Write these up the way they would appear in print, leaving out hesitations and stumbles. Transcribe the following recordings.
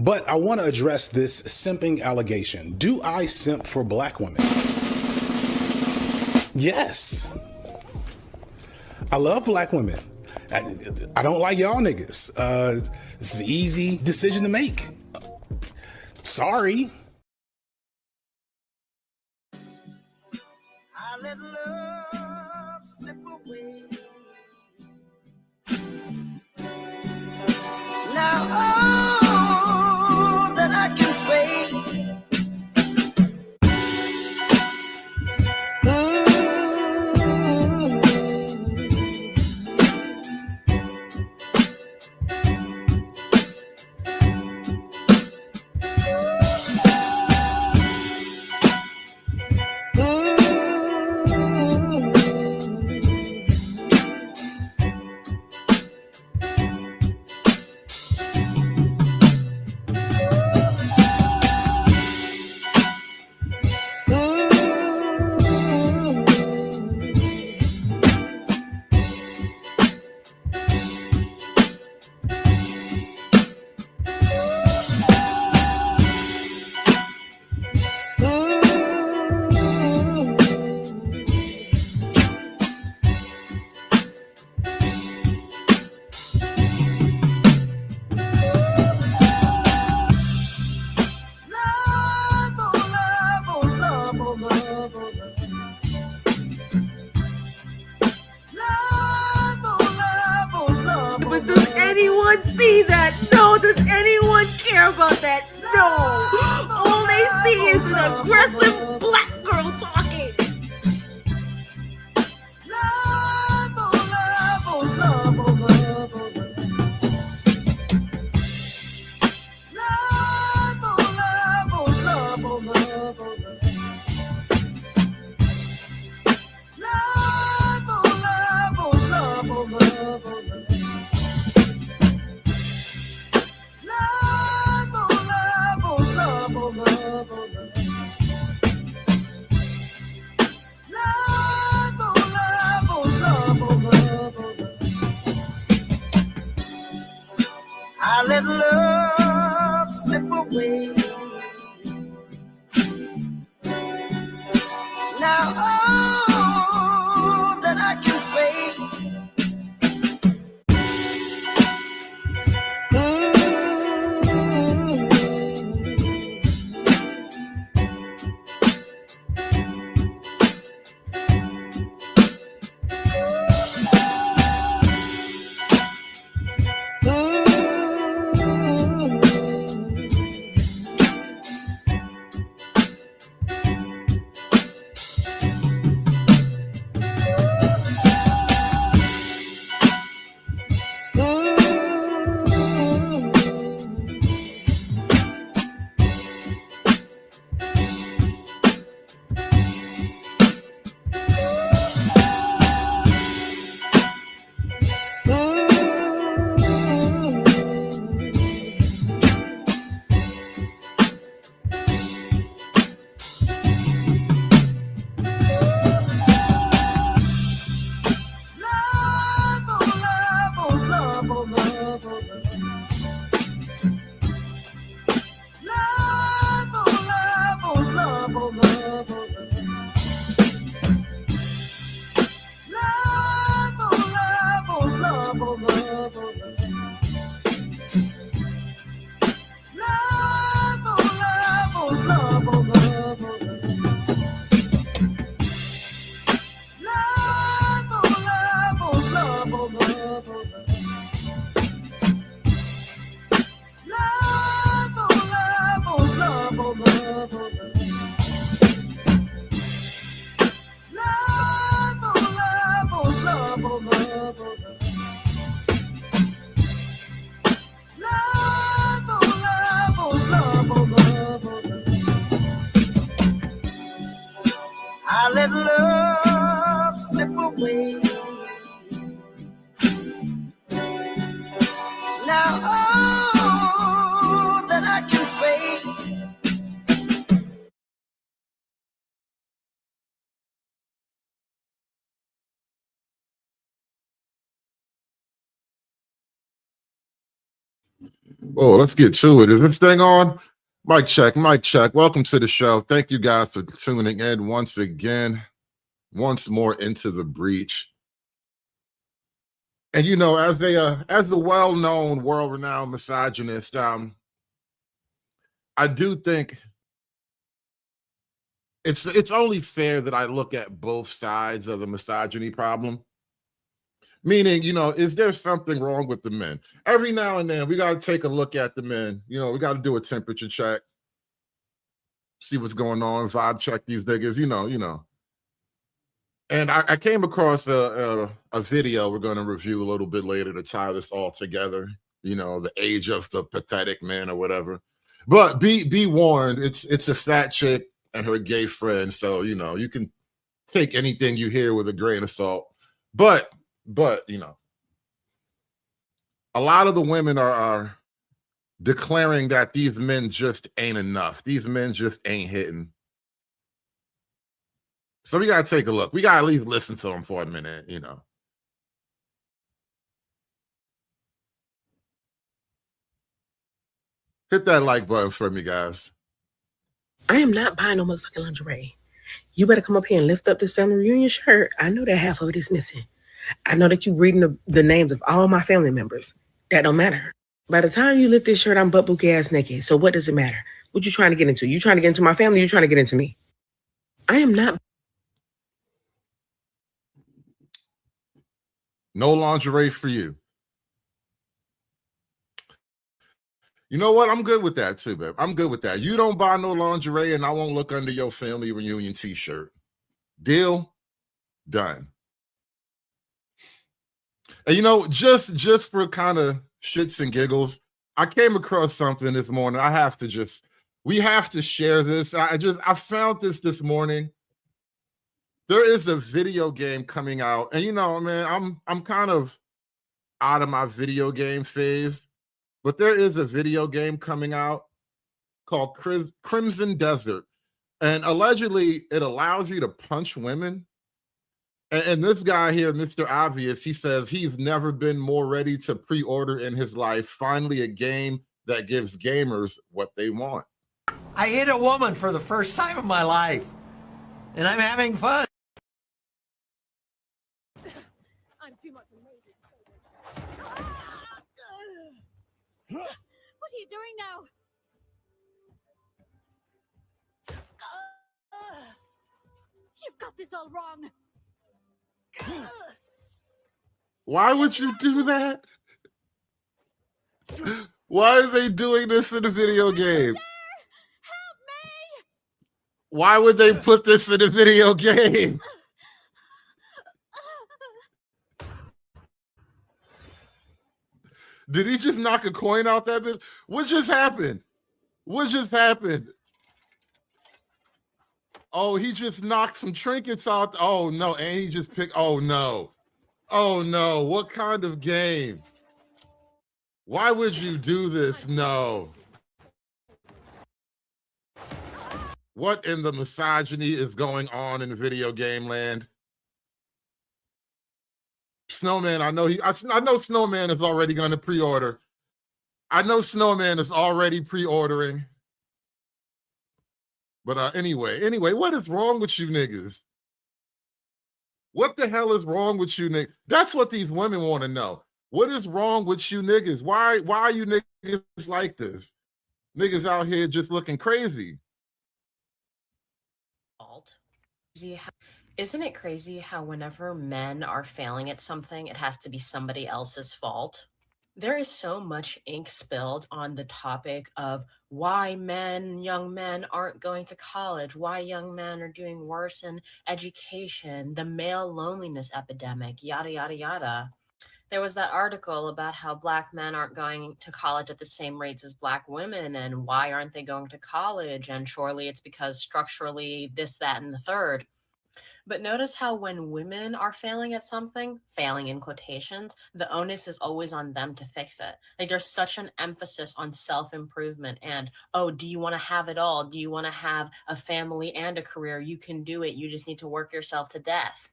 But I want to address this simping allegation. Do I simp for black women? Yes. I love black women. I don't like y'all niggas. This is an easy decision to make. Sorry. I let love slip away. Now all that I can say, But does anyone see that? No. Does anyone care about that? No. All they see is an aggressive black girl talking. Oh, let's get to it. Is this thing on? Mic check, mic check. Welcome to the show. Thank you guys for tuning in once again, once more into the breach. And you know, as the well-known, world-renowned misogynist, I do think it's only fair that I look at both sides of the misogyny problem. Meaning, you know, is there something wrong with the men? Every now and then, we got to take a look at the men. You know, we got to do a temperature check, see what's going on, vibe check these niggas, you know. And I came across a video we're going to review a little bit later to tie this all together. You know, the age of the pathetic man or whatever. But be warned, it's a fat chick and her gay friend, so you know you can take anything you hear with a grain of salt. But you know, a lot of the women are declaring that these men just ain't enough. These men just ain't hitting. So we got to take a look. We got to at least listen to them for a minute, you know. Hit that like button for me, guys. I am not buying no motherfucking lingerie. You better come up here and lift up this family reunion shirt. I know that half of it is missing. I know that you reading the names of all my family members. That don't matter. By the time you lift this shirt, I'm butt bookie ass naked. So what does it matter? What you trying to get into? You trying to get into my family? You trying to get into me? I am not. No lingerie for you. You know what? I'm good with that too, babe. I'm good with that. You don't buy no lingerie and I won't look under your family reunion t-shirt. Deal? Done. And you know, just for kind of shits and giggles, I came across something this morning. We have to share this. I found this morning. There is a video game coming out, and you know, man, I'm kind of out of my video game phase, but there is a video game coming out called Crimson Desert, and allegedly it allows you to punch women. And this guy here, Mr. Obvious, he says he's never been more ready to pre-order in his life. Finally, a game that gives gamers what they want. I hit a woman for the first time in my life, and I'm having fun. I'm too much amazing. What are you doing now? You've got this all wrong. Why would you do that? Why are they doing this in a video game? Help me! Why would they put this in a video game? Did he just knock a coin out that bitch? What just happened? What just happened? Oh, he just knocked some trinkets out. Oh, no. And he just picked. Oh, no. Oh, no. What kind of game? Why would you do this? No. What in the misogyny is going on in video game land? Snowman, I know Snowman is already going to pre-order. I know Snowman is already pre-ordering. But anyway, what is wrong with you niggas? What the hell is wrong with you niggas? That's what these women want to know. What is wrong with you niggas? Why are you niggas like this? Niggas out here just looking crazy. Isn't it crazy how whenever men are failing at something, it has to be somebody else's fault? There is so much ink spilled on the topic of why young men aren't going to college, why young men are doing worse in education, the male loneliness epidemic, yada, yada, yada. There was that article about how Black men aren't going to college at the same rates as Black women, and why aren't they going to college? And surely it's because structurally this, that, and the third. But notice how when women are failing at something, failing in quotations, the onus is always on them to fix it. Like there's such an emphasis on self-improvement and, oh, do you want to have it all? Do you want to have a family and a career? You can do it. You just need to work yourself to death.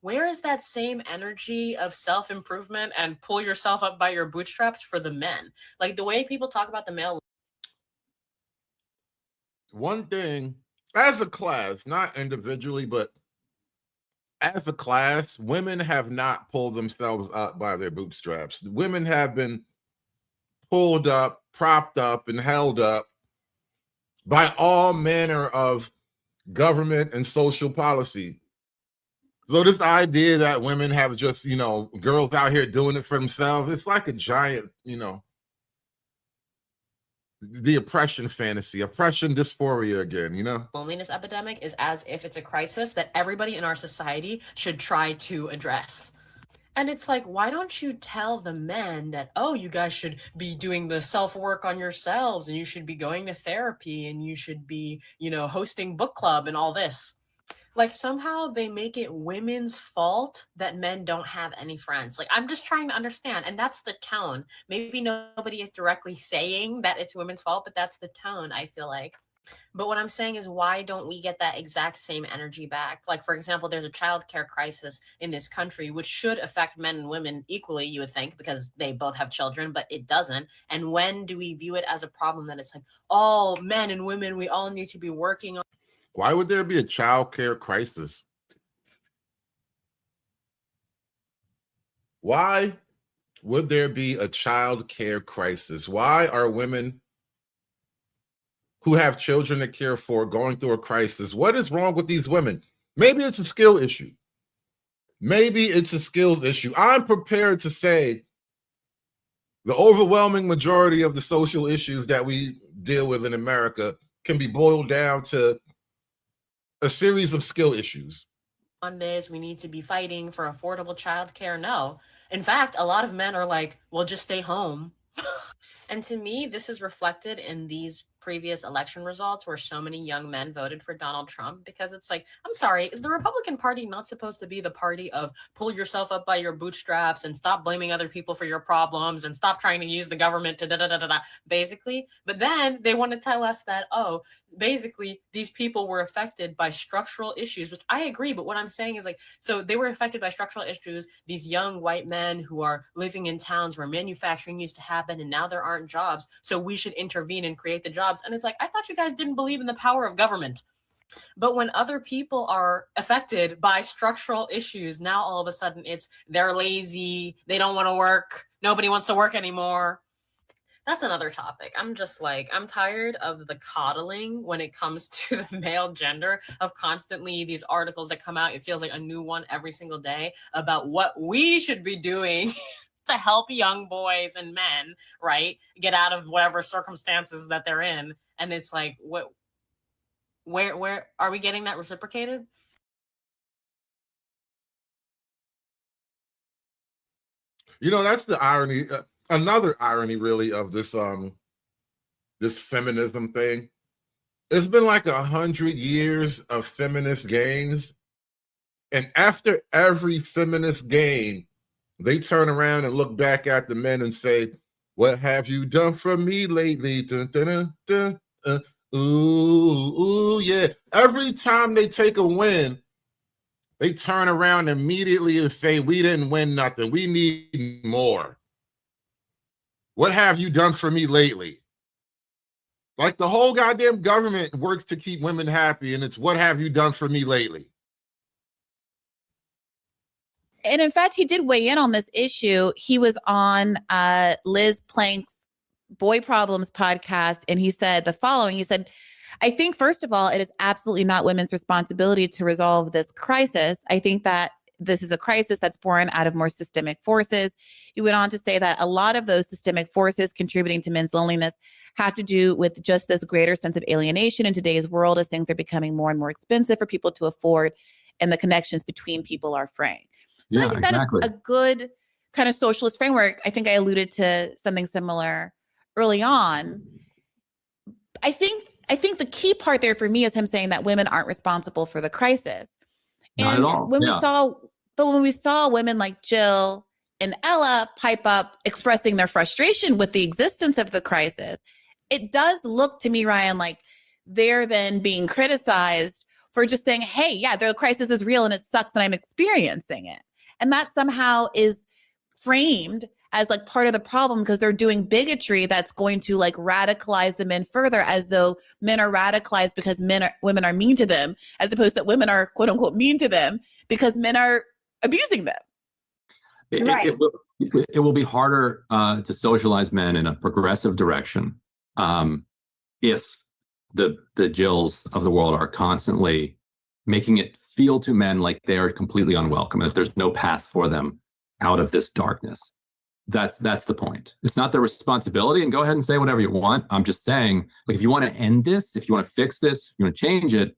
where is that same energy of self-improvement and pull yourself up by your bootstraps for the men? Like the way people talk about the male. One thing, as a class, not individually, but as a class, women have not pulled themselves up by their bootstraps. Women have been pulled up, propped up, and held up by all manner of government and social policy. So this idea that women have just, girls out here doing it for themselves, it's like a giant, the oppression fantasy, oppression dysphoria again, Loneliness epidemic is as if it's a crisis that everybody in our society should try to address. And it's like, why don't you tell the men that, oh, you guys should be doing the self-work on yourselves and you should be going to therapy and you should be, hosting book club and all this. Like somehow they make it women's fault that men don't have any friends. Like I'm just trying to understand. And that's the tone. Maybe nobody is directly saying that it's women's fault, but that's the tone, I feel like. But what I'm saying is, why don't we get that exact same energy back? Like, for example, there's a childcare crisis in this country, which should affect men and women equally, you would think, because they both have children, but it doesn't. And when do we view it as a problem that it's like, all men and women, we all need to be working on? Why would there be a childcare crisis? Why would there be a childcare crisis? Why are women who have children to care for going through a crisis? What is wrong with these women? Maybe it's a skill issue. Maybe it's a skills issue. I'm prepared to say the overwhelming majority of the social issues that we deal with in America can be boiled down to a series of skill issues. On this, we need to be fighting for affordable childcare. No. In fact, a lot of men are like, well, just stay home. And to me, this is reflected in these previous election results where so many young men voted for Donald Trump, because it's like, I'm sorry, is the Republican Party not supposed to be the party of pull yourself up by your bootstraps and stop blaming other people for your problems and stop trying to use the government to da-da-da-da-da, basically? But then they want to tell us that, oh, basically these people were affected by structural issues, which I agree. But what I'm saying is like, so they were affected by structural issues, these young white men who are living in towns where manufacturing used to happen and now there aren't jobs. So we should intervene and create the jobs. And it's like, I thought you guys didn't believe in the power of government. But when other people are affected by structural issues, now all of a sudden it's they're lazy, they don't want to work, nobody wants to work anymore. That's another topic. I'm just like, I'm tired of the coddling when it comes to the male gender, of constantly these articles that come out. It feels like a new one every single day about what we should be doing to help young boys and men, right, get out of whatever circumstances that they're in. And it's like, where are we getting that reciprocated? That's the irony. Another irony, really, of this this feminism thing. It's been like 100 years of feminist gains, and after every feminist gain, they turn around and look back at the men and say, what have you done for me lately? Dun, dun, dun, dun, ooh, yeah. Every time they take a win, they turn around immediately and say, we didn't win nothing. We need more. What have you done for me lately? Like the whole goddamn government works to keep women happy, and it's what have you done for me lately? And in fact, he did weigh in on this issue. He was on Liz Plank's Boy Problems podcast, and he said the following. He said, I think, first of all, it is absolutely not women's responsibility to resolve this crisis. I think that this is a crisis that's born out of more systemic forces. He went on to say that a lot of those systemic forces contributing to men's loneliness have to do with just this greater sense of alienation in today's world as things are becoming more and more expensive for people to afford, and the connections between people are fraying. So I think that is a good kind of socialist framework. I think I alluded to something similar early on. I think the key part there for me is him saying that women aren't responsible for the crisis. Not and at all. when we saw women like Jill and Ella pipe up expressing their frustration with the existence of the crisis, it does look to me, Ryan, like they're then being criticized for just saying, hey, yeah, the crisis is real and it sucks and I'm experiencing it. And that somehow is framed as like part of the problem because they're doing bigotry that's going to like radicalize the men further, as though men are radicalized because women are mean to them, as opposed that women are quote unquote mean to them because men are abusing them. It will be harder to socialize men in a progressive direction if the Jills of the world are constantly making it feel to men like they are completely unwelcome, if there's no path for them out of this darkness. That's the point. It's not their responsibility, and go ahead and say whatever you want. I'm just saying, like, if you want to end this, if you want to fix this, if you want to change it,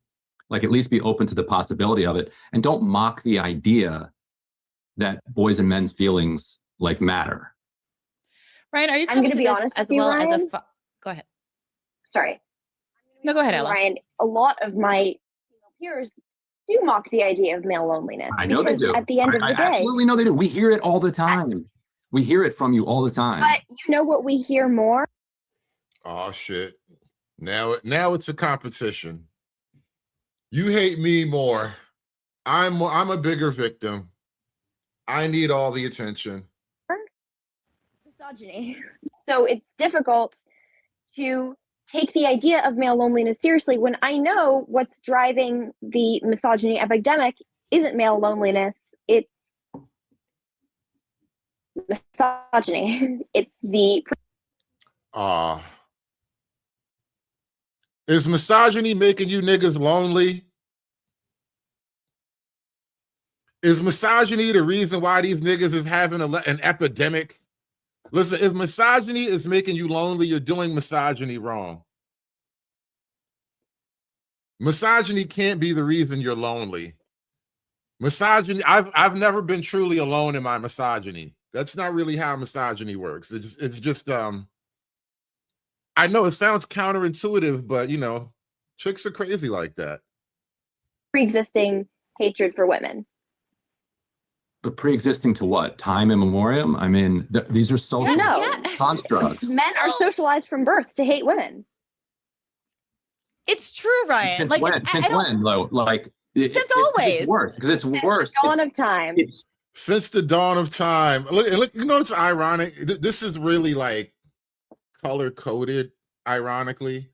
like, at least be open to the possibility of it, and don't mock the idea that boys and men's feelings like matter. Ryan, are you I'm coming going to to be this honest as with you, well Ryan? as a go ahead. Sorry. No, go ahead, Ella. Ryan, a lot of my female peers do mock the idea of male loneliness. I know they because do. At the end of the day, absolutely know they do. We hear it all the time. We hear it from you all the time. but you know what we hear more? Oh shit. Now it's a competition. You hate me more. I'm a bigger victim. I need all the attention. Misogyny. So it's difficult to take the idea of male loneliness seriously when I know what's driving the misogyny epidemic isn't male loneliness, it's misogyny. It's the Is misogyny making you niggas lonely? Is misogyny the reason why these niggas is having an epidemic? Listen, if misogyny is making you lonely, you're doing misogyny wrong. Misogyny can't be the reason you're lonely. Misogyny, I've never been truly alone in my misogyny. That's not really how misogyny works. It's just I know it sounds counterintuitive, but you know, chicks are crazy like that. pre-existing hatred for women. But pre-existing to what? Time immemorial? I mean, these are social constructs. Men are socialized from birth to hate women. It's true, Ryan. Since like, when? Since when, though? Like, since always. It's worse because it's worse. Dawn of time. Since the dawn of time. Look, you know, it's ironic. This is really like color coded, ironically.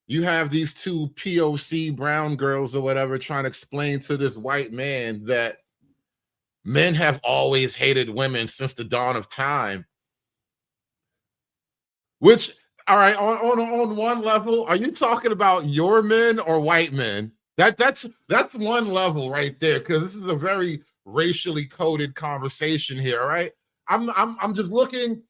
You have these two POC brown girls or whatever trying to explain to this white man that men have always hated women since the dawn of time. Which, all right, on one level, are you talking about your men or white men? That's one level right there, because this is a very racially coded conversation here, all right? I'm just looking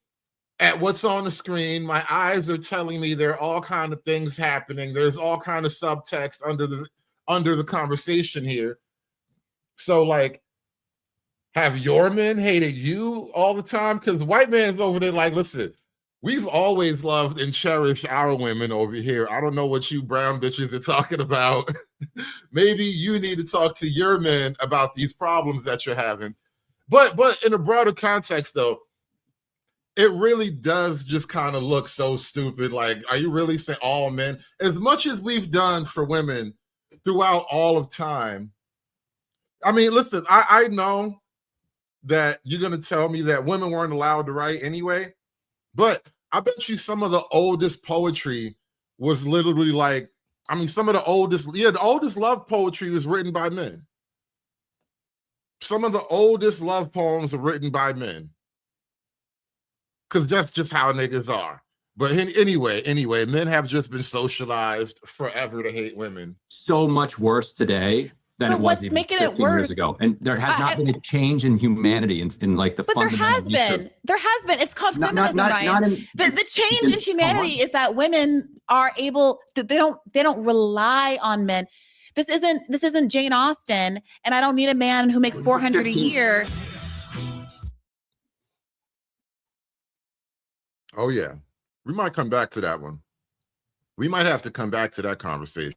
at what's on the screen. My eyes are telling me there are all kind of things happening. There's all kind of subtext under the conversation here. So, like, have your men hated you all the time? Because white man's over there like, listen, we've always loved and cherished our women over here. I don't know what you brown bitches are talking about. Maybe you need to talk to your men about these problems that you're having. But in a broader context, though, it really does just kind of look so stupid. Like, are you really saying all men? As much as we've done for women throughout all of time. I mean, listen, I know that you're going to tell me that women weren't allowed to write anyway, but I bet you some of the oldest poetry was literally like, I mean, some of the oldest love poetry was written by men. Some of the oldest love poems are written by men. Because that's just how niggas are. But anyway, men have just been socialized forever to hate women. So much worse today than it was even 15 years ago. And there has not been a change in humanity in like the fundamental. There has been. It's called feminism, Ryan. The change in humanity is that women are able to, they don't rely on men. This isn't Jane Austen, and I don't need a man who makes $400 a year. Oh yeah. We might come back to that one. We might have to come back to that conversation.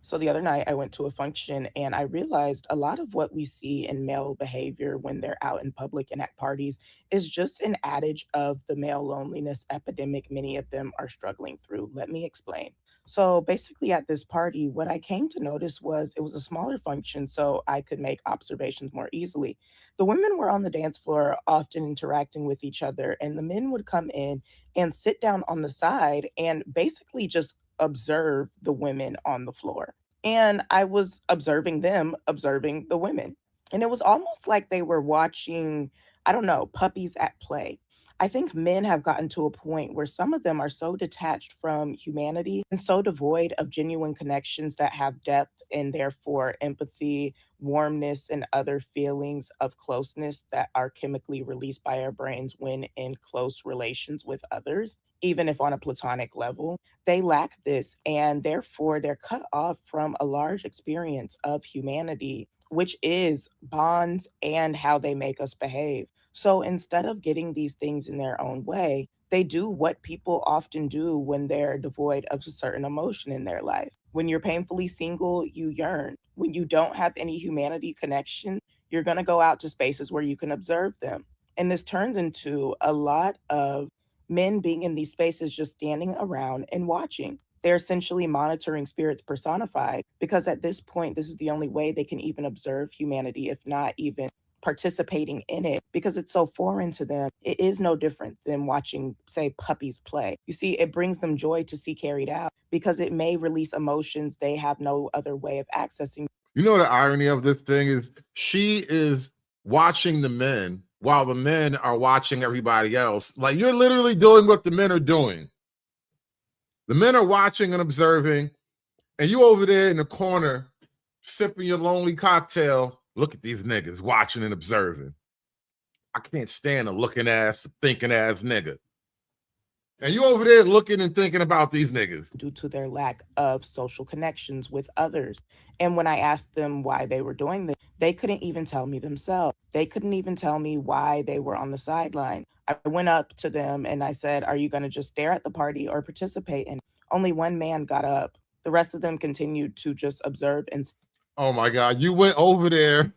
So the other night I went to a function and I realized a lot of what we see in male behavior when they're out in public and at parties is just an adage of the male loneliness epidemic many of them are struggling through. Let me explain. So basically, at this party, what I came to notice was it was a smaller function, so I could make observations more easily. The women were on the dance floor, often interacting with each other, and the men would come in and sit down on the side and basically just observe the women on the floor. And I was observing them, observing the women. And it was almost like they were watching, I don't know, puppies at play. I think men have gotten to a point where some of them are so detached from humanity and so devoid of genuine connections that have depth and therefore empathy, warmness, and other feelings of closeness that are chemically released by our brains when in close relations with others, even if on a platonic level. They lack this, and therefore they're cut off from a large experience of humanity, which is bonds and how they make us behave. So instead of getting these things in their own way, they do what people often do when they're devoid of a certain emotion in their life. When you're painfully single, you yearn. When you don't have any humanity connection, you're going to go out to spaces where you can observe them. And this turns into a lot of men being in these spaces just standing around and watching. They're essentially monitoring spirits personified because at this point, this is the only way they can even observe humanity, if not even participating in it, because it's so foreign to them. It is no different than watching, say, puppies play. You see, it brings them joy to see carried out because it may release emotions they have no other way of accessing. You know, the irony of this thing is she is watching the men while the men are watching everybody else. Like, you're literally doing what the men are doing. The men are watching and observing, and you over there in the corner sipping your lonely cocktail. Look at these niggas watching and observing. I can't stand a looking ass, thinking ass nigga. And you over there looking and thinking about these niggas. Due to their lack of social connections with others. And when I asked them why they were doing this, they couldn't even tell me themselves. They couldn't even tell me why they were on the sideline. I went up to them and I said, "Are you going to just stare at the party or participate in it?" Only one man got up. The rest of them continued to just observe and. Oh my God, you went over there.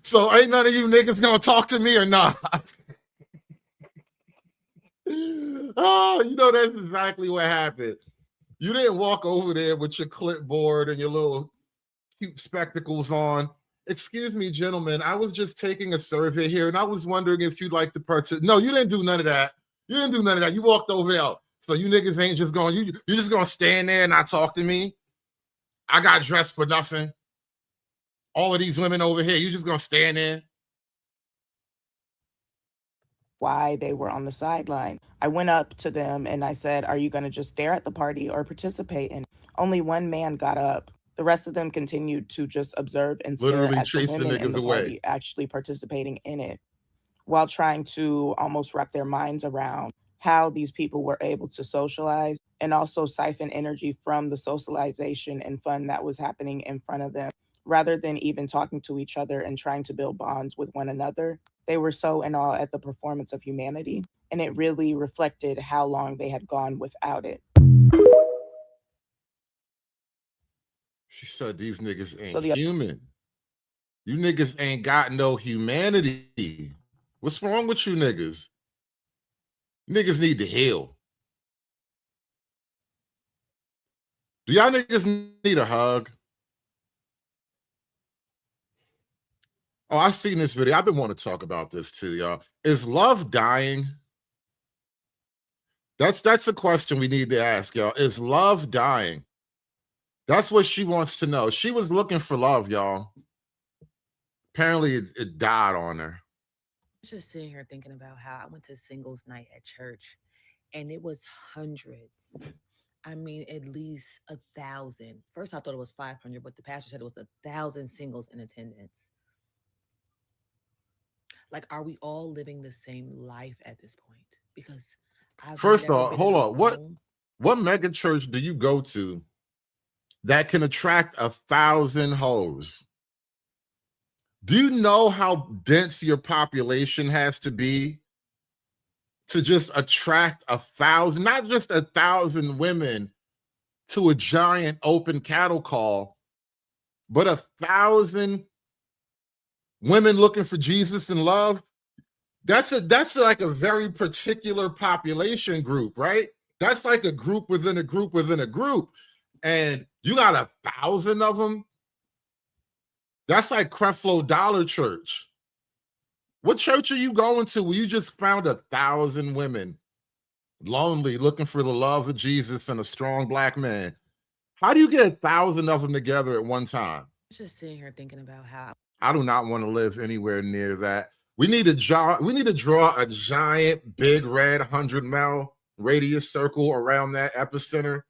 So ain't none of you niggas gonna talk to me or not? Oh, you know, that's exactly what happened. You didn't walk over there with your clipboard and your little cute spectacles on. Excuse me, gentlemen, I was just taking a survey here and I was wondering if you'd like to participate. No, you didn't do none of that. You didn't do none of that. You walked over there. So you niggas ain't just going, you're just gonna stand there and not talk to me? I got dressed for nothing. All of these women over here, you just gonna stand there? Why they were on the sideline. I went up to them and I said, "Are you going to just stare at the party or participate in it?" Only one man got up. The rest of them continued to just observe and stare Literally at chase the the women in niggas the away. party actually participating in it, while trying to almost wrap their minds around how these people were able to socialize and also siphon energy from the socialization and fun that was happening in front of them, rather than even talking to each other and trying to build bonds with one another. They were so in awe at the performance of humanity, and it really reflected how long they had gone without it. She said these niggas ain't So human. You niggas ain't got no humanity. What's wrong with you niggas? Niggas need to heal. Do y'all niggas need a hug? Oh, I've seen this video. I've been wanting to talk about this too, y'all. Is love dying? That's a question we need to ask, y'all. Is love dying? That's what she wants to know. She was looking for love, y'all. Apparently it died on her. was just sitting here thinking about how I went to singles night at church and it was hundreds. I mean, at least 1,000. First, I thought it was 500, but the pastor said it was 1,000 singles in attendance. Like, are we all living the same life at this point? Because First off, hold on. What mega church do you go to that can attract 1,000 hoes? Do you know how dense your population has to be to just attract 1,000, not just 1,000 women, to a giant open cattle call, but 1,000 women looking for Jesus and love, that's like a very particular population group, right? That's like a group within a group within a group. And you got 1,000 of them. That's like Creflo Dollar Church. What church are you going to where you just found 1,000 women lonely, looking for the love of Jesus and a strong black man? How do you get 1,000 of them together at one time? Just sitting here thinking about how I do not want to live anywhere near that. We need to draw a giant, big, red 100-mile radius circle around that epicenter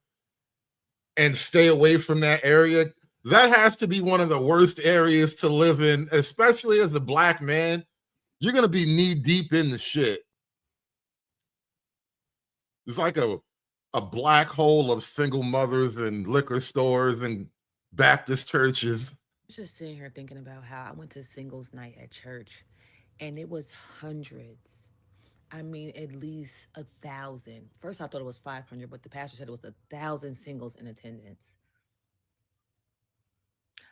and stay away from that area. That has to be one of the worst areas to live in, especially as a black man. You're going to be knee deep in the shit. It's like a black hole of single mothers and liquor stores and Baptist churches. just sitting here thinking about how I went to singles night at church and it was hundreds. I mean, at least 1,000. First, I thought it was 500, but the pastor said it was 1,000 singles in attendance.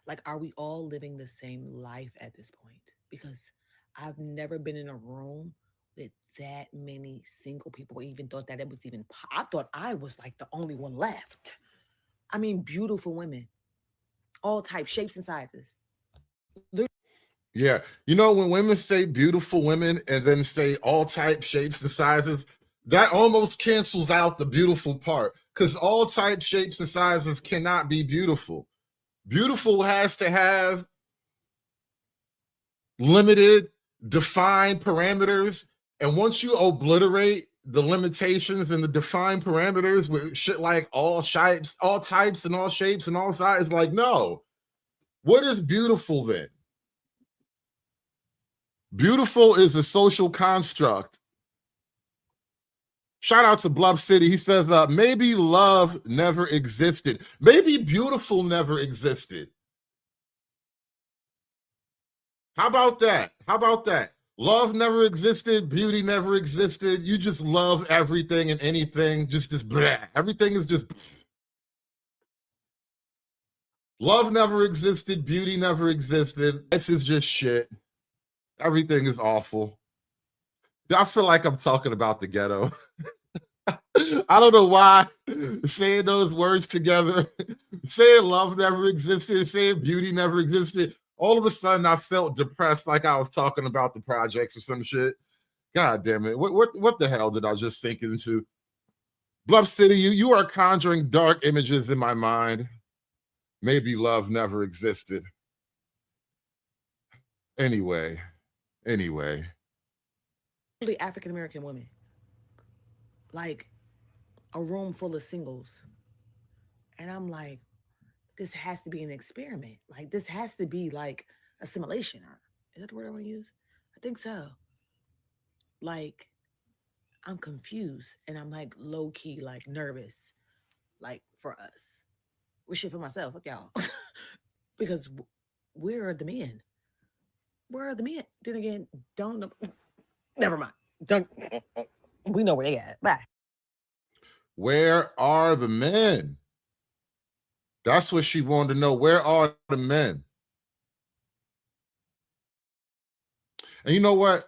Like, are we all living the same life at this point? Because I've never been in a room with that many single people, or even thought that it was even, I thought I was like the only one left. I mean, beautiful women, all types, shapes, and sizes. Yeah. You know, when women say beautiful women and then say all types, shapes, and sizes, that almost cancels out the beautiful part, because all types, shapes, and sizes cannot be beautiful. Beautiful has to have limited, defined parameters. And once you obliterate the limitations and the defined parameters with shit like all types and all shapes and all sizes, like, no. What is beautiful then? Beautiful is a social construct. Shout out to Bluff City. He says, maybe love never existed. Maybe beautiful never existed. How about that? How about that? Love never existed. Beauty never existed. You just love everything and anything. Just blah. Everything is just. Love never existed. Beauty never existed. Life is just shit. Everything is awful. I feel like I'm talking about the ghetto. I don't know why saying those words together, saying love never existed, saying beauty never existed. All of a sudden, I felt depressed, like I was talking about the projects or some shit. God damn it! What the hell did I just sink into? Bluff City, you are conjuring dark images in my mind. Maybe love never existed. Anyway. African American women, like a room full of singles, and I'm like, this has to be an experiment. Like, this has to be like assimilation. Or is that the word I want to use? I think so. Like, I'm confused and I'm like low key, like nervous, like for us. Well, shit for myself, fuck y'all, because where are the men? Where are the men? Then again, don't know. Never mind. Don't. We know where they at. Bye. Where are the men? That's what she wanted to know. Where are the men? And you know what?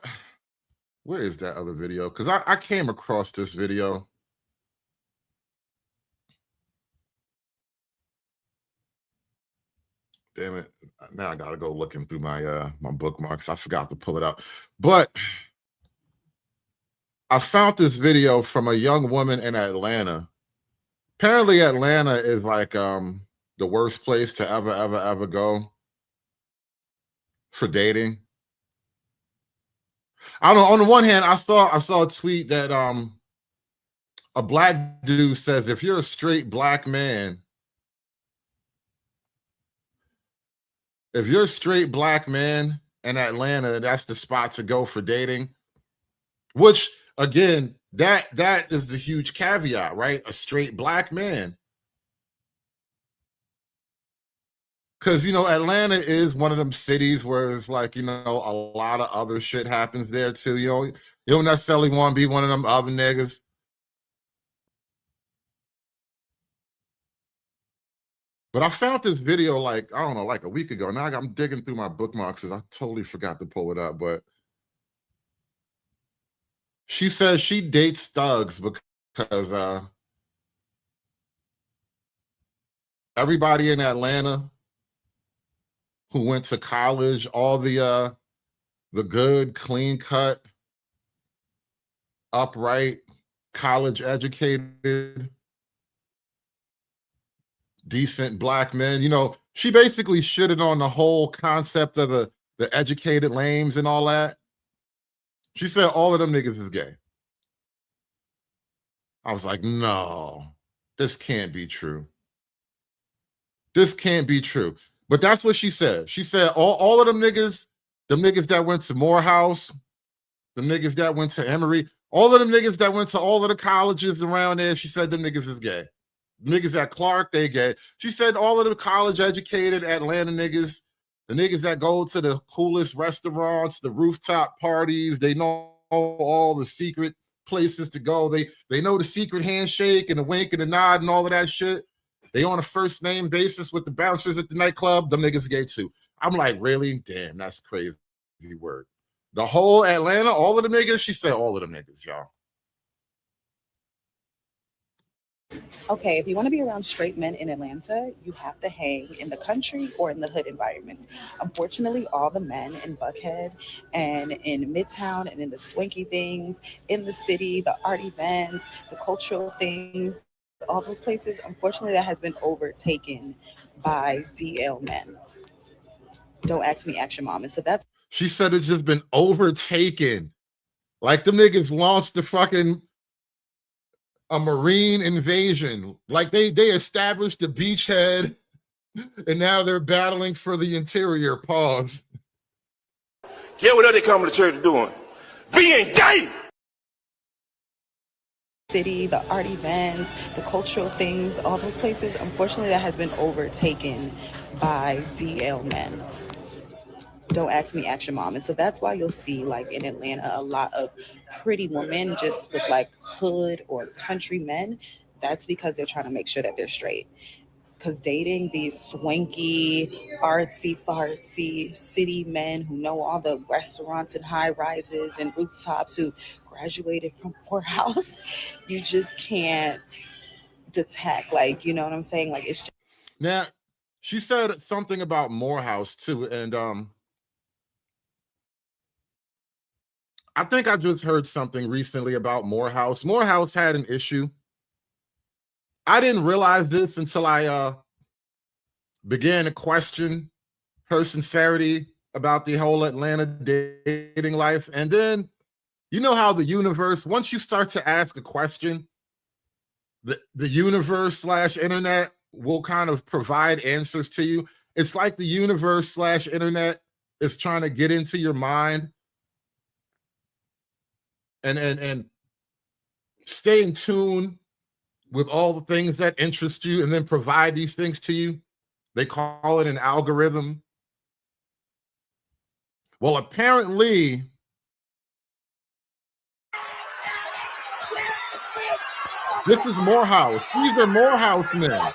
Where is that other video? Because I came across this video. Damn it. Now I got to go looking through my my bookmarks. I forgot to pull it up. But I found this video from a young woman in Atlanta. Apparently Atlanta is like the worst place to ever go for dating. I don't know. On the one hand, I saw a tweet that a black dude says, if you're a straight black man, if you're a straight black man in Atlanta, that's the spot to go for dating. Which, again, that is the huge caveat, right? A straight black man. Because, you know, Atlanta is one of them cities where it's like, you know, a lot of other shit happens there too. You don't necessarily want to be one of them other niggas. But I found this video like, I don't know, like a week ago. Now I'm digging through my bookmarks because I totally forgot to pull it up. But she says she dates thugs because everybody in Atlanta who went to college, all the good, clean cut, upright, college educated, decent black men, you know, she basically shitted on the whole concept of the educated lames and all that. She said all of them niggas is gay. I was like, no, this can't be true. This can't be true. But that's what she said. She said all of them niggas that went to Morehouse, the niggas that went to Emory, all of them niggas that went to all of the colleges around there, she said them niggas is gay. Niggas at Clark, they gay. She said all of the college educated Atlanta niggas, the niggas that go to the coolest restaurants, the rooftop parties, they know all the secret places to go. They know the secret handshake and the wink and the nod and all of that shit. They on a first name basis with the bouncers at the nightclub. Them niggas gay too. I'm like, really? Damn, that's crazy word. The whole Atlanta, all of the niggas, she said all of them niggas, y'all. Okay, if you want to be around straight men in Atlanta, you have to hang in the country or in the hood environments. Unfortunately, all the men in Buckhead and in Midtown and in the swanky things, in the city, the art events, the cultural things, all those places, unfortunately, that has been overtaken by DL men. Don't ask me, ask your mom. And so that's... She said it's just been overtaken. Like them niggas launched the fucking... a marine invasion. Like they established the beachhead and now they're battling for the interior. Pause. Yeah, what are they coming to church doing? Being gay. City, the art events, the cultural things, all those places, unfortunately, that has been overtaken by DL men. Don't ask me, ask your mom. And so that's why you'll see, like in Atlanta, a lot of pretty women just with like hood or country men. That's because they're trying to make sure that they're straight. Because dating these swanky, artsy-fartsy city men who know all the restaurants and high rises and rooftops, who graduated from Morehouse, you just can't detect. Like, you know what I'm saying? Like, it's just... Now, she said something about Morehouse too, and I think I just heard something recently about Morehouse. Morehouse had an issue. I didn't realize this until I began to question her sincerity about the whole Atlanta dating life. And then, you know how the universe, once you start to ask a question, the universe / internet will kind of provide answers to you. It's like the universe / internet is trying to get into your mind and stay in tune with all the things that interest you and then provide these things to you. They call it an algorithm. Well, apparently, this is Morehouse. These are Morehouse men.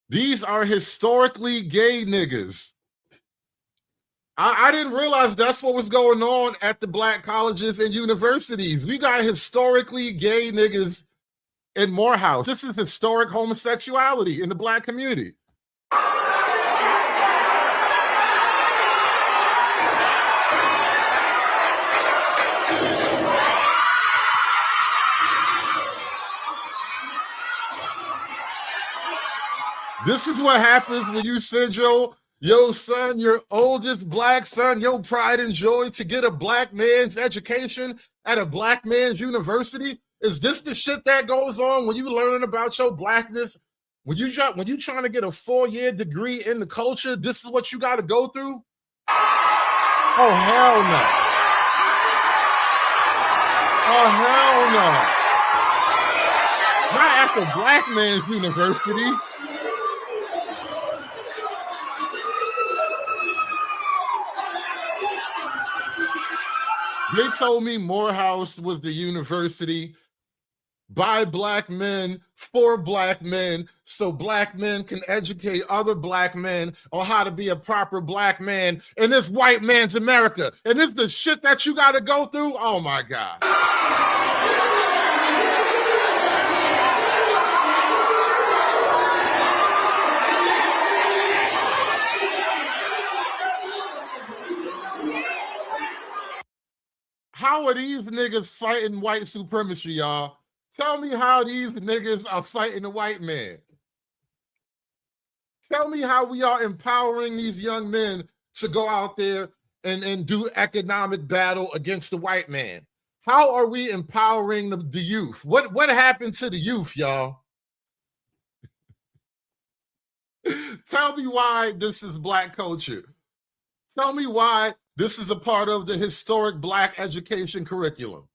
These are historically gay niggas. I didn't realize that's what was going on at the black colleges and universities. We got historically gay niggas in Morehouse. This is historic homosexuality in the black community. This is what happens when you send your son, your oldest black son, your pride and joy, to get a black man's education at a black man's university. Is this the shit that goes on when you learning about your blackness? When you trying to get a 4-year degree in the culture, this is what you got to go through? Oh, hell no. Oh, hell no. Not at the black man's university. They told me Morehouse was the university by black men for black men, so black men can educate other black men on how to be a proper black man in this white man's America. And this is the shit that you got to go through. Oh my God. How are these niggas fighting white supremacy, y'all? Tell me how these niggas are fighting the white man. Tell me how we are empowering these young men to go out there and do economic battle against the white man. How are we empowering the youth? What happened to the youth, y'all? Tell me why this is black culture. Tell me why this is a part of the historic black education curriculum.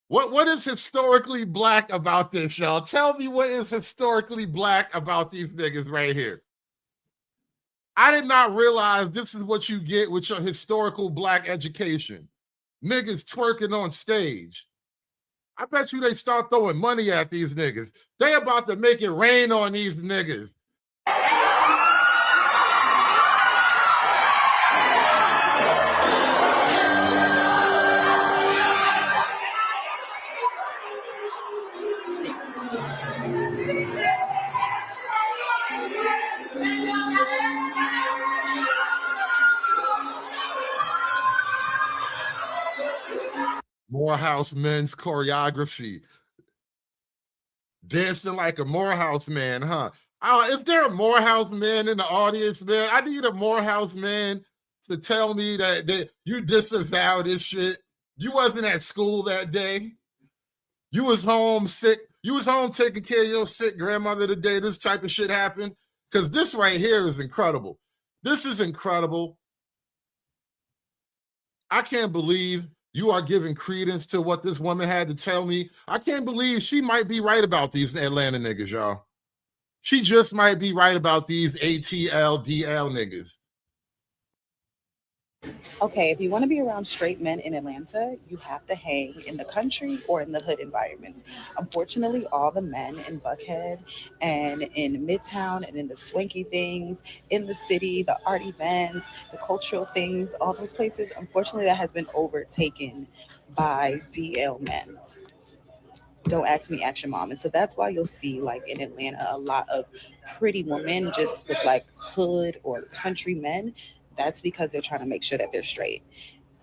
What is historically black about this, y'all? Tell me what is historically black about these niggas right here. I did not realize this is what you get with your historical black education. Niggas twerking on stage. I bet you they start throwing money at these niggas. They about to make it rain on these niggas. Morehouse men's choreography. Dancing like a Morehouse man, huh? Is there a Morehouse man in the audience, man? I need a Morehouse man to tell me that you disavow this shit. You wasn't at school that day. You was home sick. You was home taking care of your sick grandmother the day this type of shit happened. Because this right here is incredible. This is incredible. I can't believe you are giving credence to what this woman had to tell me. I can't believe she might be right about these Atlanta niggas, y'all. She just might be right about these ATL, DL niggas. Okay, if you want to be around straight men in Atlanta, you have to hang in the country or in the hood environments. Unfortunately, all the men in Buckhead and in Midtown and in the swanky things, in the city, the art events, the cultural things, all those places, unfortunately, that has been overtaken by DL men. Don't ask me, ask your mom. And so that's why you'll see, like in Atlanta, a lot of pretty women just look like hood or country men. That's because they're trying to make sure that they're straight.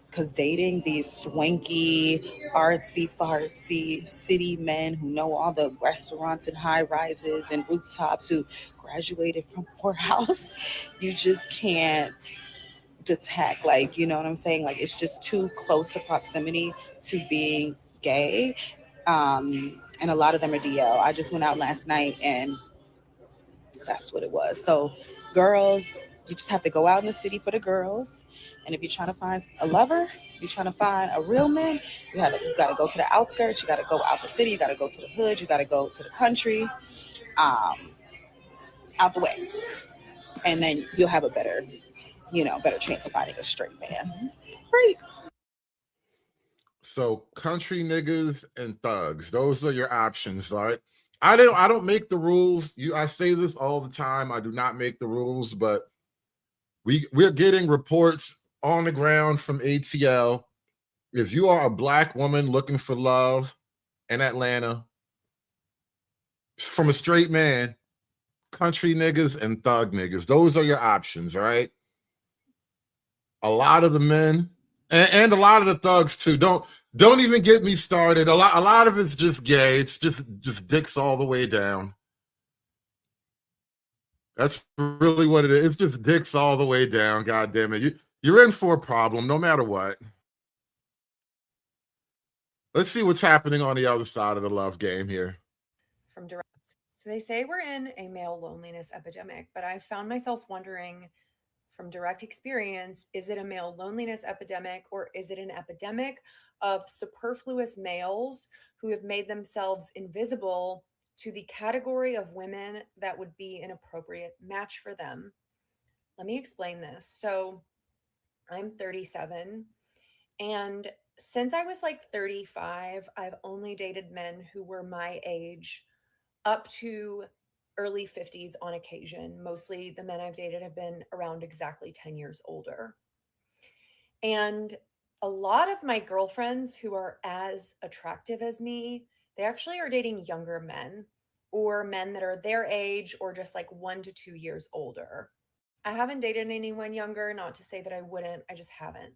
Because dating these swanky, artsy-fartsy city men who know all the restaurants and high rises and rooftops, who graduated from Morehouse, you just can't detect. Like, you know what I'm saying? Like, it's just too close to proximity to being gay. And a lot of them are DL. I just went out last night and that's what it was. So girls, you just have to go out in the city for the girls. And if you're trying to find a lover, you're trying to find a real man, you got to go to the outskirts. You got to go out the city. You got to go to the hood. You got to go to the country, out the way. And then you'll have a better chance of finding a straight man. Great. So country niggas and thugs, those are your options, all right? I don't make the rules. I say this all the time. I do not make the rules, but we're getting reports on the ground from ATL. If you are a black woman looking for love in Atlanta from a straight man, country niggas and thug niggas, those are your options, all right? A lot of the men and a lot of the thugs too. Don't even get me started. A lot of it's just gay. It's just dicks all the way down. That's really what it is. It's just dicks all the way down. God damn it. You're in for a problem no matter what. Let's see what's happening on the other side of the love game here. From Direct. So they say we're in a male loneliness epidemic, but I found myself wondering from direct experience, is it a male loneliness epidemic, or is it an epidemic of superfluous males who have made themselves invisible to the category of women that would be an appropriate match for them? Let me explain this. So I'm 37, and since I was like 35, I've only dated men who were my age up to early 50s on occasion. Mostly the men I've dated have been around exactly 10 years older. And a lot of my girlfriends who are as attractive as me, they actually are dating younger men, or men that are their age, or just like 1 to 2 years older. I haven't dated anyone younger, not to say that I wouldn't, I just haven't.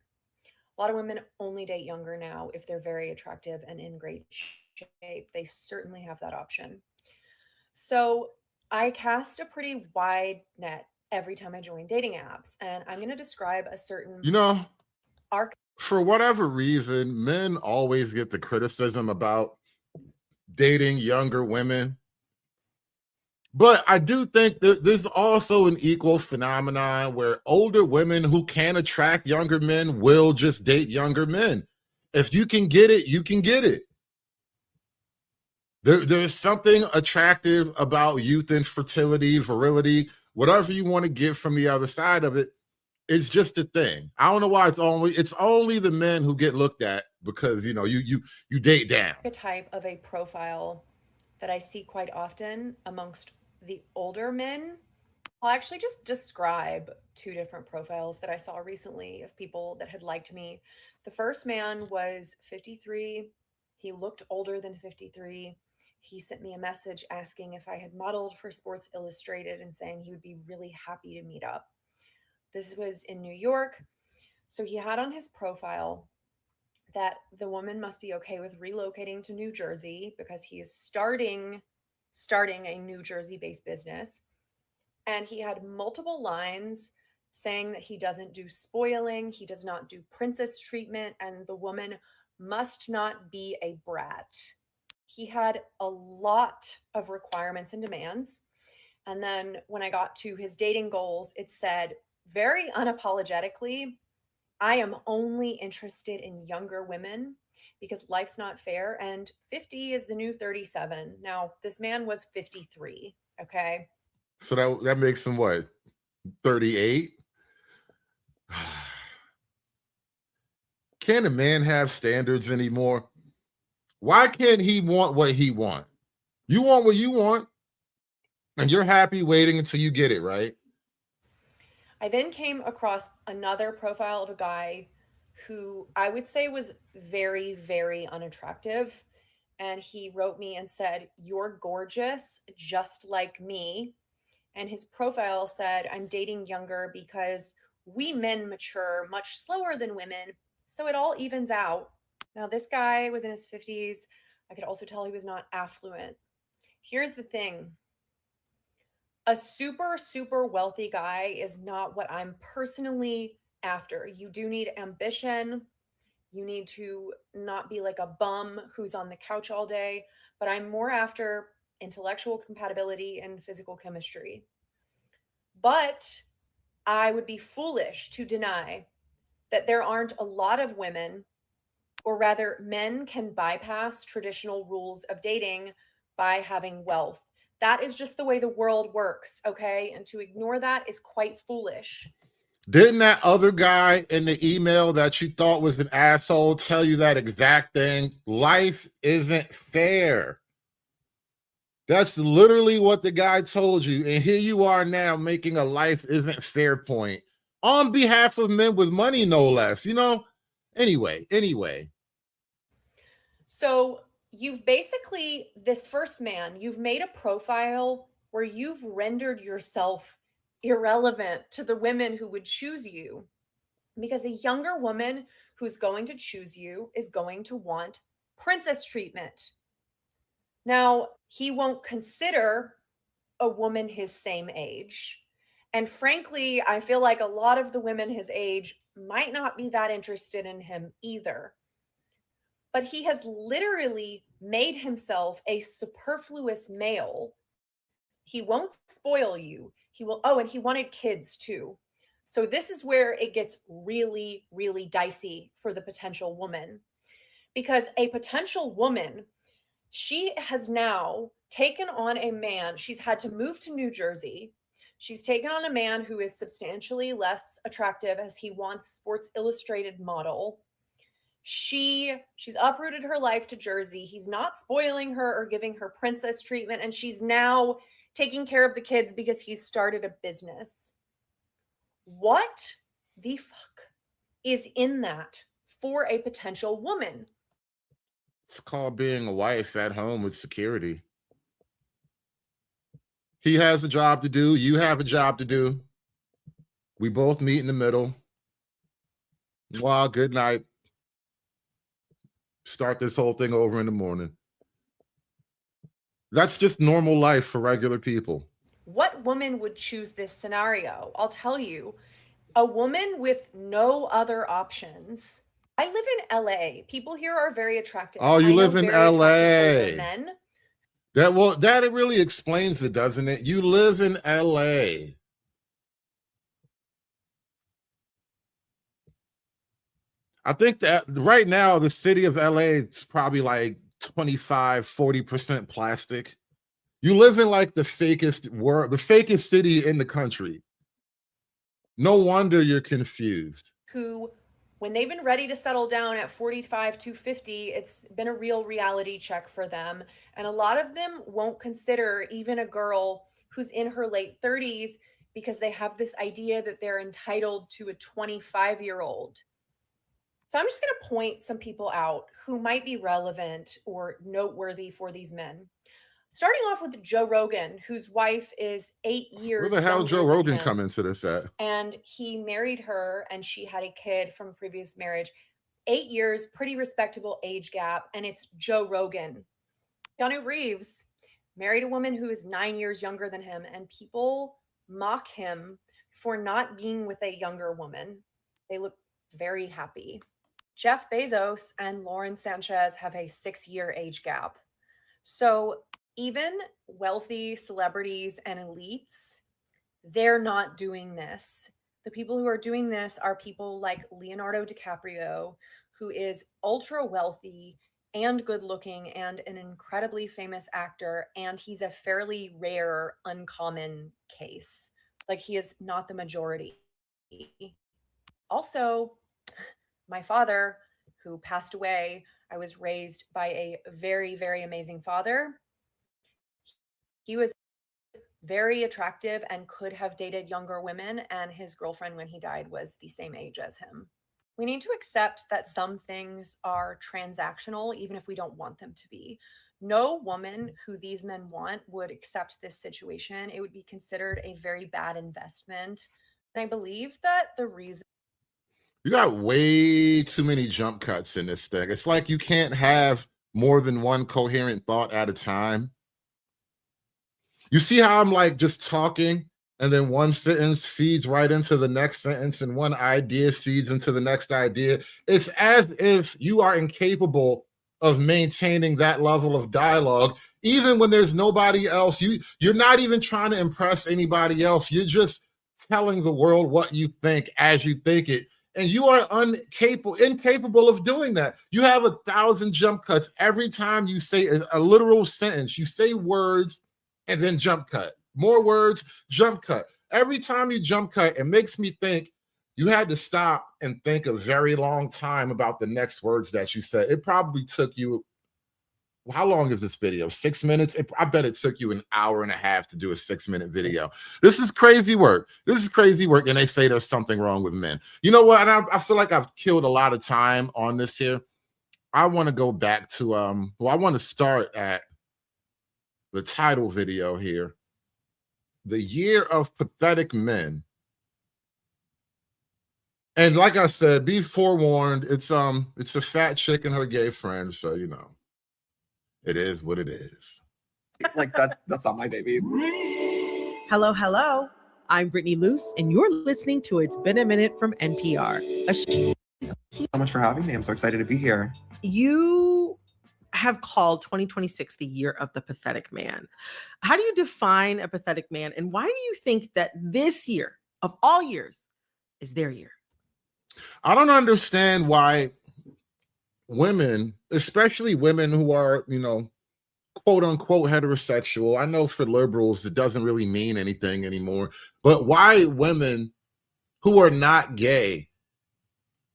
A lot of women only date younger now if they're very attractive and in great shape. They certainly have that option. So I cast a pretty wide net every time I join dating apps, and I'm going to describe a certain You know, arc. for whatever reason, men always get the criticism about dating younger women. But I do think that there's also an equal phenomenon where older women who can attract younger men will just date younger men. If you can get it, you can get it. There's something attractive about youth and fertility, virility, whatever you want to get from the other side of it. It's just a thing. I don't know why it's only the men who get looked at because you date down. A type of a profile that I see quite often amongst the older men. I'll actually just describe 2 different profiles that I saw recently of people that had liked me. The first man was 53. He looked older than 53. He sent me a message asking if I had modeled for Sports Illustrated and saying he would be really happy to meet up. This was in New York. So he had on his profile that the woman must be okay with relocating to New Jersey because he is starting a New Jersey-based business. And he had multiple lines saying that he doesn't do spoiling, he does not do princess treatment, and the woman must not be a brat. He had a lot of requirements and demands. And then when I got to his dating goals, it said very unapologetically, I am only interested in younger women because life's not fair, and 50 is the new 37. Now, this man was 53, okay? So that makes him what, 38? Can a man have standards anymore? Why can't he want what he want? You want what you want, and you're happy waiting until you get it, right? I then came across another profile of a guy who I would say was very, very unattractive. And he wrote me and said, "You're gorgeous, just like me." And his profile said, "I'm dating younger because we men mature much slower than women, so it all evens out." Now, this guy was in his 50s. I could also tell he was not affluent. Here's the thing. A super, super wealthy guy is not what I'm personally after. You do need ambition. You need to not be like a bum who's on the couch all day, but I'm more after intellectual compatibility and physical chemistry. But I would be foolish to deny that there aren't a lot of women, or rather men can bypass traditional rules of dating by having wealth. That is just the way the world works, okay? And to ignore that is quite foolish. Didn't that other guy in the email that you thought was an asshole tell you that exact thing? Life isn't fair. That's literally what the guy told you. And here you are now making a life isn't fair point on behalf of men with money, no less, Anyway. So you've basically, this first man, you've made a profile where you've rendered yourself irrelevant to the women who would choose you, because a younger woman who's going to choose you is going to want princess treatment. Now, he won't consider a woman his same age. And frankly, I feel like a lot of the women his age might not be that interested in him either. But he has literally made himself a superfluous male. He won't spoil you. He will. Oh, and he wanted kids too. So this is where it gets really, really dicey for the potential woman, because a potential woman, she has now taken on a man. She's had to move to New Jersey. She's taken on a man who is substantially less attractive as he wants Sports Illustrated model. She's uprooted her life to Jersey. He's not spoiling her or giving her princess treatment. And she's now taking care of the kids because he's started a business. What the fuck is in that for a potential woman? It's called being a wife at home with security. He has a job to do. You have a job to do. We both meet in the middle. Wow, good night. Start this whole thing over in the morning. That's just normal life for regular people. What woman would choose this scenario? I'll tell you, a woman with no other options. I live in LA. People here are very attractive. Oh, you I know live in very attractive older LA. men. That it really explains it, doesn't it? You live in LA. I think that right now the city of LA is probably like 25-40% plastic. You live in like the fakest city in the country. No wonder you're confused. Who, when they've been ready to settle down at 45 to 50, it's been a real reality check for them. And a lot of them won't consider even a girl who's in her late 30s because they have this idea that they're entitled to a 25-year-old. So I'm just going to point some people out who might be relevant or noteworthy for these men. Starting off with Joe Rogan, whose wife is 8 years Where the hell younger Joe than Rogan him. come into this at? And he married her and she had a kid from a previous marriage. 8 years, pretty respectable age gap. And it's Joe Rogan. Keanu Reeves married a woman who is 9 years younger than him. And people mock him for not being with a younger woman. They look very happy. Jeff Bezos and Lauren Sanchez have a 6-year age gap. So even wealthy celebrities and elites, they're not doing this. The people who are doing this are people like Leonardo DiCaprio, who is ultra wealthy and good looking and an incredibly famous actor. And he's a fairly rare, uncommon case. Like, he is not the majority. Also, my father, who passed away, I was raised by a very, very amazing father. He was very attractive and could have dated younger women, and his girlfriend when he died was the same age as him. We need to accept that some things are transactional, even if we don't want them to be. No woman who these men want would accept this situation. It would be considered a very bad investment. And I believe that the reason You got way too many jump cuts in this thing. It's like you can't have more than one coherent thought at a time. You see how I'm like just talking and then one sentence feeds right into the next sentence and one idea feeds into the next idea. It's as if you are incapable of maintaining that level of dialogue, even when there's nobody else. You're not even trying to impress anybody else. You're just telling the world what you think as you think it. And you are incapable of doing that. You have 1,000 jump cuts every time you say a literal sentence. You say words and then jump cut. More words, jump cut. Every time you jump cut, it makes me think you had to stop and think a very long time about the next words that you said. It probably took you, how long is this video? 6 minutes? I bet it took you an hour and a half to do a 6-minute video. This is crazy work. This is crazy work. And they say there's something wrong with men. You know what? And I feel like I've killed a lot of time on this here. I want to go back to, I want to start at the title video here. The Year of Pathetic Men. And like I said, be forewarned, it's a fat chick and her gay friend, so you know. It is what it is. Like that's not my baby. Hello, hello. I'm Brittany Luce, and you're listening to It's Been a Minute from NPR. Thank you so much for having me. I'm so excited to be here. You have called 2026 the year of the pathetic man. How do you define a pathetic man, and why do you think that this year, of all years, is their year. I don't understand why women, especially women who are, you know, quote unquote heterosexual. I know for liberals it doesn't really mean anything anymore, but why women who are not gay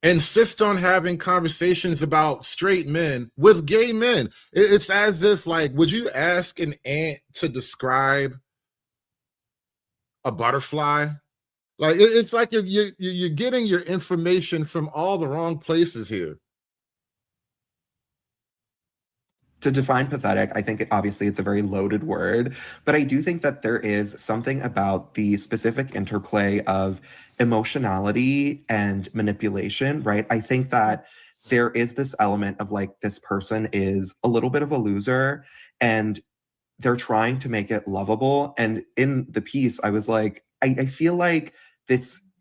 insist on having conversations about straight men with gay men? It's as if, like, would you ask an ant to describe a butterfly? Like, it's like you're getting your information from all the wrong places here. To define pathetic, I think obviously it's a very loaded word, but I do think that there is something about the specific interplay of emotionality and manipulation, right? I think that there is this element of like, this person is a little bit of a loser and they're trying to make it lovable. And in the piece, I was like, I feel like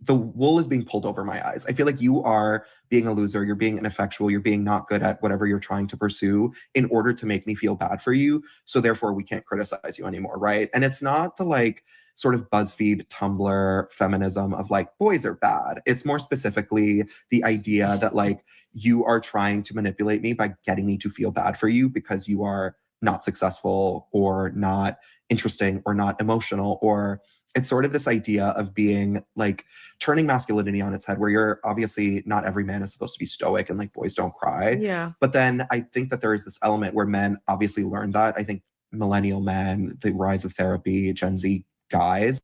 the wool is being pulled over my eyes. I feel like you are being a loser, you're being ineffectual, you're being not good at whatever you're trying to pursue in order to make me feel bad for you. So therefore we can't criticize you anymore, right? And it's not the like sort of BuzzFeed, Tumblr feminism of like, boys are bad. It's more specifically the idea that like, you are trying to manipulate me by getting me to feel bad for you because you are not successful or not interesting or not emotional, or it's sort of this idea of being like turning masculinity on its head, where you're obviously not every man is supposed to be stoic and like boys don't cry. Yeah. But then I think that there is this element where men obviously learn that. I think millennial men, the rise of therapy, Gen Z guys.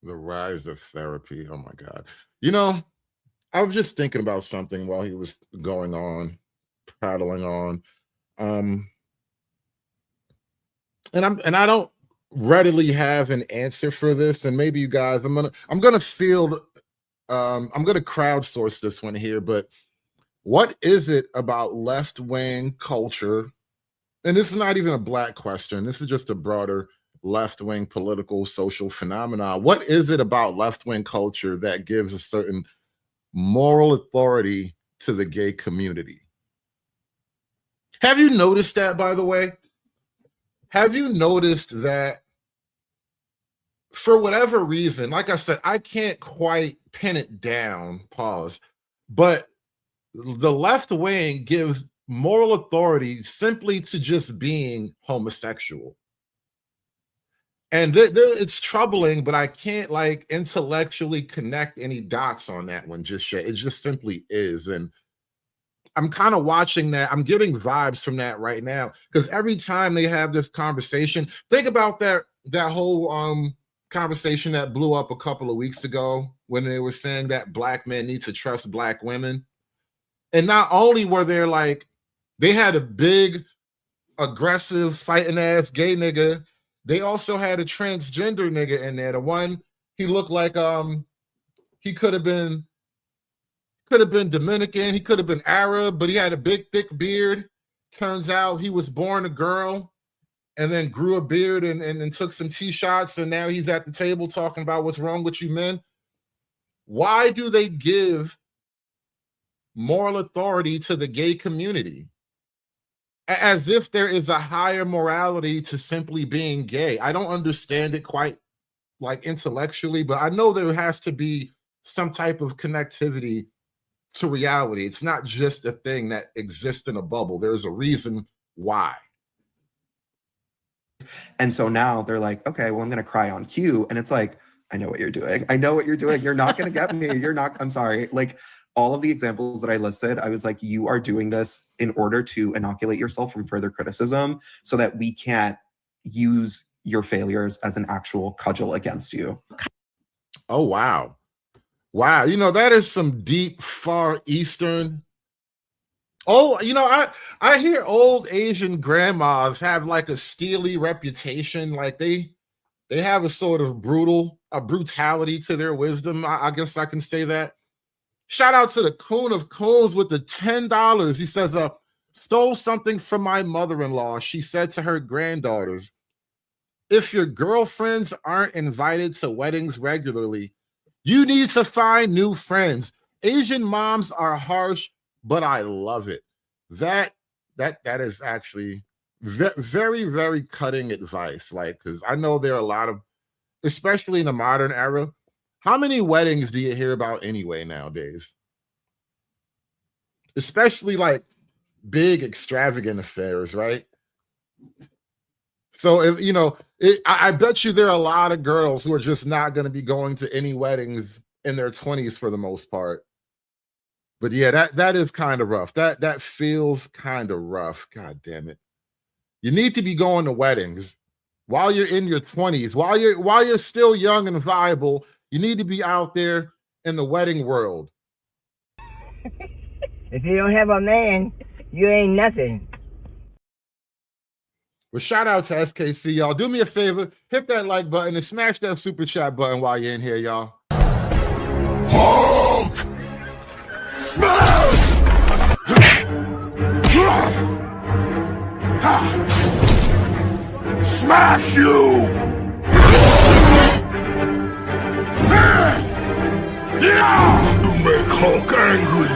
The rise of therapy. Oh my God. You know, I was just thinking about something while he was going on, prattling on. And I don't readily have an answer for this, and maybe you guys, I'm gonna crowdsource this one here, but what is it about left-wing culture, and this is not even a black question, this is just a broader left-wing political social phenomena, what is it about left-wing culture that gives a certain moral authority to the gay community? Have you noticed that, by the way? Have you noticed that for whatever reason, like I said, I can't quite pin it down, pause, but the left wing gives moral authority simply to just being homosexual. And it's troubling, but I can't like intellectually connect any dots on that one just yet. It just simply is. And I'm kind of watching that. I'm getting vibes from that right now, because every time they have this conversation, think about that whole conversation that blew up a couple of weeks ago when they were saying that black men need to trust black women. And not only were there like, they had a big, aggressive, fighting ass gay nigga, they also had a transgender nigga in there. The one, he looked like he could have been Dominican, he could have been Arab, but he had a big thick beard. Turns out he was born a girl and then grew a beard and took some tea shots, and now he's at the table talking about what's wrong with you men. Why do they give moral authority to the gay community? As if there is a higher morality to simply being gay. I don't understand it quite like intellectually, but I know there has to be some type of connectivity to reality. It's not just a thing that exists in a bubble. There's a reason why. And so now they're like, okay, well, I'm going to cry on cue. And it's like, I know what you're doing. I know what you're doing. You're not going to get me. You're not, I'm sorry. Like all of the examples that I listed, I was like, you are doing this in order to inoculate yourself from further criticism so that we can't use your failures as an actual cudgel against you. Oh, wow. Wow, you know, that is some deep Far Eastern. Oh, you know, I hear old Asian grandmas have like a steely reputation, like they have a sort of brutality to their wisdom. I guess I can say that. Shout out to the Coon of Coons with the $10. He says, stole something from my mother-in-law. She said to her granddaughters, if your girlfriends aren't invited to weddings regularly, you need to find new friends. Asian moms are harsh, but I love it. That is actually very, very cutting advice. Like, because I know there are a lot of, especially in the modern era, How many weddings do you hear about anyway nowadays? Especially like big extravagant affairs, right? So if you know, I bet you there are a lot of girls who are just not going to be going to any weddings in their 20s for the most part. But yeah, that is kind of rough. That feels kind of rough. God damn it. You need to be going to weddings while you're in your 20s, while you're still young and viable. You need to be out there in the wedding world. If you don't have a man, you ain't nothing. Well, shout out to SKC, y'all. Do me a favor, hit that like button and smash that super chat button while you're in here, y'all. Hulk! Smash! Smash you! Yeah! You make Hulk angry.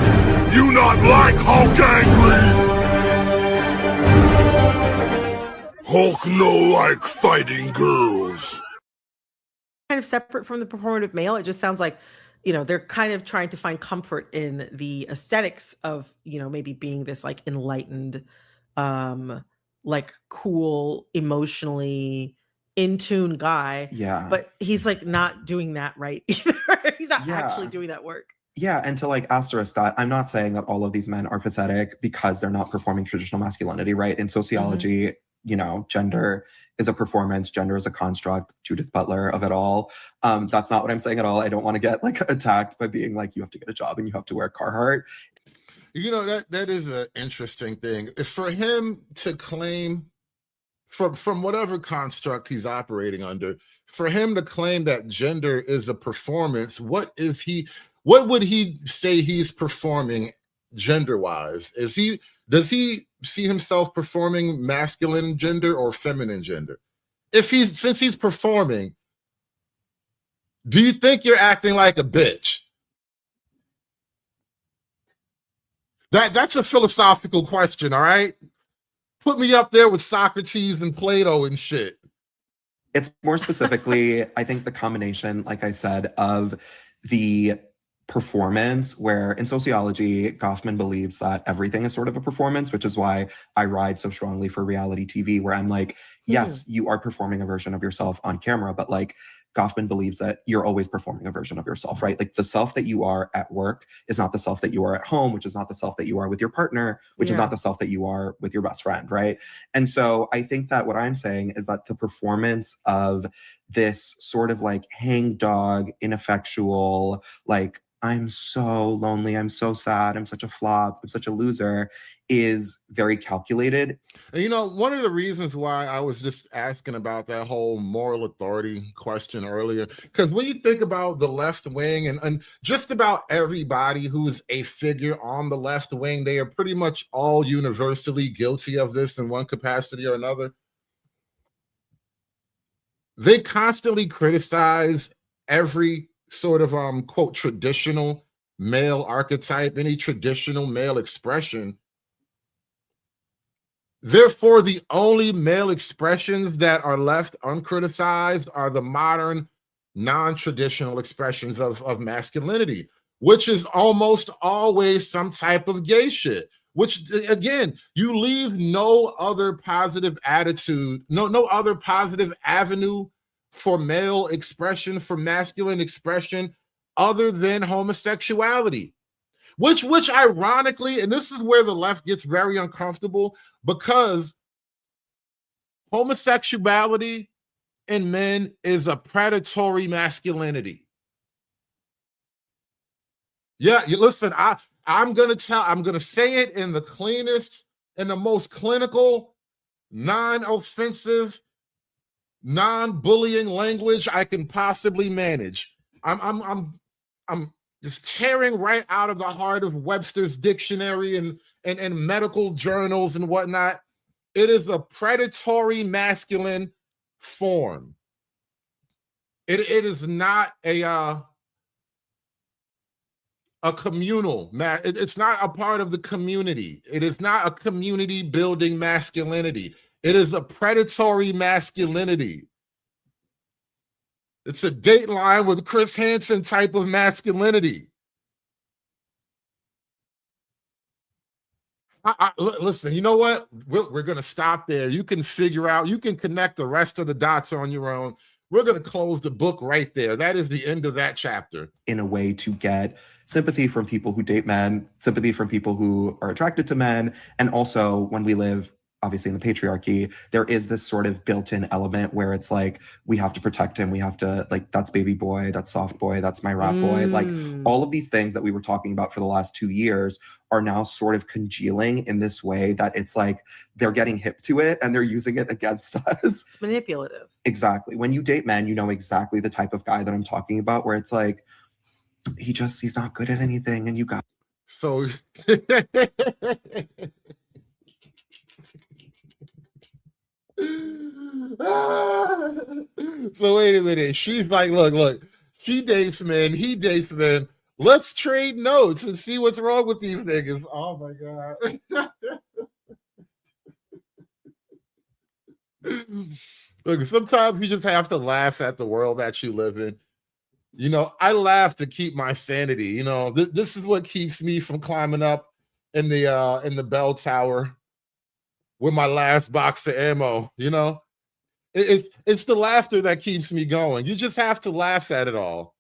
You not like Hulk angry. Hulk no like fighting girls. Kind of separate from the performative male. It just sounds like, you know, they're kind of trying to find comfort in the aesthetics of, you know, maybe being this like enlightened, like cool, emotionally in tune guy. Yeah. But he's like not doing that right either. He's not actually doing that work. Yeah, and to like asterisk that, I'm not saying that all of these men are pathetic because they're not performing traditional masculinity, right? In sociology, you know, gender is a performance, gender is a construct, Judith Butler of it all. That's not what I'm saying at all. I don't want to get like attacked by being like, you have to get a job and you have to wear Carhartt. You know, that is an interesting thing. For him to claim from whatever construct he's operating under, for him to claim that gender is a performance, what would he say he's performing gender-wise? Does he see himself performing masculine gender or feminine gender? Since he's performing, do you think you're acting like a bitch? That's a philosophical question, all right? Put me up there with Socrates and Plato and shit. It's more specifically, I think the combination, like I said, of the performance, where in sociology, Goffman believes that everything is sort of a performance, which is why I ride so strongly for reality TV, where I'm like, yes, you are performing a version of yourself on camera, but like Goffman believes that you're always performing a version of yourself, right? Like the self that you are at work is not the self that you are at home, which is not the self that you are with your partner, which is not the self that you are with your best friend, right? And so I think that what I'm saying is that the performance of this sort of like hangdog, ineffectual, like, I'm so lonely, I'm so sad, I'm such a flop, I'm such a loser, is very calculated. And you know, one of the reasons why I was just asking about that whole moral authority question earlier, because when you think about the left wing and just about everybody who's a figure on the left wing, they are pretty much all universally guilty of this in one capacity or another. They constantly criticize every sort of quote traditional male archetype, any traditional male expression. Therefore, the only male expressions that are left uncriticized are the modern non-traditional expressions of masculinity, which is almost always some type of gay shit, which again, you leave no other positive attitude, no other positive avenue for male expression, for masculine expression, other than homosexuality, which ironically, and this is where the left gets very uncomfortable, because homosexuality in men is a predatory masculinity. Yeah, you listen, I'm gonna say it in the cleanest and the most clinical, non-offensive, non-bullying language I can possibly manage. I'm just tearing right out of the heart of Webster's dictionary and medical journals and whatnot. It is a predatory masculine form. It is not a communal, it's not a part of the community. It is not a community building masculinity. It is a predatory masculinity. It's a Dateline with Chris Hansen type of masculinity. Listen, you know what? We're going to stop there. You can figure out, you can connect the rest of the dots on your own. We're going to close the book right there. That is the end of that chapter. In a way to get sympathy from people who date men, sympathy from people who are attracted to men. And also when we live, obviously, in the patriarchy, there is this sort of built-in element where it's like, we have to protect him. We have to, like, that's baby boy, that's soft boy, that's my rat boy. Like, all of these things that we were talking about for the last 2 years are now sort of congealing in this way that it's like they're getting hip to it and they're using it against us. It's manipulative. Exactly. When you date men, you know exactly the type of guy that I'm talking about, where it's like, he's not good at anything and you got. So so wait a minute. She's like, look, she dates men, he dates men. Let's trade notes and see what's wrong with these niggas. Oh my God. Look, sometimes you just have to laugh at the world that you live in. You know, I laugh to keep my sanity. You know, this is what keeps me from climbing up in the bell tower with my last box of ammo. You know, it's the laughter that keeps me going. You just have to laugh at it all.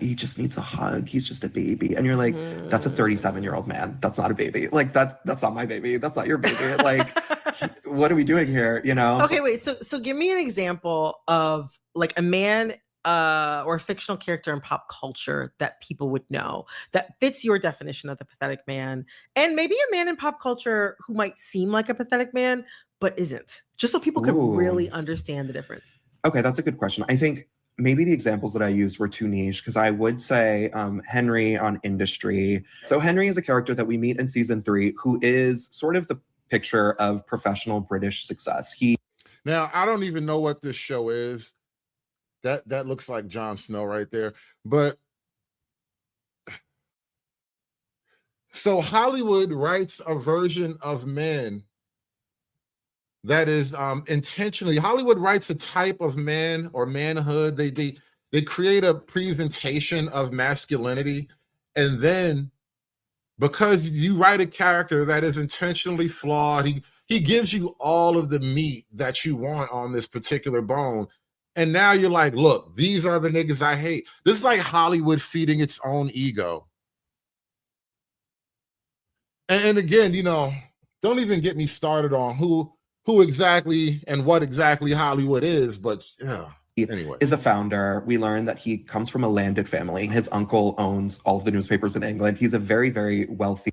He just needs a hug. He's just a baby. And you're like, that's a 37-year-old man. That's not a baby. Like, that's not my baby. That's not your baby. Like, what are we doing here? You know? Okay, wait. So give me an example of like a man or a fictional character in pop culture that people would know that fits your definition of the pathetic man, and maybe a man in pop culture who might seem like a pathetic man but isn't, just so people can really understand the difference. Okay, that's a good question. I think maybe the examples that I used were too niche, because I would say Henry on Industry. So Henry is a character that we meet in season 3 who is sort of the picture of professional British success. Now, I don't even know what this show is. That looks like Jon Snow right there. But so Hollywood writes a version of men that is intentionally, Hollywood writes a type of man or manhood. They create a presentation of masculinity, and then because you write a character that is intentionally flawed, he gives you all of the meat that you want on this particular bone. And now you're like, look, these are the niggas I hate. This is like Hollywood feeding its own ego. And again, you know, don't even get me started on who exactly and what exactly Hollywood is, but anyway. Is a founder. We learn that he comes from a landed family. His uncle owns all of the newspapers in England. He's a very, very wealthy.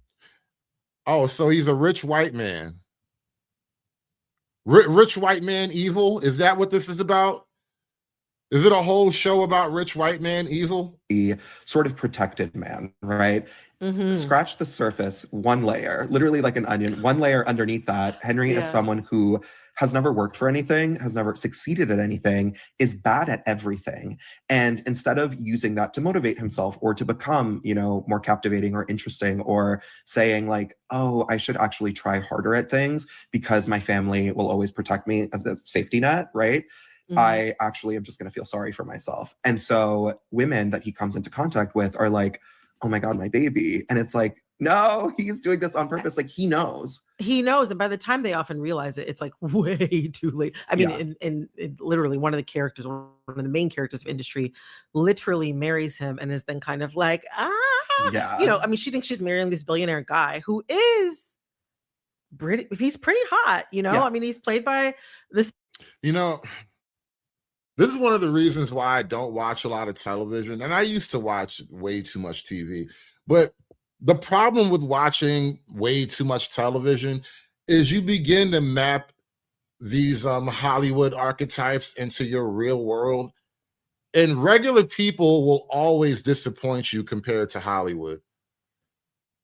Oh, so he's a rich white man. Rich white man evil? Is that what this is about? Is it a whole show about rich white man evil? The sort of protected man, right? Scratch the surface, one layer, literally like an onion, one layer underneath that. Henry is someone who has never worked for anything, has never succeeded at anything, is bad at everything. And instead of using that to motivate himself or to become, you know, more captivating or interesting, or saying like, oh, I should actually try harder at things because my family will always protect me as a safety net, right? I actually am just going to feel sorry for myself. And so women that he comes into contact with are like, oh my God, my baby. And it's like, no, he's doing this on purpose. Like he knows. And by the time they often realize it, it's like way too late. I mean, in literally one of the main characters of Industry literally marries him and is then kind of like, you know, I mean, she thinks she's marrying this billionaire guy who is he's pretty hot, you know? I mean, he's played by this. You know, this is one of the reasons why I don't watch a lot of television. And I used to watch way too much TV. But the problem with watching way too much television is you begin to map these Hollywood archetypes into your real world. And regular people will always disappoint you compared to Hollywood.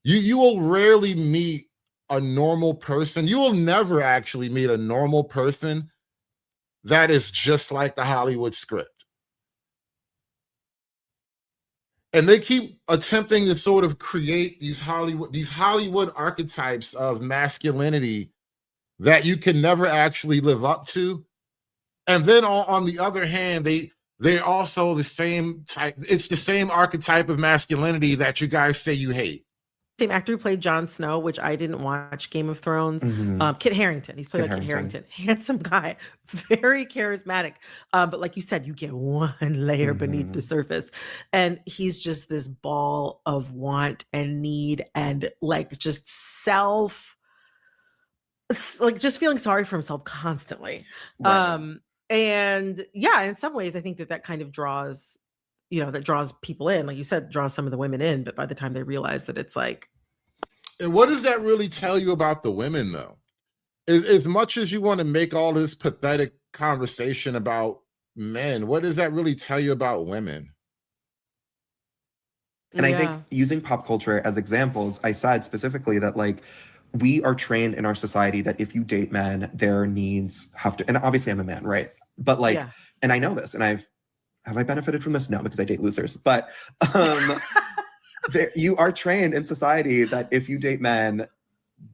You will rarely meet a normal person. You will never actually meet a normal person that is just like the Hollywood script. And they keep attempting to sort of create these Hollywood archetypes of masculinity that you can never actually live up to. And then on the other hand, they're also the same type. It's the same archetype of masculinity that you guys say you hate. Same actor who played Jon Snow, which I didn't watch Game of Thrones. Kit Harington. He's played by Kit Harington. Handsome guy, very charismatic. But like you said, you get one layer beneath the surface. And he's just this ball of want and need and like just just feeling sorry for himself constantly. Right. And yeah, in some ways, I think that kind of draws people in, like you said, draws some of the women in, but by the time they realize that it's like. And what does that really tell you about the women, though? As much as you want to make all this pathetic conversation about men, what does that really tell you about women? And I think using pop culture as examples, I said specifically that like we are trained in our society that if you date men, their needs have to, and obviously I'm a man, right? But like, and I know this, and have I benefited from this? No, because I date losers. But you are trained in society that if you date men,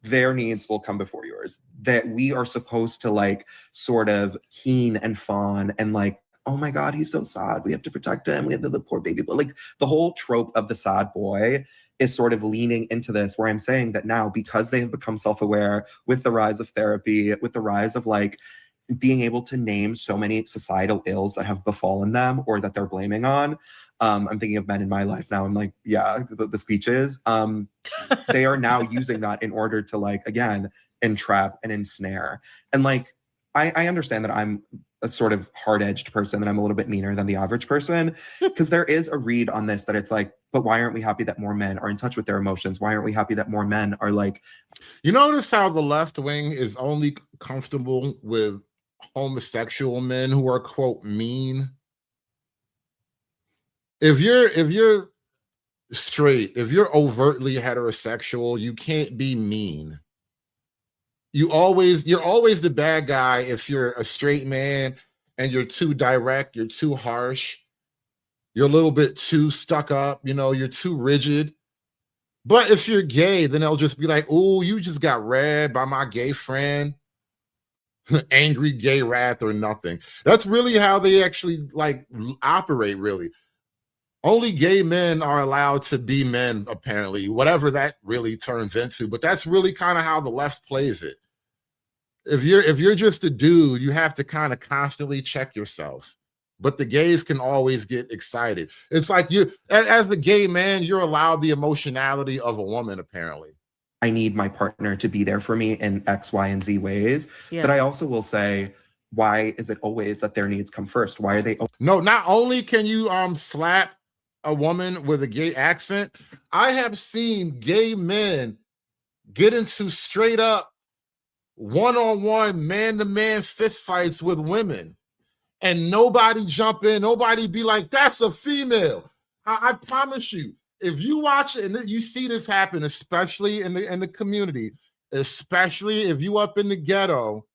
their needs will come before yours. That we are supposed to like sort of keen and fawn and like, oh my God, he's so sad. We have to protect him. We have the poor baby. But like the whole trope of the sad boy is sort of leaning into this, where I'm saying that now, because they have become self-aware with the rise of therapy, with the rise of like being able to name so many societal ills that have befallen them or that they're blaming on. I'm thinking of men in my life now. I'm like, yeah, the speeches. They are now using that in order to like, again, entrap and ensnare. And like, I understand that I'm a sort of hard-edged person, that I'm a little bit meaner than the average person, because there is a read on this that it's like, but why aren't we happy that more men are in touch with their emotions? Why aren't we happy that more men are like... You notice how the left wing is only comfortable with homosexual men who are, quote, mean? If you're straight, if you're overtly heterosexual, you can't be mean. You're always the bad guy if you're a straight man and you're too direct, you're too harsh, you're a little bit too stuck up, you're too rigid. But if you're gay, then they'll just be like, oh, you just got read by my gay friend. Angry gay wrath or nothing. That's really how they actually like operate, really. Only gay men are allowed to be men, apparently, whatever that really turns into. But that's really kind of how the left plays it. If you're just a dude, you have to kind of constantly check yourself. But the gays can always get excited. It's like as the gay man, you're allowed the emotionality of a woman, apparently. I need my partner to be there for me in X, Y, and Z ways. Yeah. But I also will say, why is it always that their needs come first? Why are they? No, not only can you slap a woman with a gay accent, I have seen gay men get into straight up one-on-one, man-to-man fist fights with women. And nobody jump in, nobody be like, that's a female. I promise you, if you watch it and you see this happen, especially in the community, especially if you up in the ghetto,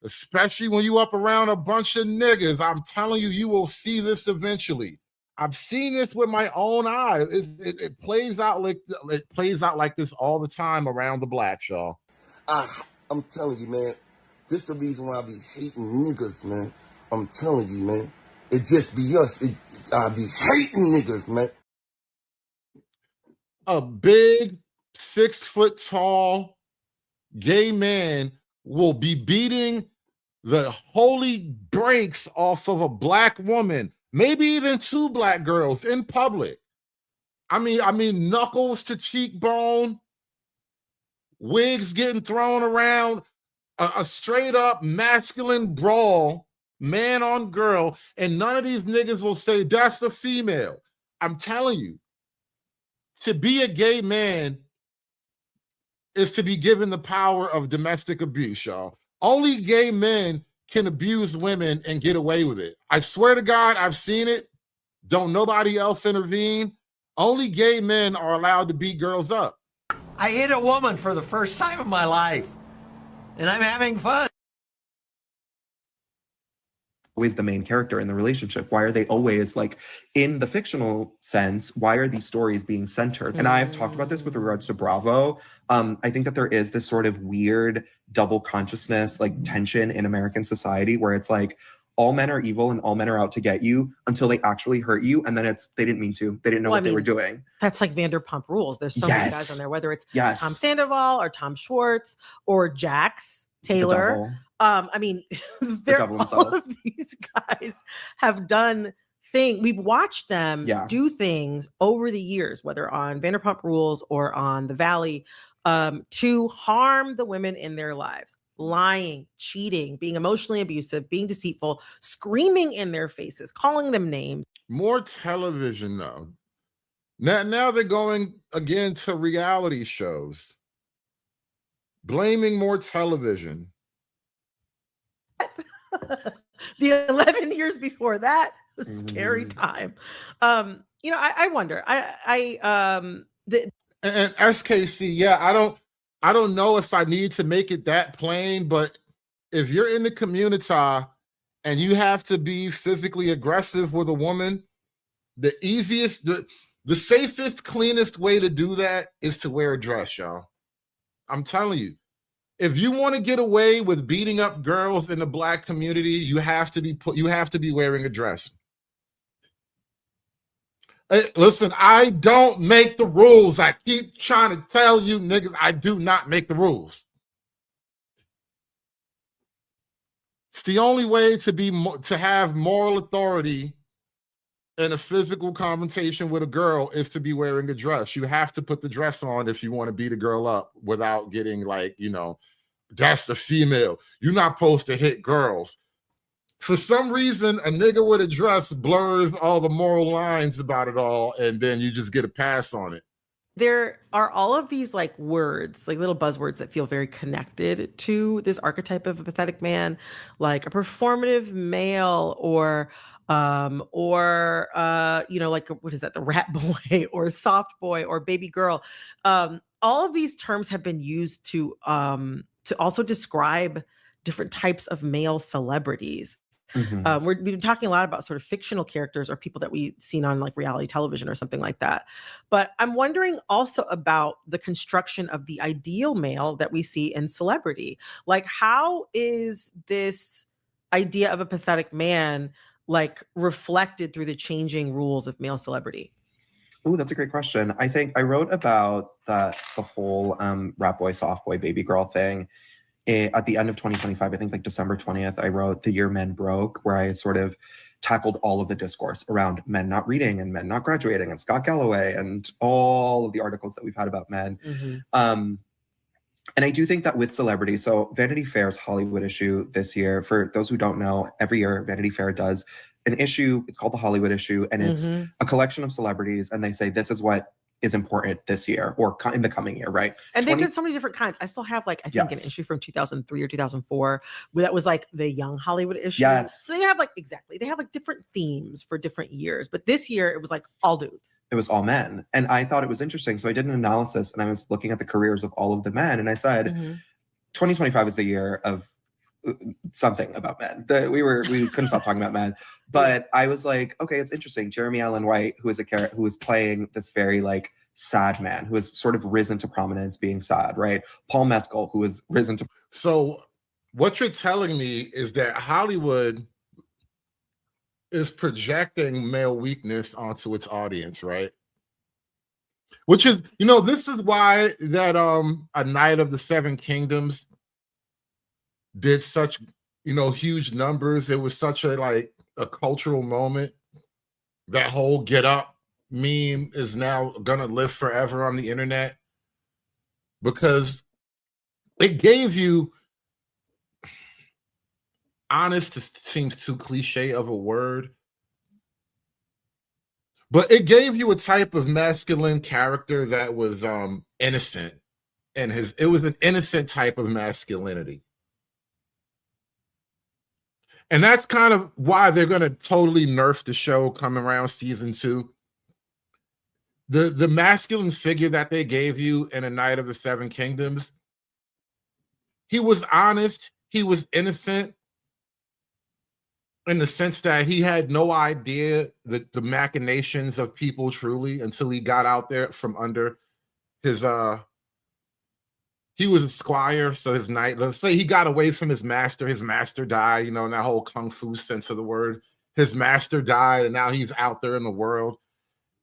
especially when you up around a bunch of niggas, I'm telling you, you will see this eventually. I've seen this with my own eyes. It plays out like this all the time around the blacks, y'all. I'm telling you, man, this the reason why I be hating niggas, man. I'm telling you, man. It just be us. I be hating niggas, man. A big 6 foot tall gay man will be beating the holy brakes off of a black woman, maybe even 2 black girls in public. I mean, knuckles to cheekbone, wigs getting thrown around, a straight up masculine brawl, man on girl, and none of these niggas will say that's the female. I'm telling you, to be a gay man is to be given the power of domestic abuse, y'all. Only gay men can abuse women and get away with it. I swear to God, I've seen it. Don't nobody else intervene. Only gay men are allowed to beat girls up. I hit a woman for the first time in my life, and I'm having fun. Always the main character in the relationship. Why are they always like, in the fictional sense, why are these stories being centered? And I've talked about this with regards to Bravo. I think that there is this sort of weird double consciousness, like tension in American society where it's like, all men are evil and all men are out to get you until they actually hurt you, and then they didn't mean to. They didn't know Well, what they were doing. That's like Vanderpump Rules. There's so many guys Yes. on there, whether it's Yes. Tom Sandoval or Tom Schwartz or Jax Taylor. I mean, devil all himself. of these guys have done things. We've watched them do things over the years, whether on Vanderpump Rules or on The Valley, to harm the women in their lives. Lying, cheating, being emotionally abusive, being deceitful, screaming in their faces, calling them names. More television though. Now they're going again to reality shows. Blaming more television. The 11 years before that was a scary time. You know, I wonder. And SKC, yeah, I don't know if I need to make it that plain, but if you're in the community and you have to be physically aggressive with a woman, the easiest, the safest, cleanest way to do that is to wear a dress, y'all. I'm telling you. If you want to get away with beating up girls in the Black community, you have to be wearing a dress. Hey, listen, I don't make the rules. I keep trying to tell you niggas, I do not make the rules. It's the only way to have moral authority in a physical confrontation with a girl is to be wearing a dress. You have to put the dress on if you want to beat a girl up without getting like, you know, that's a female. You're not supposed to hit girls. For some reason, a nigga with a dress blurs all the moral lines about it all, and then you just get a pass on it. There are all of these like words, like little buzzwords that feel very connected to this archetype of a pathetic man, like a performative male or you know, like what is that, the rat boy or soft boy or baby girl. All of these terms have been used to also describe different types of male celebrities. We've been talking a lot about sort of fictional characters or people that we've seen on like reality television or something like that. But I'm wondering also about the construction of the ideal male that we see in celebrity. Like, how is this idea of a pathetic man like reflected through the changing rules of male celebrity? Oh, that's a great question. I think I wrote about the whole rat boy, soft boy, baby girl thing at the end of 2025. I think like December 20th, I wrote The Year Men Broke, where I sort of tackled all of the discourse around men not reading and men not graduating and Scott Galloway and all of the articles that we've had about men. And I do think that with celebrity, so Vanity Fair's Hollywood issue this year, for those who don't know, every year Vanity Fair does an issue. It's called the Hollywood issue, and it's a collection of celebrities, and they say this is what is important this year or in the coming year, right? And they did so many different kinds. I still have like, I think an issue from 2003 or 2004 where that was like the young Hollywood issue. Yes. So they have like, exactly. They have like different themes for different years. But this year it was like all dudes. It was all men. And I thought it was interesting. So I did an analysis and I was looking at the careers of all of the men. And I said, 2025 is the year of something about men. We couldn't stop talking about men. But I was like, okay, it's interesting. Jeremy Allen White, who is playing this very like sad man who has sort of risen to prominence being sad, right? Paul Mescal, who has risen to. So what you're telling me is that Hollywood is projecting male weakness onto its audience, right? Which is, you know, this is why that A Night of the Seven Kingdoms did such, you know, huge numbers. It was such a cultural moment. That whole Get Up meme is now gonna live forever on the internet because it gave you, honest seems too cliche of a word, but it gave you a type of masculine character that was innocent, and it was an innocent type of masculinity. And that's kind of why they're going to totally nerf the show coming around season 2. The masculine figure that they gave you in A Night of the Seven Kingdoms, he was honest, he was innocent in the sense that he had no idea the machinations of people truly until he got out there from under his he was a squire, so his knight, let's say he got away from his master died, you know, in that whole kung fu sense of the word. His master died, and now he's out there in the world.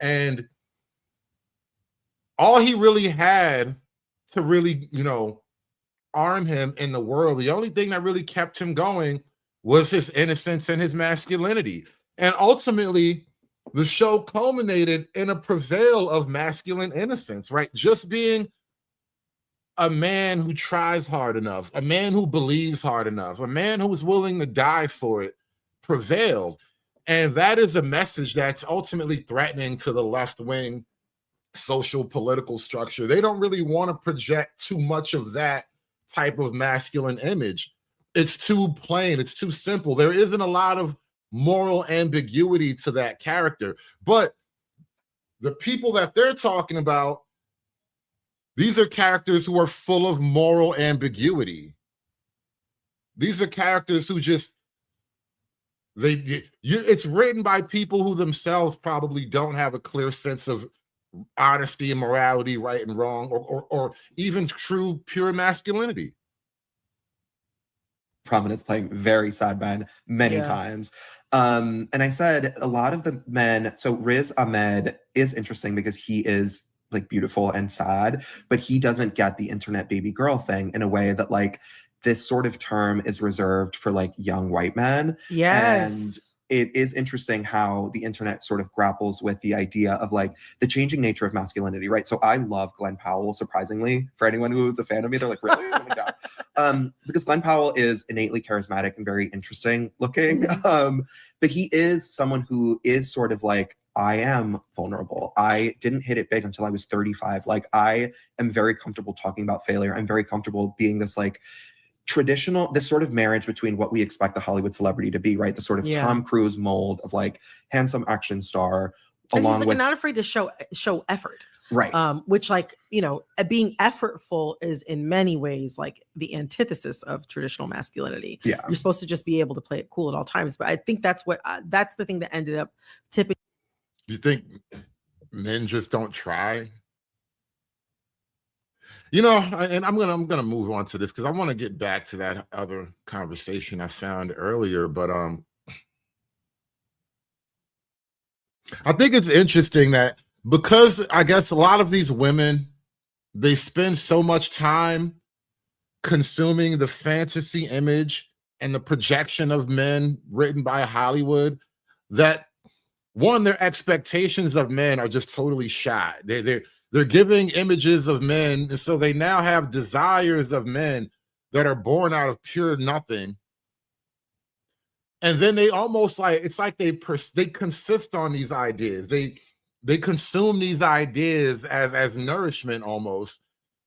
And all he really had to really, you know, arm him in the world, the only thing that really kept him going was his innocence and his masculinity. And ultimately, the show culminated in a prevail of masculine innocence, right? Just being a man who tries hard enough, a man who believes hard enough, a man who is willing to die for it prevailed. And that is a message that's ultimately threatening to the left-wing social political structure. They don't really want to project too much of that type of masculine image. It's too plain, it's too simple. There isn't a lot of moral ambiguity to that character. But the people that they're talking about, these are characters who are full of moral ambiguity. These are characters who just, it's written by people who themselves probably don't have a clear sense of honesty and morality, right and wrong, or even true pure masculinity. Prominence playing very sad men many times. And I said a lot of the men, so Riz Ahmed is interesting because he is like beautiful and sad, but he doesn't get the internet baby girl thing in a way that like this sort of term is reserved for like young white men. Yes. And it is interesting how the internet sort of grapples with the idea of like the changing nature of masculinity, right? So I love Glenn Powell, surprisingly. For anyone who's a fan of me, they're like, really? Oh my God. Because Glenn Powell is innately charismatic and very interesting looking. But he is someone who is sort of like, I am vulnerable. I didn't hit it big until I was 35. Like I am very comfortable talking about failure. I'm very comfortable being this like traditional, this sort of marriage between what we expect a Hollywood celebrity to be, right? The sort of Tom Cruise mold of like handsome action star, and along he's like with not afraid to show effort, right? Which like, you know, being effortful is in many ways like the antithesis of traditional masculinity. Yeah, you're supposed to just be able to play it cool at all times. But I think that's what that's the thing that ended up typically. Do you think men just don't try? You know, and I'm gonna move on to this because I want to get back to that other conversation I found earlier. But I think it's interesting that because I guess a lot of these women, they spend so much time consuming the fantasy image and the projection of men written by Hollywood that one, their expectations of men are just totally shot. They're giving images of men, and so they now have desires of men that are born out of pure nothing. And then they almost like, it's like they consist on these ideas. They consume these ideas as nourishment almost.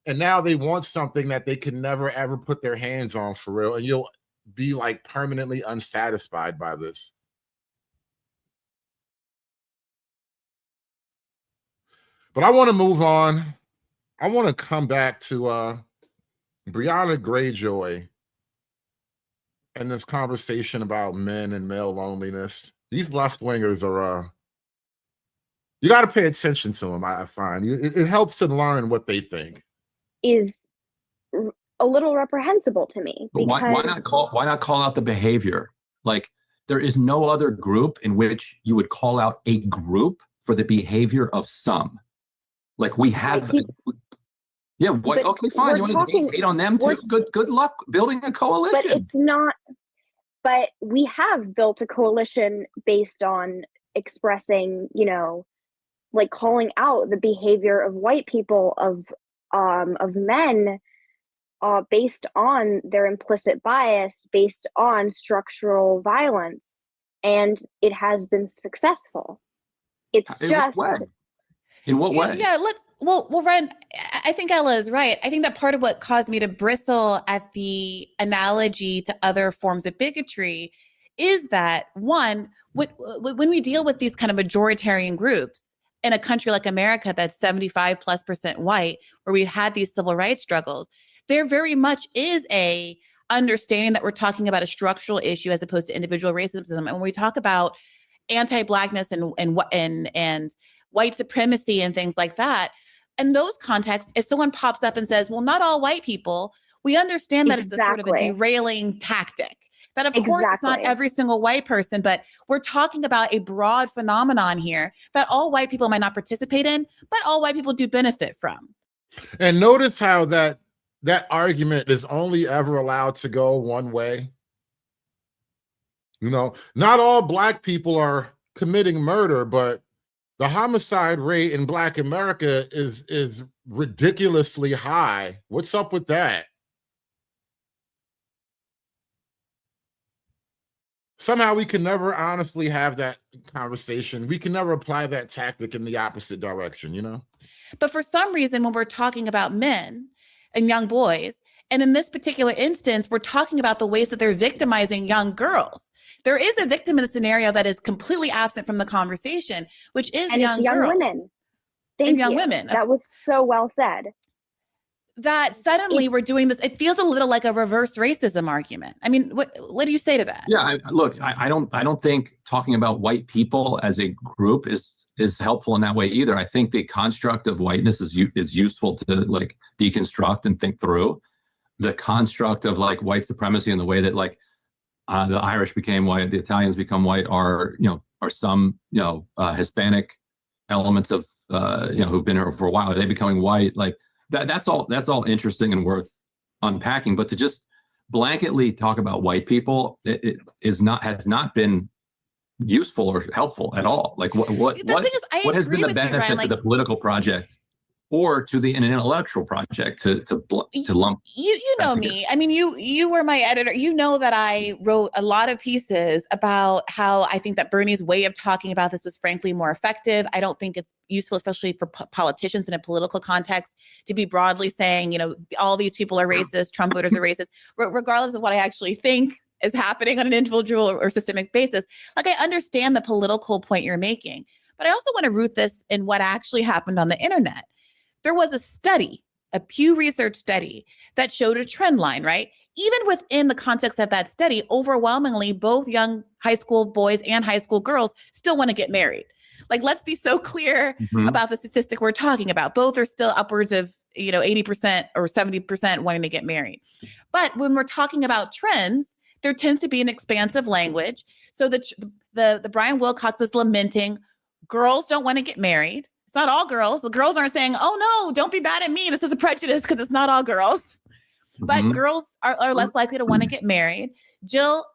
And now they want something that they can never ever put their hands on for real. And you'll be like permanently unsatisfied by this. But I want to move on. I want to come back to Brianna Greyjoy and this conversation about men and male loneliness. These left-wingers are, you got to pay attention to them, I find. It helps to learn what they think. Is a little reprehensible to me. But why not call out the behavior? Like, there is no other group in which you would call out a group for the behavior of some. Like we have, yeah. What? Okay, fine. You want to hate on them too? Good luck building a coalition. But it's not. But we have built a coalition based on expressing, you know, like calling out the behavior of white people, of men, based on their implicit bias, based on structural violence, and it has been successful. It's just. In what way? Yeah, well, Ren, I think Ella is right. I think that part of what caused me to bristle at the analogy to other forms of bigotry is that, one, when we deal with these kind of majoritarian groups in a country like America that's 75+% white, where we had these civil rights struggles, there very much is a understanding that we're talking about a structural issue as opposed to individual racism. And when we talk about anti-Blackness and white supremacy and things like that, in those contexts, if someone pops up and says, well, not all white people, we understand that it's a sort of a derailing tactic. That of course it's not every single white person, but we're talking about a broad phenomenon here that all white people might not participate in, but all white people do benefit from. And notice how that argument is only ever allowed to go one way. You know, not all Black people are committing murder, but the homicide rate in Black America is ridiculously high. What's up with that? Somehow we can never honestly have that conversation. We can never apply that tactic in the opposite direction, you know? But for some reason, when we're talking about men and young boys, and in this particular instance, we're talking about the ways that they're victimizing young girls. There is a victim in the scenario that is completely absent from the conversation, which is young girls. Women. And young women. That was so well said. That suddenly we're doing this. It feels a little like a reverse racism argument. I mean, what do you say to that? Yeah, I don't think talking about white people as a group is helpful in that way either. I think the construct of whiteness is useful to like deconstruct and think through. The construct of like white supremacy and the way that like the Irish became white, the Italians become white are some Hispanic elements of who've been here for a while. Are they becoming white? Like that's all interesting and worth unpacking. But to just blanketly talk about white people, it has not been useful or helpful at all. Like what has been the benefit to the political project or to an intellectual project to lump? You know me. I mean, you were my editor. You know that I wrote a lot of pieces about how I think that Bernie's way of talking about this was frankly more effective. I don't think it's useful, especially for politicians in a political context, to be broadly saying, all these people are racist, Trump voters are racist, regardless of what I actually think is happening on an individual or systemic basis. Like, I understand the political point you're making, but I also want to root this in what actually happened on the internet. There was a study, a Pew Research study, that showed a trend line, right? Even within the context of that study, overwhelmingly, both young high school boys and high school girls still want to get married. Like, let's be so clear about the statistic we're talking about. Both are still upwards of, 80% or 70% wanting to get married. But when we're talking about trends, there tends to be an expansive language. So the Brian Wilcox is lamenting girls don't want to get married. It's not all girls. The girls aren't saying, oh, no, don't be mad at me. This is a prejudice because it's not all girls. But girls are less likely to want to get married. Jill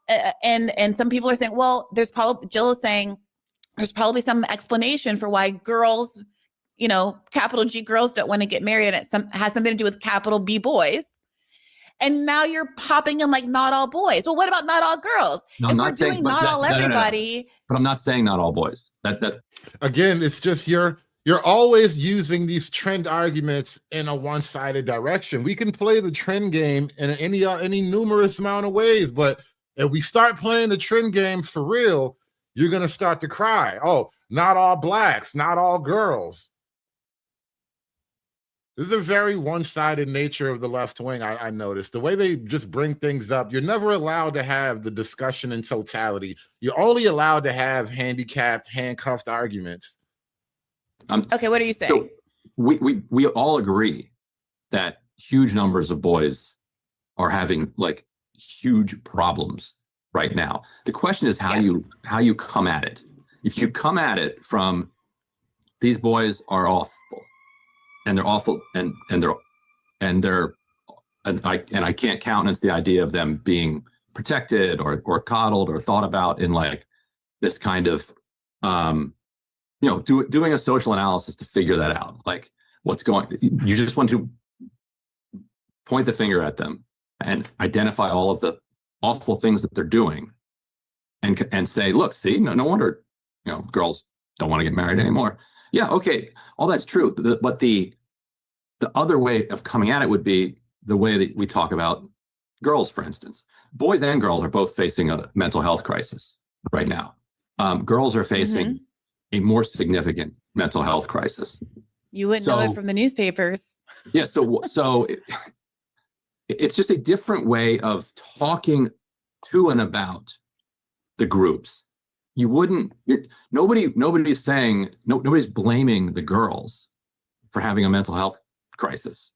and some people are saying, well, Jill is saying there's probably some explanation for why girls, capital G girls don't want to get married. And it has something to do with capital B boys. And now you're popping in like not all boys. Well, what about not all girls? No, if we're doing not all everybody. But I'm not saying not all boys. That again, it's just you're always using these trend arguments in a one-sided direction. We can play the trend game in any numerous amount of ways, but if we start playing the trend game for real, you're going to start to cry. Oh, not all Blacks, not all girls. This is a very one-sided nature of the left wing, I noticed. The way they just bring things up, you're never allowed to have the discussion in totality. You're only allowed to have handicapped, handcuffed arguments. Okay, what are you saying? So we all agree that huge numbers of boys are having like huge problems right now. The question is how you come at it. If you come at it from these boys are awful, and they're awful, and I can't countenance the idea of them being protected or coddled or thought about in like this kind of doing a social analysis to figure that out. Like you just want to point the finger at them and identify all of the awful things that they're doing and say, look, see, no wonder, girls don't want to get married anymore. Yeah. Okay. All that's true. But the other way of coming at it would be the way that we talk about girls, for instance. Boys and girls are both facing a mental health crisis right now. Girls are facing a more significant mental health crisis. You wouldn't know it from the newspapers. Yeah. So it's just a different way of talking to and about the groups. Nobody's blaming the girls for having a mental health crisis,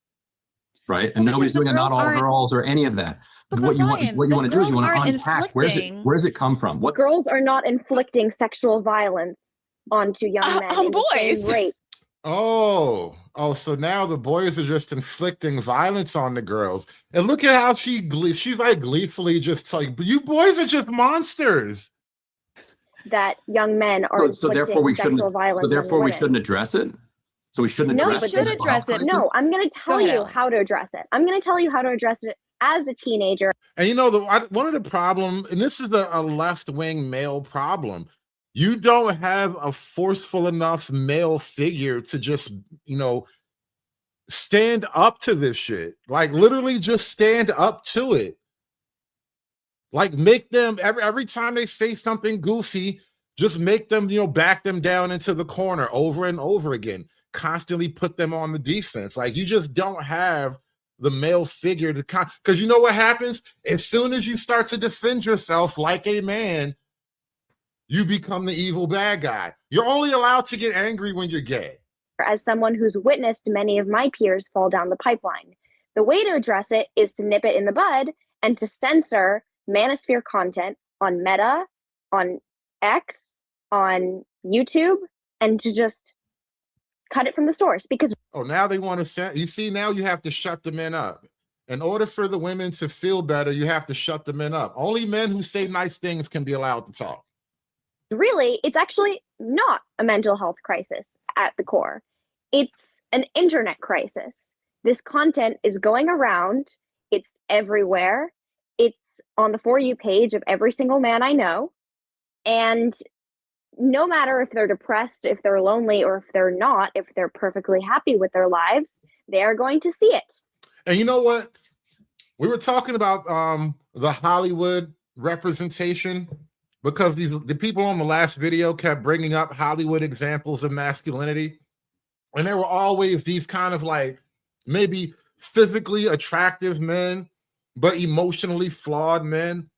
right? And Well, nobody's because the doing it, not girls all aren't- girls or any of that. But What you Ryan, want the to do is you girls want to aren't unpack inflicting- where does it come from? What Girls are not inflicting sexual violence onto young men on in the same boys. rate. Oh, so now the boys are just inflicting violence on the girls. And look at how she's like gleefully just like, you boys are just monsters. That young men are so therefore we inflicting shouldn't sexual violence so therefore on we women. shouldn't address it. So we shouldn't No, address but the this- mental health crisis? No, I'm going to tell ahead, you Ellen. how to address it. I'm going to tell you how to address it as a teenager. And you know, one of the problem, and this is a left-wing male problem, you don't have a forceful enough male figure to just, stand up to this shit. Like literally just stand up to it. Like make them, every time they say something goofy, just make them, back them down into the corner over and over again. Constantly put them on the defense. Like you just don't have the male figure to because you know what happens? As soon as you start to defend yourself like a man, you become the evil bad guy. You're only allowed to get angry when you're gay. As someone who's witnessed many of my peers fall down the pipeline, the way to address it is to nip it in the bud and to censor manosphere content on Meta, on X, on YouTube, and to just cut it from the source. Because now they want to you see, now you have to shut the men up. In order for the women to feel better, you have to shut the men up. Only men who say nice things can be allowed to talk. really, it's actually not a mental health crisis at the core. It's an internet crisis. This content is going around. It's everywhere. It's on the For You page of every single man I know. And no matter if they're depressed, if they're lonely, or if they're not, if they're perfectly happy with their lives, they are going to see it. And you know what? We were talking about the Hollywood representation because the people on the last video kept bringing up Hollywood examples of masculinity. And there were always these kind of like maybe physically attractive men, but emotionally flawed men,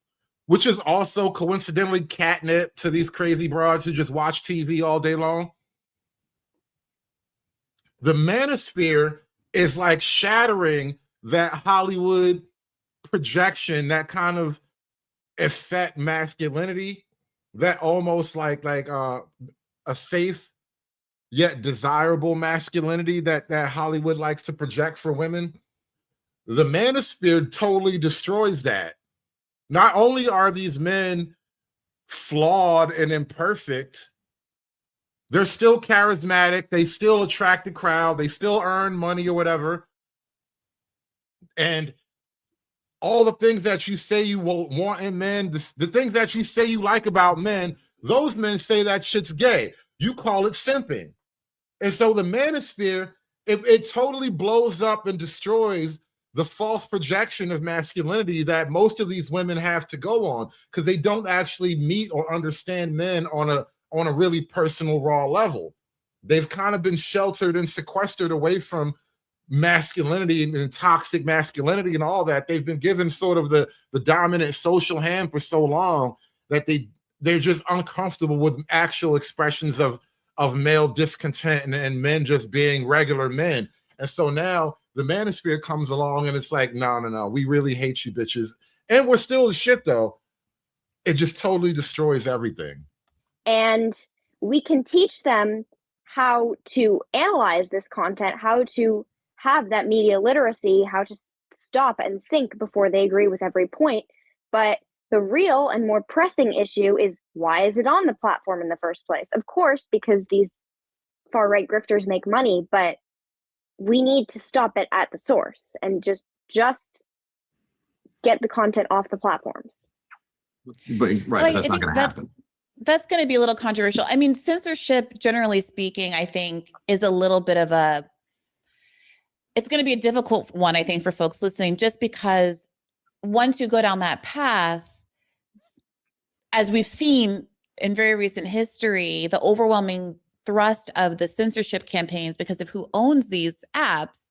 which is also coincidentally catnip to these crazy broads who just watch TV all day long. The manosphere is like shattering that Hollywood projection, that kind of effect masculinity, that almost like a safe yet desirable masculinity that Hollywood likes to project for women. The manosphere totally destroys that. Not only are these men flawed and imperfect, they're still charismatic, they still attract the crowd, they still earn money or whatever. And all the things that you say you will want in men, the things that you say you like about men, those men say that shit's gay. You call it simping. And so the manosphere, it totally blows up and destroys the false projection of masculinity that most of these women have to go on because they don't actually meet or understand men on a really personal, raw level. They've kind of been sheltered and sequestered away from masculinity and toxic masculinity and all that. They've been given sort of the dominant social hand for so long that they're just uncomfortable with actual expressions of male discontent and men just being regular men. And so now the manosphere comes along and it's like, no, we really hate you bitches. And we're still the shit though. It just totally destroys everything. And we can teach them how to analyze this content, how to have that media literacy, how to stop and think before they agree with every point. But the real and more pressing issue is, why is it on the platform in the first place? Of course, because these far-right grifters make money, but we need to stop it at the source and just get the content off the platforms. But Like, that's I not think going to happen. That's going to be a little controversial. I mean, censorship, generally speaking, I think is a little bit of it's going to be a difficult one, I think, for folks listening, just because once you go down that path, as we've seen in very recent history, the overwhelming thrust of the censorship campaigns, because of who owns these apps,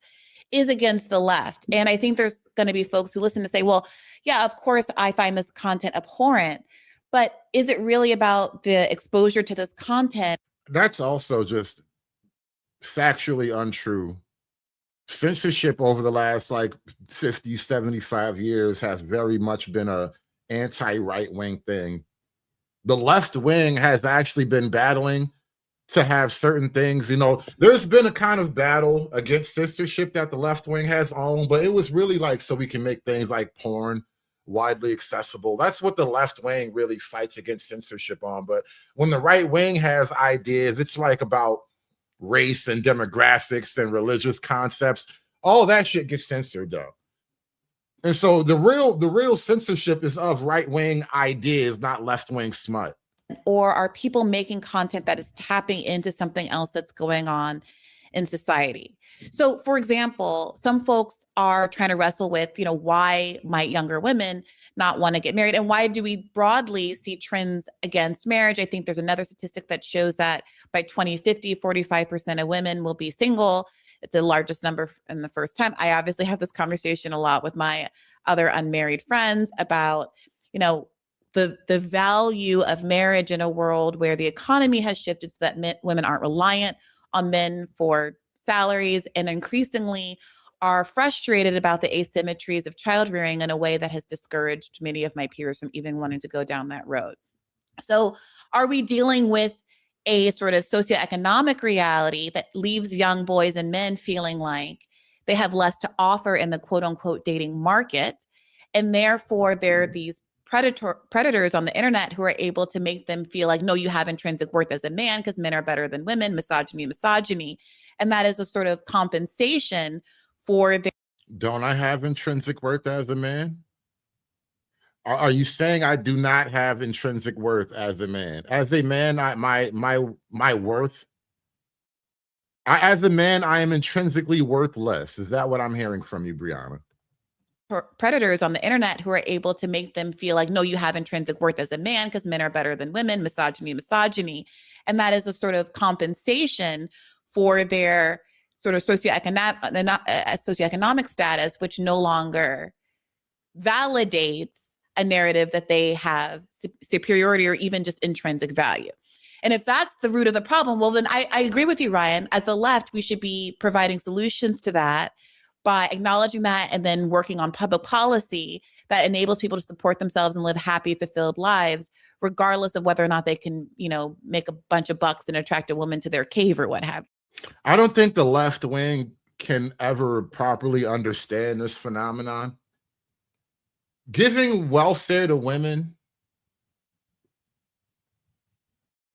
is against the left. And I think there's going to be folks who listen to say, well, yeah, of course, I find this content abhorrent, but is it really about the exposure to this content? That's also just factually untrue. Censorship over the last like 50, 75 years has very much been a anti-right wing thing. The left wing has actually been battling to have certain things, you know, there's been a kind of battle against censorship that the left wing has owned, but it was really like so we can make things like porn widely accessible. That's what the left wing really fights against censorship on. But when the right wing has ideas, it's like about race and demographics and religious concepts. All that shit gets censored though. And so the real censorship is of right wing ideas, not left wing smut. Or are people making content that is tapping into something else that's going on in society? So, for example, some folks are trying to wrestle with, you know, why might younger women not want to get married? And why do we broadly see trends against marriage? I think there's another statistic that shows that by 2050, 45% of women will be single. It's the largest number in the first time. I obviously have this conversation a lot with my other unmarried friends about, you know, the value of marriage in a world where the economy has shifted so that women aren't reliant on men for salaries and increasingly are frustrated about the asymmetries of child rearing in a way that has discouraged many of my peers from even wanting to go down that road. So are we dealing with a sort of socioeconomic reality that leaves young boys and men feeling like they have less to offer in the quote unquote dating market, and therefore they're these predators on the internet who are able to make them feel like, no, you have intrinsic worth as a man because men are better than women, misogyny. And that is a sort of compensation for their. Don't I have intrinsic worth as a man? Are you saying I do not have intrinsic worth as a man? As a man, my worth. As a man, I am intrinsically worthless. Is that what I'm hearing from you, Brianna? Predators on the internet who are able to make them feel like, no, you have intrinsic worth as a man because men are better than women, misogyny. And that is a sort of compensation for their sort of socioeconomic status, which no longer validates a narrative that they have superiority or even just intrinsic value. And if that's the root of the problem, well, then I agree with you, Ryan. As the left, we should be providing solutions to that by acknowledging that and then working on public policy that enables people to support themselves and live happy, fulfilled lives, regardless of whether or not they can, you know, make a bunch of bucks and attract a woman to their cave or what have you. I don't think the left wing can ever properly understand this phenomenon. Giving welfare to women,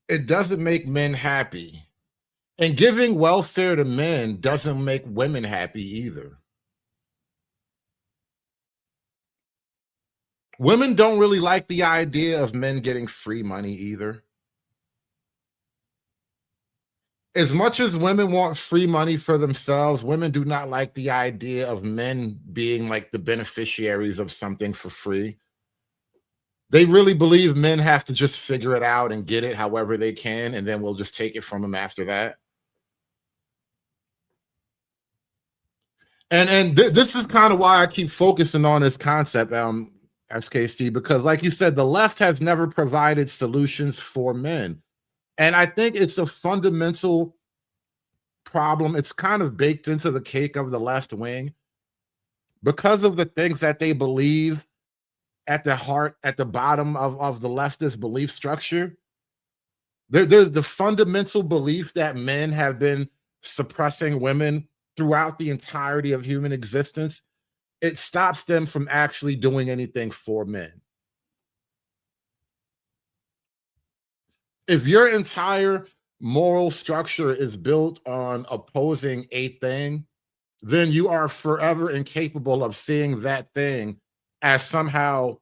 it doesn't make men happy. And giving welfare to men doesn't make women happy either. Women don't really like the idea of men getting free money either. As much as women want free money for themselves, women do not like the idea of men being like the beneficiaries of something for free. They really believe men have to just figure it out and get it however they can, and then we'll just take it from them after that. And this is kind of why I keep focusing on this concept, SKC, because like you said, the left has never provided solutions for men. And I think it's a fundamental problem. It's kind of baked into the cake of the left wing because of the things that they believe at the heart, at the bottom of the leftist belief structure. There's the fundamental belief that men have been suppressing women throughout the entirety of human existence. It stops them from actually doing anything for men. If your entire moral structure is built on opposing a thing, then you are forever incapable of seeing that thing as somehow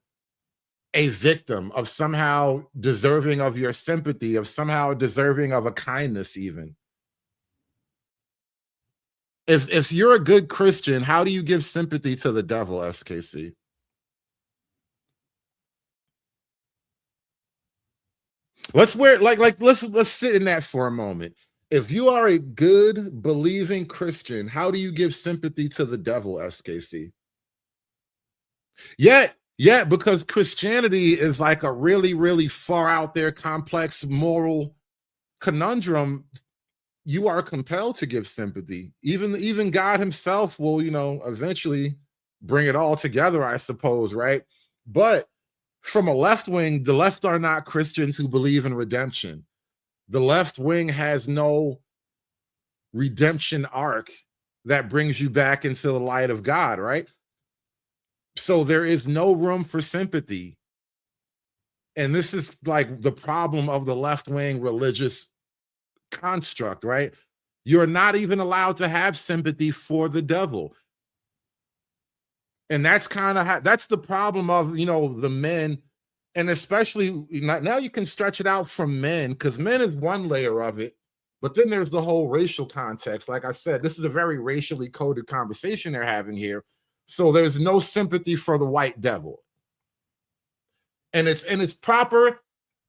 a victim, of somehow deserving of your sympathy, of somehow deserving of a kindness even. If you're a good Christian, how do you give sympathy to the devil, SKC? Let's sit in that for a moment. If you are a good, believing Christian, how do you give sympathy to the devil, SKC? Yet, because Christianity is like a really, really far out there, complex moral conundrum, you are compelled to give sympathy. Even God himself will, eventually bring it all together, I suppose, right? But from a left wing, the left are not Christians who believe in redemption. The left wing has no redemption arc that brings you back into the light of God, right? So there is no room for sympathy. And this is like the problem of the left wing religious construct, right? You're not even allowed to have sympathy for the devil. And that's kind of that's the problem of, the men. And especially now you can stretch it out from men, because men is one layer of it. But then there's the whole racial context. Like I said, this is a very racially coded conversation they're having here. So there's no sympathy for the white devil. And it's in its proper,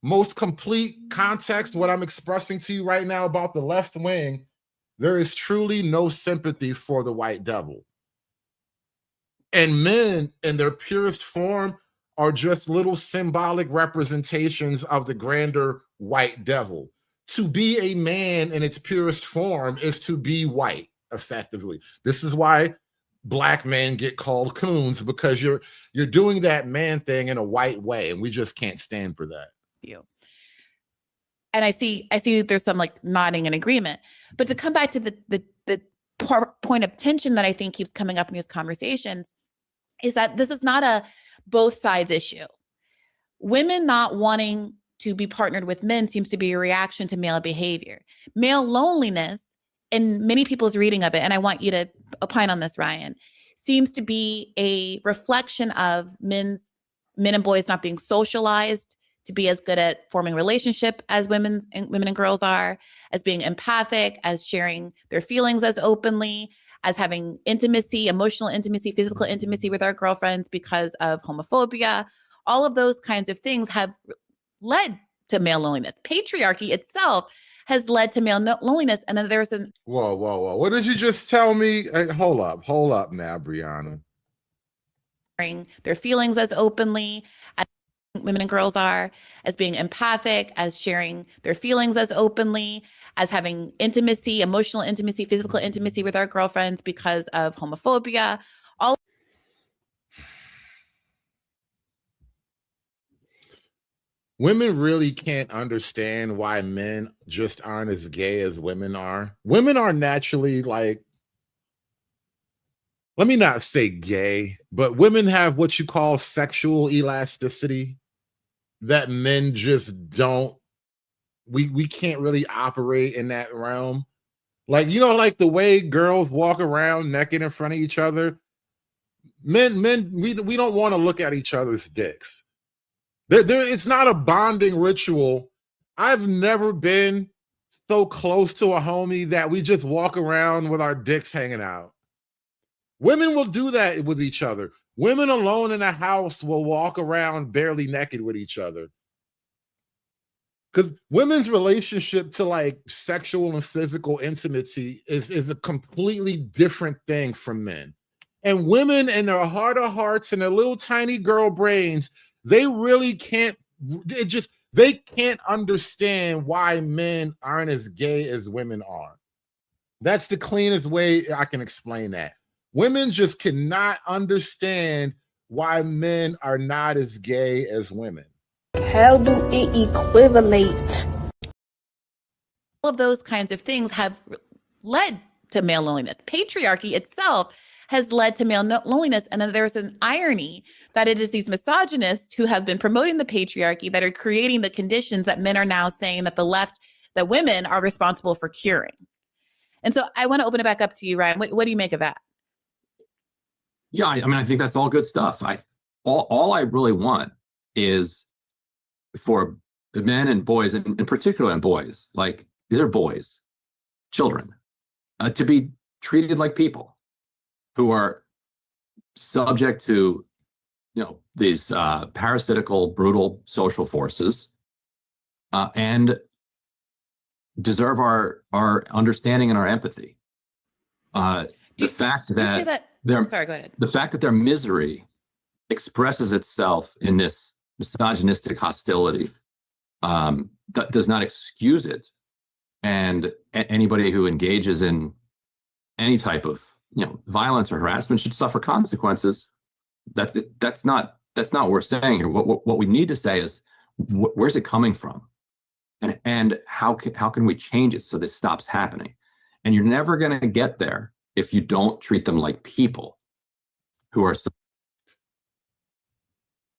most complete context, what I'm expressing to you right now about the left wing, there is truly no sympathy for the white devil. And men in their purest form are just little symbolic representations of the grander white devil. To be a man in its purest form is to be white, effectively. This is why Black men get called coons, because you're doing that man thing in a white way, and we just can't stand for that. And I see there's some like nodding in agreement. But to come back to the point of tension that I think keeps coming up in these conversations is that this is not a both sides issue. Women not wanting to be partnered with men seems to be a reaction to male behavior. Male loneliness, in many people's reading of it, and I want you to opine on this, Ryan, seems to be a reflection of men and boys not being socialized to be as good at forming relationship as women and girls are, as being empathic, as sharing their feelings as openly, as having intimacy, emotional intimacy, physical intimacy with our girlfriends because of homophobia. All of those kinds of things have led to male loneliness. Patriarchy itself has led to male loneliness. And then there's an... Whoa. What did you just tell me? Hey, hold up now, Brianna. Their feelings as openly as women and girls are, as being empathic, as sharing their feelings as openly, as having intimacy, emotional intimacy, physical intimacy with our girlfriends because of homophobia. Women really can't understand why men just aren't as gay as women are. Women are naturally like, let me not say gay, but women have what you call sexual elasticity that men just don't. We can't really operate in that realm. Like, like the way girls walk around naked in front of each other. Men, we don't want to look at each other's dicks. It's not a bonding ritual. I've never been so close to a homie that we just walk around with our dicks hanging out. Women will do that with each other. Women alone in a house will walk around barely naked with each other. Because women's relationship to like sexual and physical intimacy is a completely different thing from men. And women in their heart of hearts and their little tiny girl brains, they really can't, they can't understand why men aren't as gay as women are. That's the cleanest way I can explain that. Women just cannot understand why men are not as gay as women. How do it equivalate? All of those kinds of things have led to male loneliness. Patriarchy itself has led to male loneliness. And then there's an irony that it is these misogynists who have been promoting the patriarchy that are creating the conditions that men are now saying that that women are responsible for curing. And so I want to open it back up to you, Ryan. What do you make of that? Yeah, I mean, I think that's all good stuff. All I really want is for men and boys, and in particular in boys, like these are boys, children, to be treated like people who are subject to, these parasitical, brutal social forces, and deserve our understanding and our empathy. The fact that sorry, go ahead. The fact that their misery expresses itself in this misogynistic hostility that does not excuse it And anybody who engages in any type of violence or harassment should suffer consequences. That's not what we're saying here. What we need to say is where's it coming from, and how can we change it so this stops happening? And you're never going to get there if you don't treat them like people who are.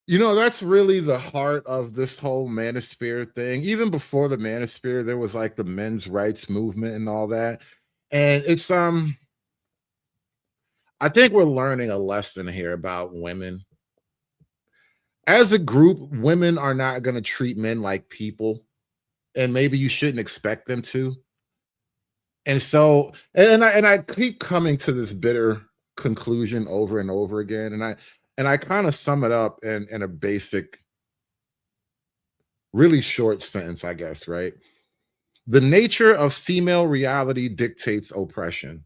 That's really the heart of this whole manosphere thing. Even before the manosphere, there was like the men's rights movement and all that. And it's I think we're learning a lesson here about women. As a group, women are not going to treat men like people, and maybe you shouldn't expect them to. And so, and I keep coming to this bitter conclusion over and over again, and I kind of sum it up in a basic, really short sentence, I guess, right? The nature of female reality dictates oppression.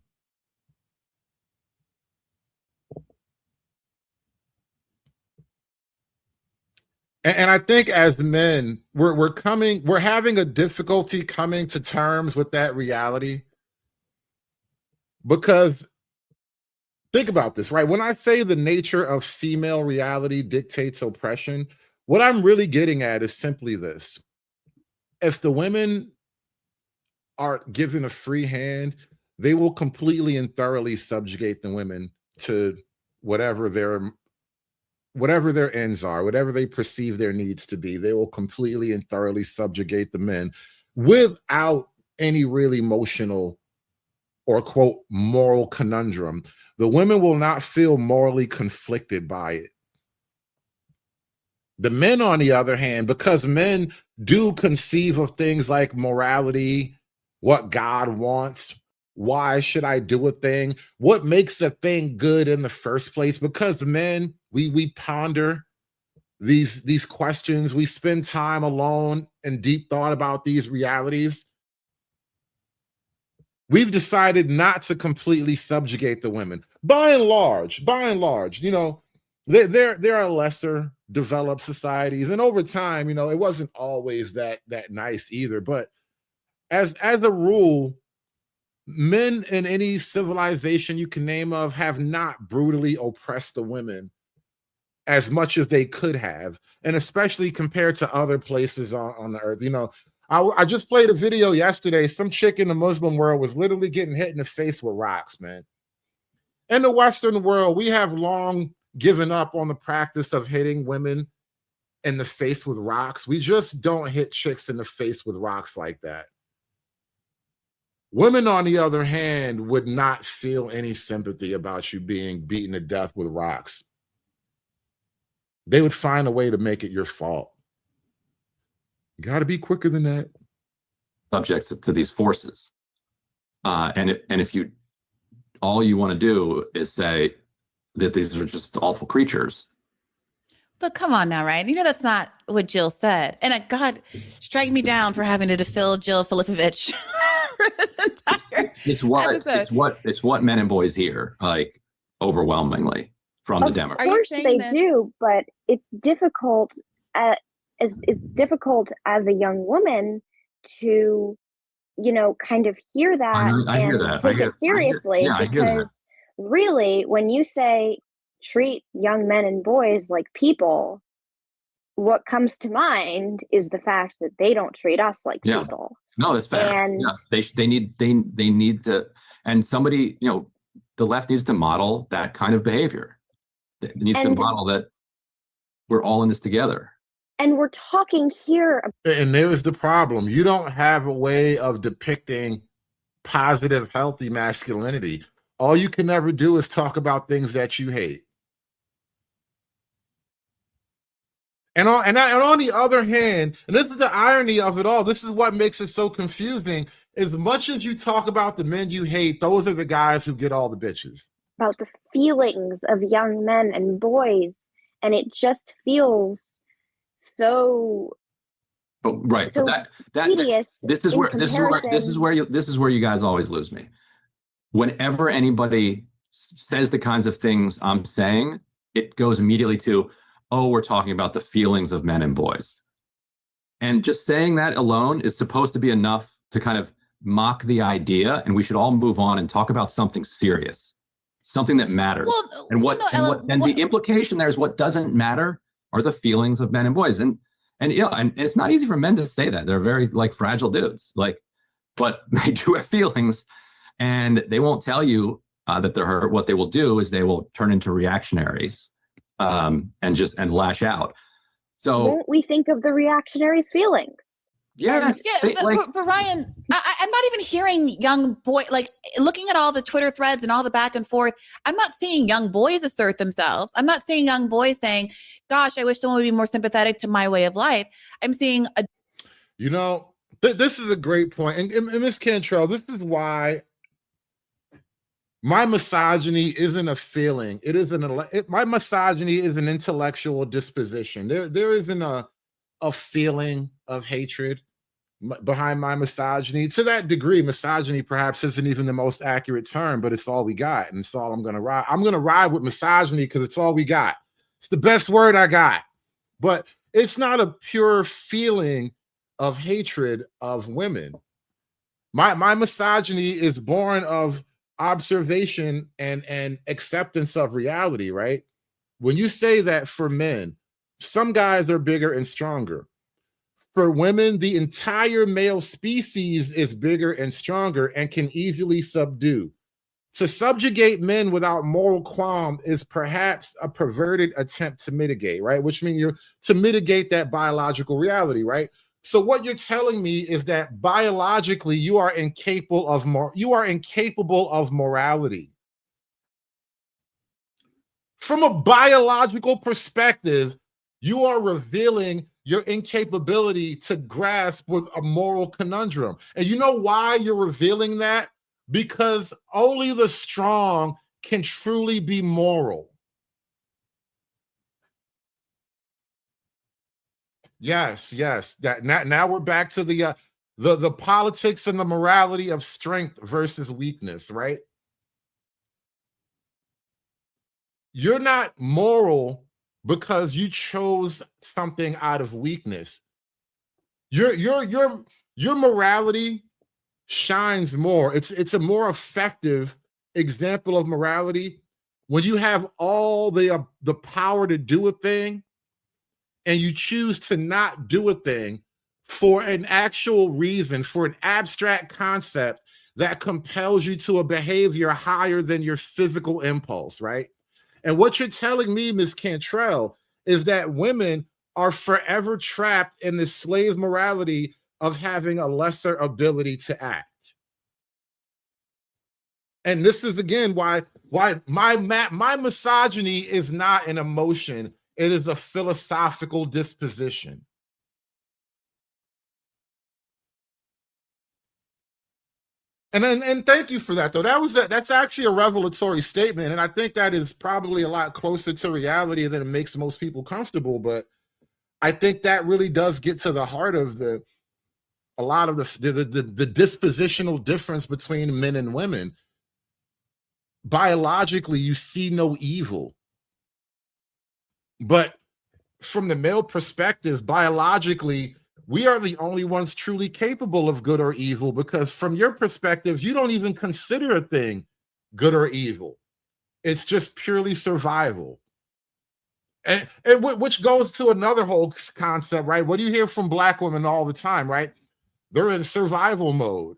And I think as men, we're having a difficulty coming to terms with that reality, because think about this, right? When I say the nature of female reality dictates oppression, what I'm really getting at is simply this. If the women are given a free hand, they will completely and thoroughly subjugate the women to whatever their ends are, whatever they perceive their needs to be. They will completely and thoroughly subjugate the men without any real emotional or quote moral conundrum. The women will not feel morally conflicted by it. The men, on the other hand, because men do conceive of things like morality, what God wants, why should I do a thing, what makes a thing good in the first place, because men, we ponder these questions, we spend time alone in deep thought about these realities. We've decided not to completely subjugate the women. By and large, there are lesser developed societies, and over time, it wasn't always that nice either. But as a rule, men in any civilization you can name of have not brutally oppressed the women as much as they could have, and especially compared to other places on the earth. I just played a video yesterday. Some chick in the Muslim world was literally getting hit in the face with rocks, man. In the Western world, we have long given up on the practice of hitting women in the face with rocks. We just don't hit chicks in the face with rocks like that. Women, on the other hand, would not feel any sympathy about you being beaten to death with rocks. They would find a way to make it your fault. You got to be quicker than that. Subjects to these forces, and if you all you want to do is say that these are just awful creatures. But come on now, Ryan. That's not what Jill said. And God, strike me down for having to defil Jill Filipovich for this entire episode. It's what men and boys hear, like, overwhelmingly from the Democrats. Of course they do, but it's difficult. It's difficult as a young woman to, kind of hear that and take it seriously, because really, when you say treat young men and boys like people, what comes to mind is the fact that they don't treat us like people. No, that's fair. And they need to, and somebody, the left needs to model that kind of behavior. It needs to model that we're all in this together. And we're talking here. And there's the problem. You don't have a way of depicting positive, healthy masculinity. All you can ever do is talk about things that you hate. And on the other hand, and this is the irony of it all, this is what makes it so confusing. As much as you talk about the men you hate, those are the guys who get all the bitches. About the feelings of young men and boys, and it just feels so right. So tedious. This is where you guys always lose me. Whenever anybody says the kinds of things I'm saying, it goes immediately to, oh, we're talking about the feelings of men and boys. And just saying that alone is supposed to be enough to kind of mock the idea, and we should all move on and talk about something serious, something that matters. Well, and well, no, Ella, the implication there is what doesn't matter are the feelings of men and boys. And it's not easy for men to say that. They're very like fragile dudes, but they do have feelings, and they won't tell you that they're hurt. What they will do is they will turn into reactionaries and lash out. So won't we think of the reactionaries' feelings? Yes. Yeah, but Ryan, I'm not even hearing young boy, like looking at all the Twitter threads and all the back and forth. I'm not seeing young boys assert themselves. I'm not seeing young boys saying, gosh, I wish someone would be more sympathetic to my way of life. I'm seeing this is a great point. And Ms. Cantrell, this is why my misogyny isn't a feeling. It is my misogyny is an intellectual disposition. There isn't a feeling of hatred behind my misogyny. To that degree, misogyny perhaps isn't even the most accurate term, but it's all we got, and it's all I'm gonna ride. I'm gonna ride with misogyny because it's all we got. It's the best word I got. But it's not a pure feeling of hatred of women. My misogyny is born of observation and acceptance of reality, right? When you say that for men, some guys are bigger and stronger. For women, the entire male species is bigger and stronger and can easily subdue. To subjugate men without moral qualm is perhaps a perverted attempt to mitigate, right? Which means you're to mitigate that biological reality, right? So what you're telling me is that biologically you are incapable of morality. From a biological perspective, you are revealing your incapability to grasp with a moral conundrum. And you know why you're revealing that? Because only the strong can truly be moral. Yes. That now we're back to the politics and the morality of strength versus weakness, right? You're not moral because you chose something out of weakness. Your morality shines more. It's a more effective example of morality when you have all the power to do a thing and you choose to not do a thing for an actual reason, for an abstract concept that compels you to a behavior higher than your physical impulse, right? And what you're telling me, Ms. Cantrell, is that women are forever trapped in the slave morality of having a lesser ability to act. And this is again why my misogyny is not an emotion, it is a philosophical disposition. And thank you for that, though. That's actually a revelatory statement, and I think that is probably a lot closer to reality than it makes most people comfortable. But I think that really does get to the heart of a lot of the dispositional difference between men and women. Biologically, you see no evil, but from the male perspective, biologically, we are the only ones truly capable of good or evil, because from your perspective, you don't even consider a thing good or evil. It's just purely survival. And which goes to another whole concept, right? What do you hear from Black women all the time, right? They're in survival mode.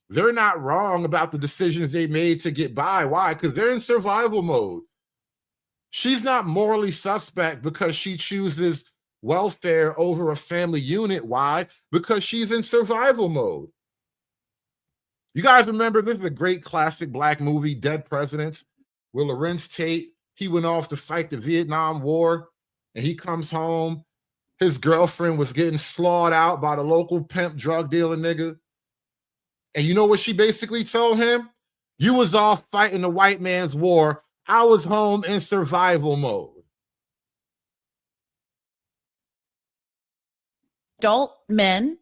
They're not wrong about the decisions they made to get by. Why? Because they're in survival mode. She's not morally suspect because she chooses welfare over a family unit. Why? Because she's in survival mode. You guys remember, this is a great classic Black movie, Dead Presidents, where Lawrence Tate, he went off to fight the Vietnam War, and he comes home. His girlfriend was getting slawed out by the local pimp drug dealer nigga. And you know what she basically told him? You was off fighting the white man's war. I was home in survival mode. Adult men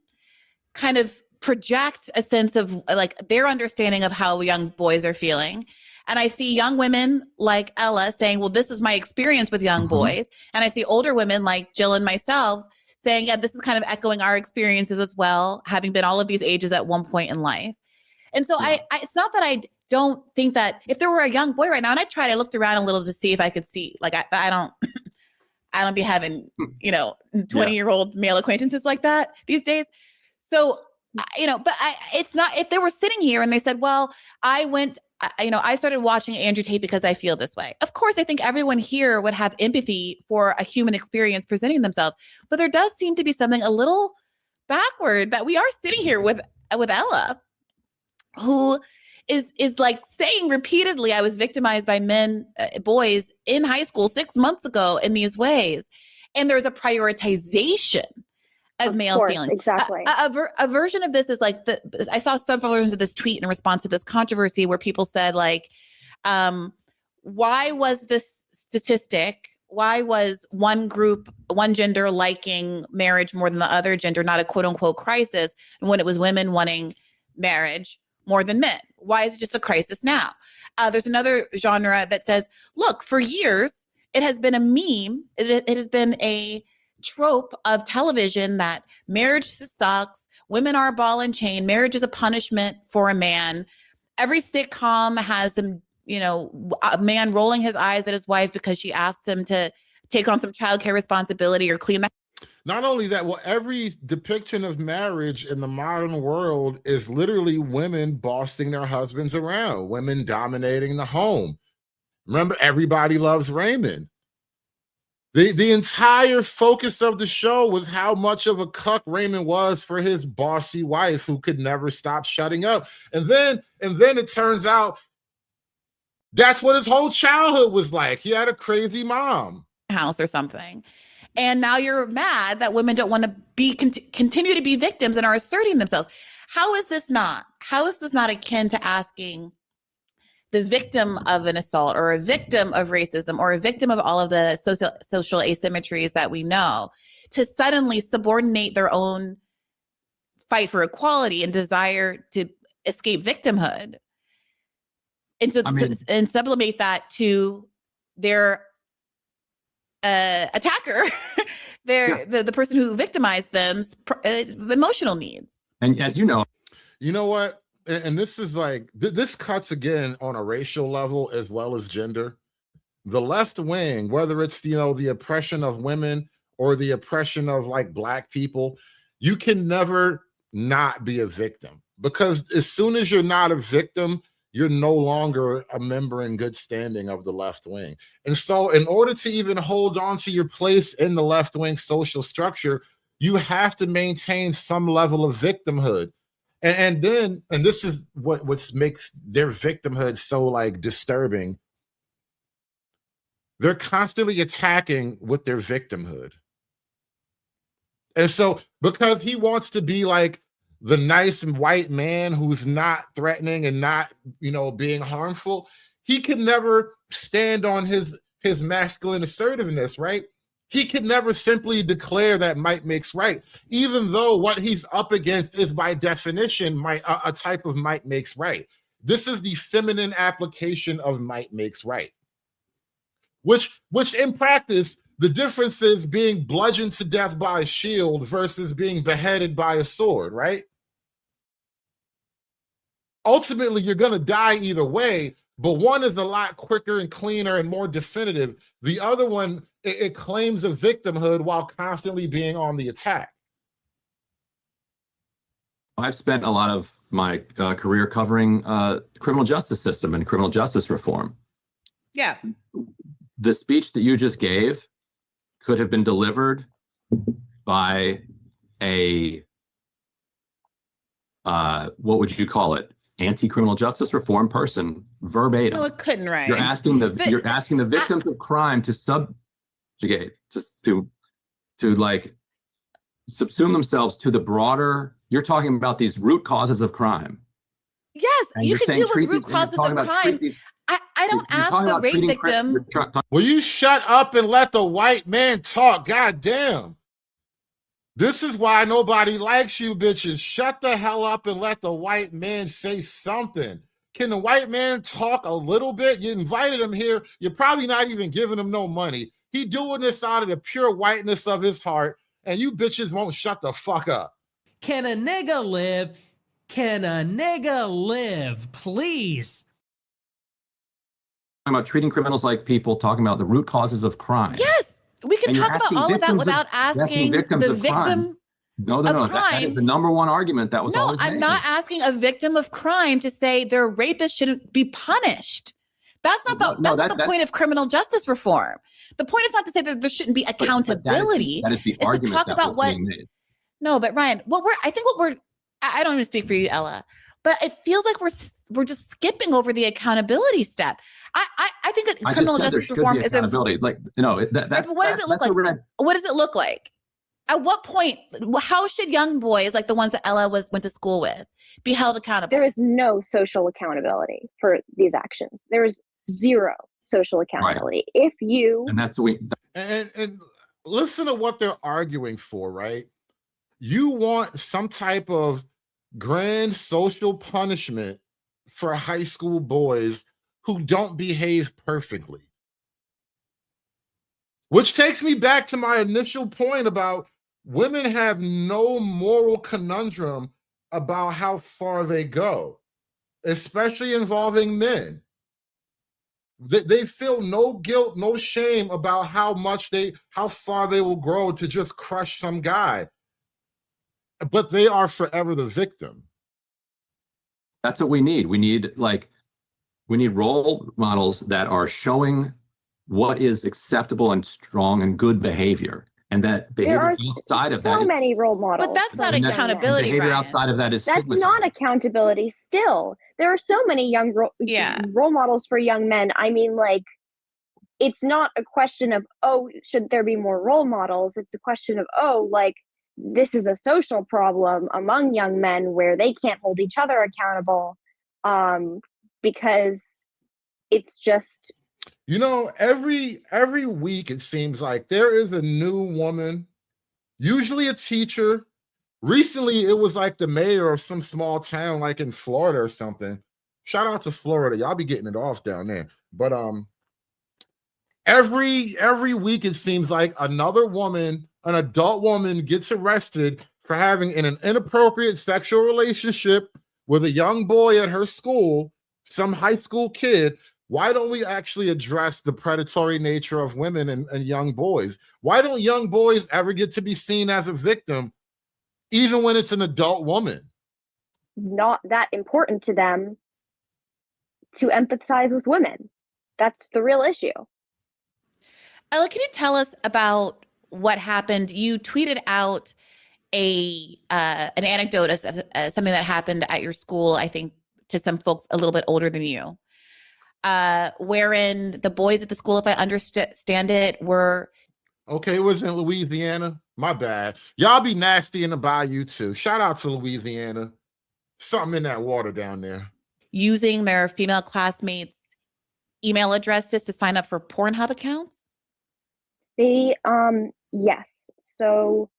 kind of project a sense of like their understanding of how young boys are feeling. And I see young women like Ella saying, well, this is my experience with young boys. And I see older women like Jill and myself saying, yeah, this is kind of echoing our experiences as well, having been all of these ages at one point in life. And so I it's not that I don't think that if there were a young boy right now, and I looked around a little to see if I could see, like, I don't be having, 20-year-old male acquaintances like that these days. So, but it's not, if they were sitting here and they said, well, I started watching Andrew Tate because I feel this way. Of course, I think everyone here would have empathy for a human experience presenting themselves, but there does seem to be something a little backward that we are sitting here with Ella, who is like saying repeatedly, I was victimized by boys in high school 6 months ago in these ways. And there's a prioritization of male feelings. Exactly. A version of this is like I saw some versions of this tweet in response to this controversy where people said, like, why was this statistic? Why was one group, one gender liking marriage more than the other gender not a quote unquote crisis? And when it was women wanting marriage more than men, why is it just a crisis now? There's another genre that says, look, for years, it has been a meme. It has been a trope of television that marriage sucks, women are a ball and chain, marriage is a punishment for a man. Every sitcom has some, a man rolling his eyes at his wife because she asked him to take on some childcare responsibility or clean the. Not only that, well, every depiction of marriage in the modern world is literally women bossing their husbands around, women dominating the home. Remember, Everybody Loves Raymond. The entire focus of the show was how much of a cuck Raymond was for his bossy wife who could never stop shutting up. And then it turns out that's what his whole childhood was like. He had a crazy mom. House or something. And now you're mad that women don't want to continue to be victims and are asserting themselves. How is this not akin to asking the victim of an assault or a victim of racism or a victim of all of the social asymmetries that we know to suddenly subordinate their own fight for equality and desire to escape victimhood and sublimate that to their attacker, the person who victimized them's emotional needs. And as you know what? And this is like, this cuts again on a racial level as well as gender. The left wing, whether it's, the oppression of women or the oppression of like Black people, you can never not be a victim, because as soon as you're not a victim, you're no longer a member in good standing of the left wing. And so in order to even hold on to your place in the left wing social structure, you have to maintain some level of victimhood. And this is what makes their victimhood so like disturbing. They're constantly attacking with their victimhood. And so because he wants to be like the nice and white man who's not threatening and not, being harmful, he can never stand on his masculine assertiveness, right? He can never simply declare that might makes right, even though what he's up against is by definition a type of might makes right. This is the feminine application of might makes right, which in practice, the difference is being bludgeoned to death by a shield versus being beheaded by a sword, right? Ultimately, you're going to die either way, but one is a lot quicker and cleaner and more definitive. The other one, it claims a victimhood while constantly being on the attack. I've spent a lot of my career covering criminal justice system and criminal justice reform. Yeah. The speech that you just gave could have been delivered by a, what would you call it? Anti-criminal justice reform person verbatim. No, it couldn't, right? You're asking the victims of crime to subjugate, to like subsume themselves to the broader. You're talking about these root causes of crime. Yes, you can deal with root causes of crimes. I don't ask the rape victim. Will you shut up and let the white man talk? God damn. This is why nobody likes you bitches. Shut the hell up and let the white man say something. Can the white man talk a little bit? You invited him here. You're probably not even giving him no money. He doing this out of the pure whiteness of his heart. and you bitches won't shut the fuck up. Can a nigga live? Can a nigga live? Please. Talking about treating criminals like people, talking about the root causes of crime. Yes, we can And you're talk about asking all of that victims without asking victims the of crime. victim. No, of that is crime. the number one argument that was No, always I'm made. not asking a victim of crime to say their rapist shouldn't be punished. That's not the that's point of criminal justice reform. The point is not to say that there shouldn't be accountability. That is the it's to argument talk that about was what. being made. No, but Ryan, I don't even speak for you, Ella, but it feels like we're just skipping over the accountability step. I think that criminal justice reform is accountability. Like, that's but what does it look like? What does it look like? At what point? How should young boys like the ones that Ella went to school with be held accountable? There is no social accountability for these actions. There is zero social accountability. If you and that's and listen to what they're arguing for, right? You want some type of grand social punishment for high school boys who don't behave perfectly. Which takes me back to my initial point about women have no moral conundrum about how far they go, especially involving men. They feel no guilt, no shame about how far they will grow to just crush some guy. But they are forever the victim. That's what we need. We need role models that are showing what is acceptable and strong and good behavior. And that behavior outside of that. So many role models. But that's not accountability. Behavior Ryan. outside of that is That's not accountability. Still, there are so many young role models for young men. I mean, like, it's not a question of, oh, should there be more role models? It's a question of, oh, like, this is a social problem among young men where they can't hold each other accountable, because it's just. You know, every week it seems like there is a new woman, usually a teacher. Recently, it was like the mayor of some small town, like in Florida or something. Shout out to Florida, y'all be getting it off down there. But every week it seems like another woman, an adult woman, gets arrested for having an inappropriate sexual relationship with a young boy at her school, some high school kid. Why don't we actually address the predatory nature of women and young boys? Why don't young boys ever get to be seen as a victim, even when it's an adult woman? Not that important to them to empathize with women. That's the real issue. Ella, can you tell us about what happened? You tweeted out an anecdote of something that happened at your school, I think, to some folks a little bit older than you. Wherein the boys at the school, if I understand it, were... Okay, it was in Louisiana. My bad. Y'all be nasty in the bayou too. Shout out to Louisiana. Something in that water down there. Using their female classmates' email addresses to sign up for Pornhub accounts? Yes. So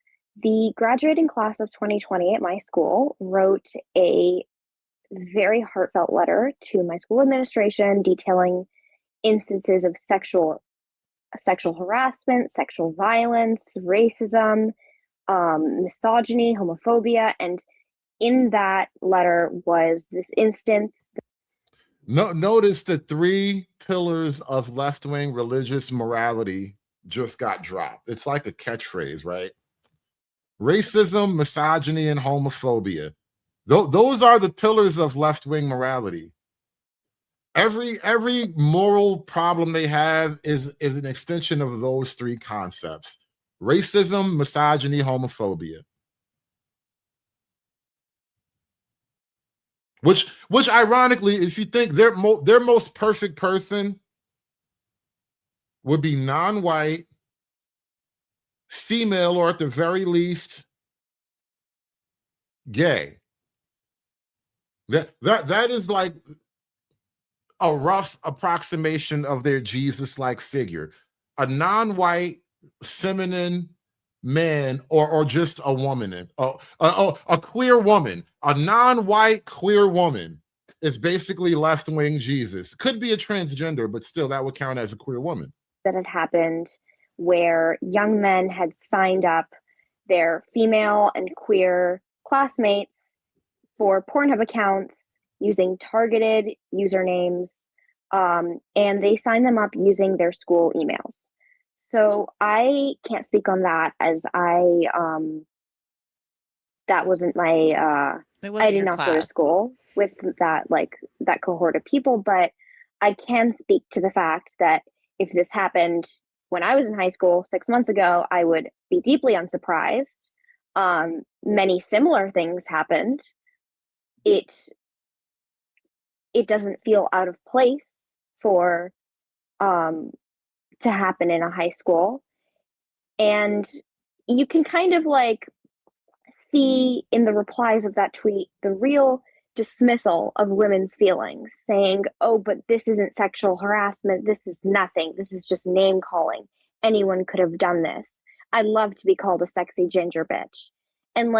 the graduating class of 2020 at my school wrote a very heartfelt letter to my school administration detailing instances of sexual harassment, sexual violence, racism, misogyny, homophobia, and in that letter was this instance. Notice the 3 pillars of left-wing religious morality just got dropped. It's like a catchphrase, right? Racism, misogyny, and homophobia. Those are the pillars of left-wing morality. Every moral problem they have is an extension of those 3 concepts: racism, misogyny, homophobia. Which ironically, if you think their most perfect person would be non-white, female, or at the very least, gay. That is like a rough approximation of their Jesus-like figure. A non-white, feminine man, or just a woman, a queer woman, a non-white queer woman is basically left-wing Jesus. Could be a transgender, but still that would count as a queer woman. That had happened where young men had signed up their female and queer classmates for Pornhub accounts using targeted usernames, and they sign them up using their school emails. So I can't speak on that, as that wasn't my I did not go to school with that cohort of people, but I can speak to the fact that if this happened when I was in high school 6 months ago, I would be deeply unsurprised. Many similar things happened. It doesn't feel out of place for to happen in a high school. And you can kind of see in the replies of that tweet the real dismissal of women's feelings, saying, oh, but this isn't sexual harassment, this is nothing, this is just name calling, anyone could have done this, I'd love to be called a sexy ginger bitch. And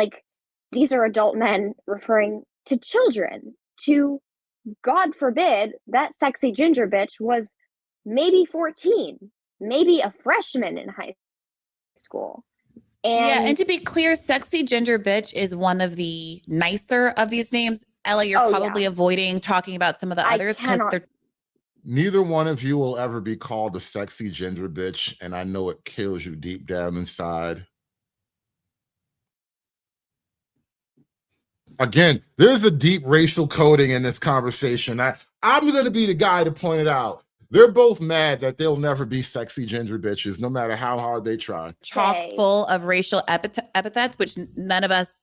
these are adult men referring to children, to, God forbid, that sexy ginger bitch was maybe 14, maybe a freshman in high school. And to be clear, sexy ginger bitch is one of the nicer of these names. Ella, you're probably avoiding talking about some of the others because they're. Neither one of you will ever be called a sexy ginger bitch, and I know it kills you deep down inside. Again, there's a deep racial coding in this conversation. I'm going to be the guy to point it out. They're both mad that they'll never be sexy ginger bitches, no matter how hard they try. Chock full of racial epithets, which none of us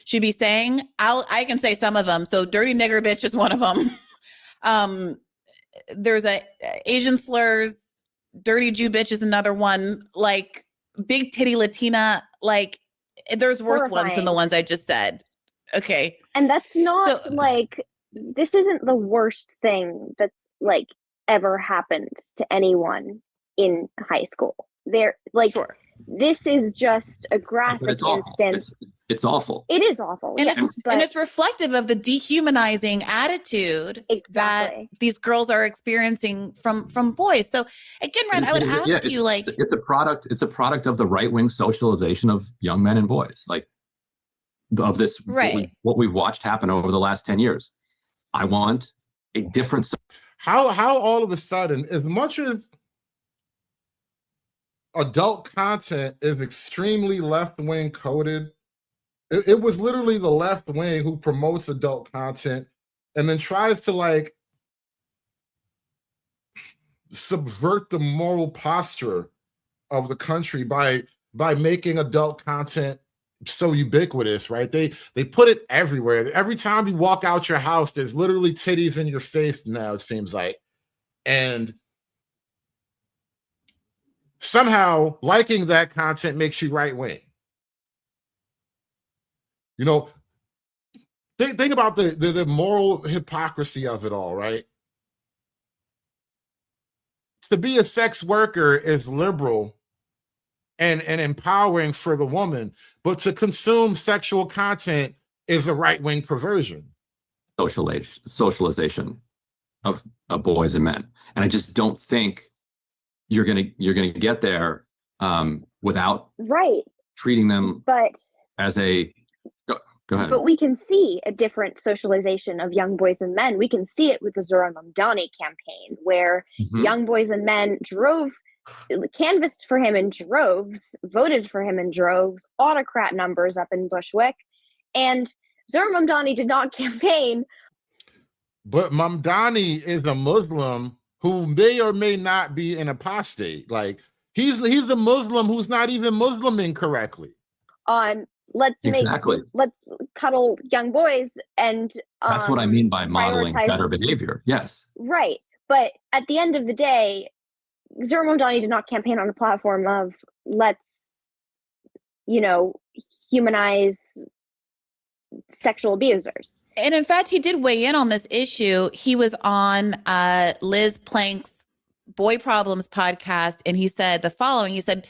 should be saying. I can say some of them. So dirty nigger bitch is one of them. There's Asian slurs, dirty Jew bitch is another one. Big titty Latina. There's worse ones than the ones I just said. Okay. And that's not this isn't the worst thing that's ever happened to anyone in high school. This is just a graphic instance. It's awful. It is awful. And, yes, and it's reflective of the dehumanizing attitude that these girls are experiencing from boys. So again, Ren, I would ask you it's a product of the right-wing socialization of young men and boys. Of this, what we've watched happen over the last 10 years. I want a different. How all of a sudden, as much as adult content is extremely left-wing coded, it was literally the left wing who promotes adult content and then tries to subvert the moral posture of the country by making adult content so ubiquitous, right? They put it everywhere. Every time you walk out your house, there's literally titties in your face now, it seems like. And somehow liking that content makes you right wing. Think about the moral hypocrisy of it all, right? To be a sex worker is liberal and empowering for the woman, but to consume sexual content is a right-wing perversion. Socialization of boys and men. And I just don't think you're gonna get there without treating them as a go ahead. But we can see a different socialization of young boys and men. We can see it with the Zohran Mamdani campaign, where young boys and men canvassed for him in droves, voted for him in droves, autocrat numbers up in Bushwick, and Zohran Mamdani did not campaign. But Mamdani is a Muslim who may or may not be an apostate. He's a Muslim who's not even Musliming correctly. Let's cuddle young boys, and that's what I mean by modeling better behavior. Yes, right. But at the end of the day, Zohran Mamdani did not campaign on a platform of let's humanize sexual abusers. And in fact, he did weigh in on this issue. He was on Liz Plank's Boy Problems podcast, and he said the following. He said,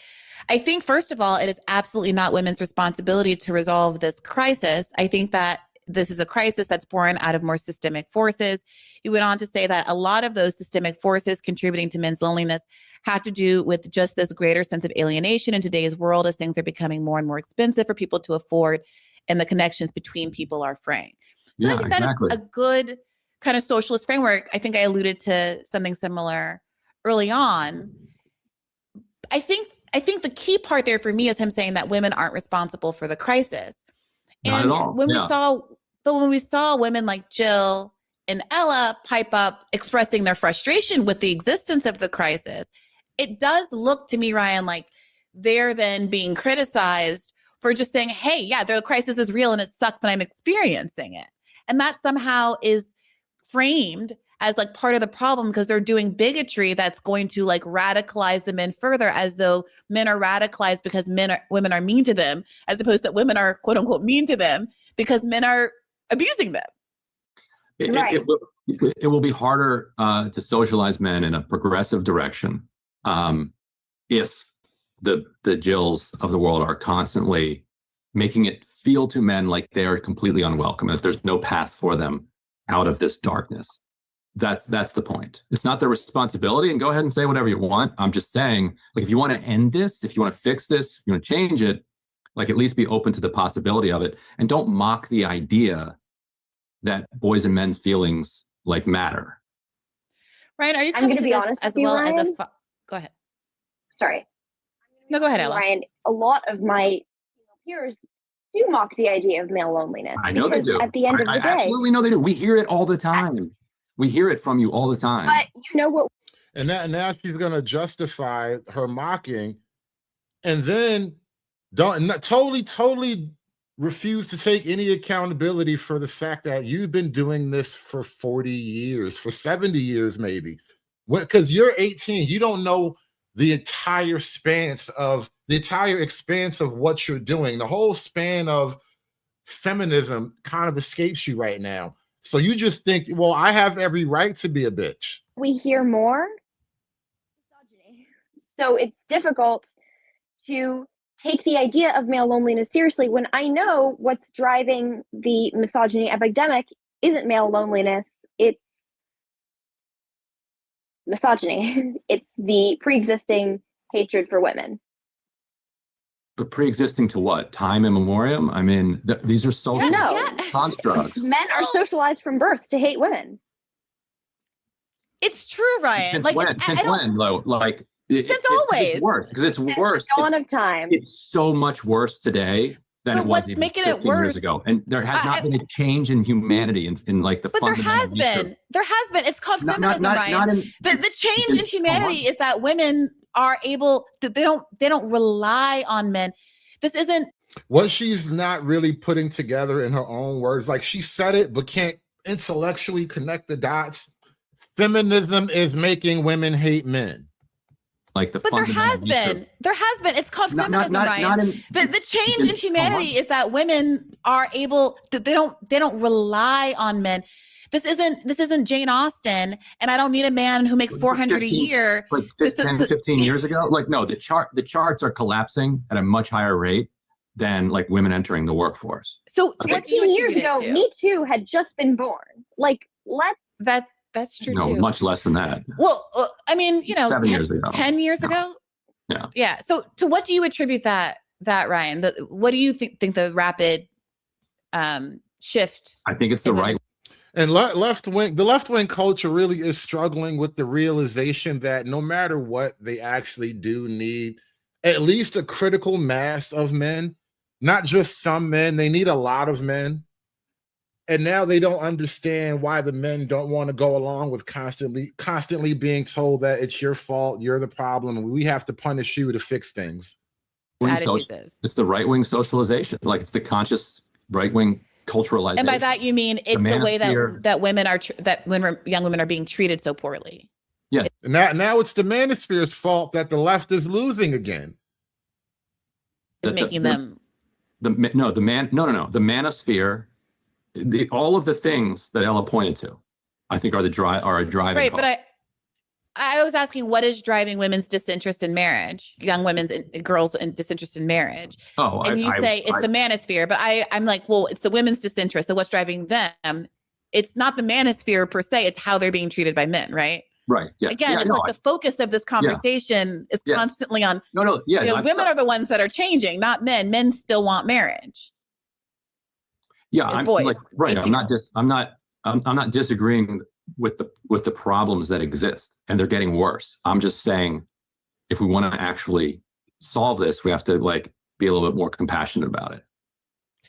I think, first of all, it is absolutely not women's responsibility to resolve this crisis. I think that this is a crisis that's born out of more systemic forces. He went on to say that a lot of those systemic forces contributing to men's loneliness have to do with just this greater sense of alienation in today's world as things are becoming more and more expensive for people to afford and the connections between people are fraying. So I think that is a good kind of socialist framework. I think I alluded to something similar early on. I think the key part there for me is him saying that women aren't responsible for the crisis. Not And at all. when Yeah. when we saw women like Jill and Ella pipe up expressing their frustration with the existence of the crisis, it does look to me, Ryan, like they're then being criticized for just saying, hey, yeah, the crisis is real and it sucks and I'm experiencing it. And that somehow is framed as like part of the problem because they're doing bigotry that's going to like radicalize the men further, as though men are radicalized because women are mean to them, as opposed to women are quote unquote mean to them because men are abusing them. It will be harder to socialize men in a progressive direction if the Jills of the world are constantly making it feel to men like they are completely unwelcome, if there's no path for them out of this darkness. That's the point. It's not their responsibility, and go ahead and say whatever you want. I'm just saying, like, if you want to end this, if you want to fix this, if you want to change it, like, at least be open to the possibility of it, and don't mock the idea that boys and men's feelings like matter. Ryan, are you I'm coming going to to be this honest as with you, well as Ryan. go ahead. Sorry. No, go ahead, Ella. Ryan, a lot of my peers do mock the idea of male loneliness. I know they because do. At the end of the I day, absolutely know they do. We hear it all the time. We hear it from you all the time. but you know what? And now she's gonna justify her mocking, and then totally refuse to take any accountability for the fact that you've been doing this for 40 years, for 70 years, maybe. Because you're 18, you don't know the entire expanse of what you're doing. The whole span of feminism kind of escapes you right now. So you just think, well, I have every right to be a bitch. We hear more misogyny. So it's difficult to take the idea of male loneliness seriously when I know what's driving the misogyny epidemic isn't male loneliness, it's misogyny. It's the pre-existing hatred for women. But pre-existing to what? Time immemorial? I mean, these are social constructs. Men are socialized from birth to hate women. It's true, Ryan. Since Like, when? Since when, though? Like, Since always. It's worse. Because it's worse. The dawn of time. It's so much worse today than But it was what's even making it 15 years worse- ago. And there has not been a change in humanity in like the But there fundamental has nature. been. There has been. It's called Not- feminism, not- Ryan. not in- the change in humanity is that women are able to, they don't rely on men. This isn't What she's not really putting together in her own words, like she said it, but can't intellectually connect the dots. Feminism is making women hate men. Like the But there has fundamental nature. been. There has been. It's called Not- feminism, not Ryan. in- The change in humanity is that women are able to, they don't rely on men. This isn't Jane Austen, and I don't need a man who makes 400 a 15 year. Like to- 10, 15 years ago. Like, no, the charts are collapsing at a much higher rate than like women entering the workforce. So what do you 15 years attribute it ago, to? Me Too had just been born. Like, That's true No, too. much less than that. Well, I mean, 7 years ago. 10 years ago. Yeah. Yeah. So to what do you attribute that Ryan? What do you think the rapid shift? I think it's the right. And the left wing culture really is struggling with the realization that no matter what, they actually do need at least a critical mass of men, not just some men. They need a lot of men. And now they don't understand why the men don't want to go along with constantly being told that it's your fault, you're the problem, we have to punish you to fix things. It's the right-wing socialization. Like, it's the conscious right-wing culturalization. And by that you mean it's the way manosphere. that women are young women are being treated so poorly. Yeah. Now it's the manosphere's fault that the left is losing again. Is making them the manosphere. All of the things that Ella pointed to, I think are a driving. right. cause. But I was asking, what is driving women's disinterest in marriage, young women's and girls' and disinterest in marriage? Oh, And you say it's the manosphere, but I'm like, well, it's the women's disinterest. So what's driving them? It's not the manosphere per se. It's how they're being treated by men, right? Right. Yeah. Again, Yeah, it's no, like the focus of this conversation is Yes. constantly on. No. Yeah. You know, women are the ones that are changing, not men. Men still want marriage. Yeah, And I'm boys, like, right. me I'm not disagreeing with the problems that exist, and they're getting worse. I'm just saying, if we want to actually solve this, we have to like be a little bit more compassionate about it.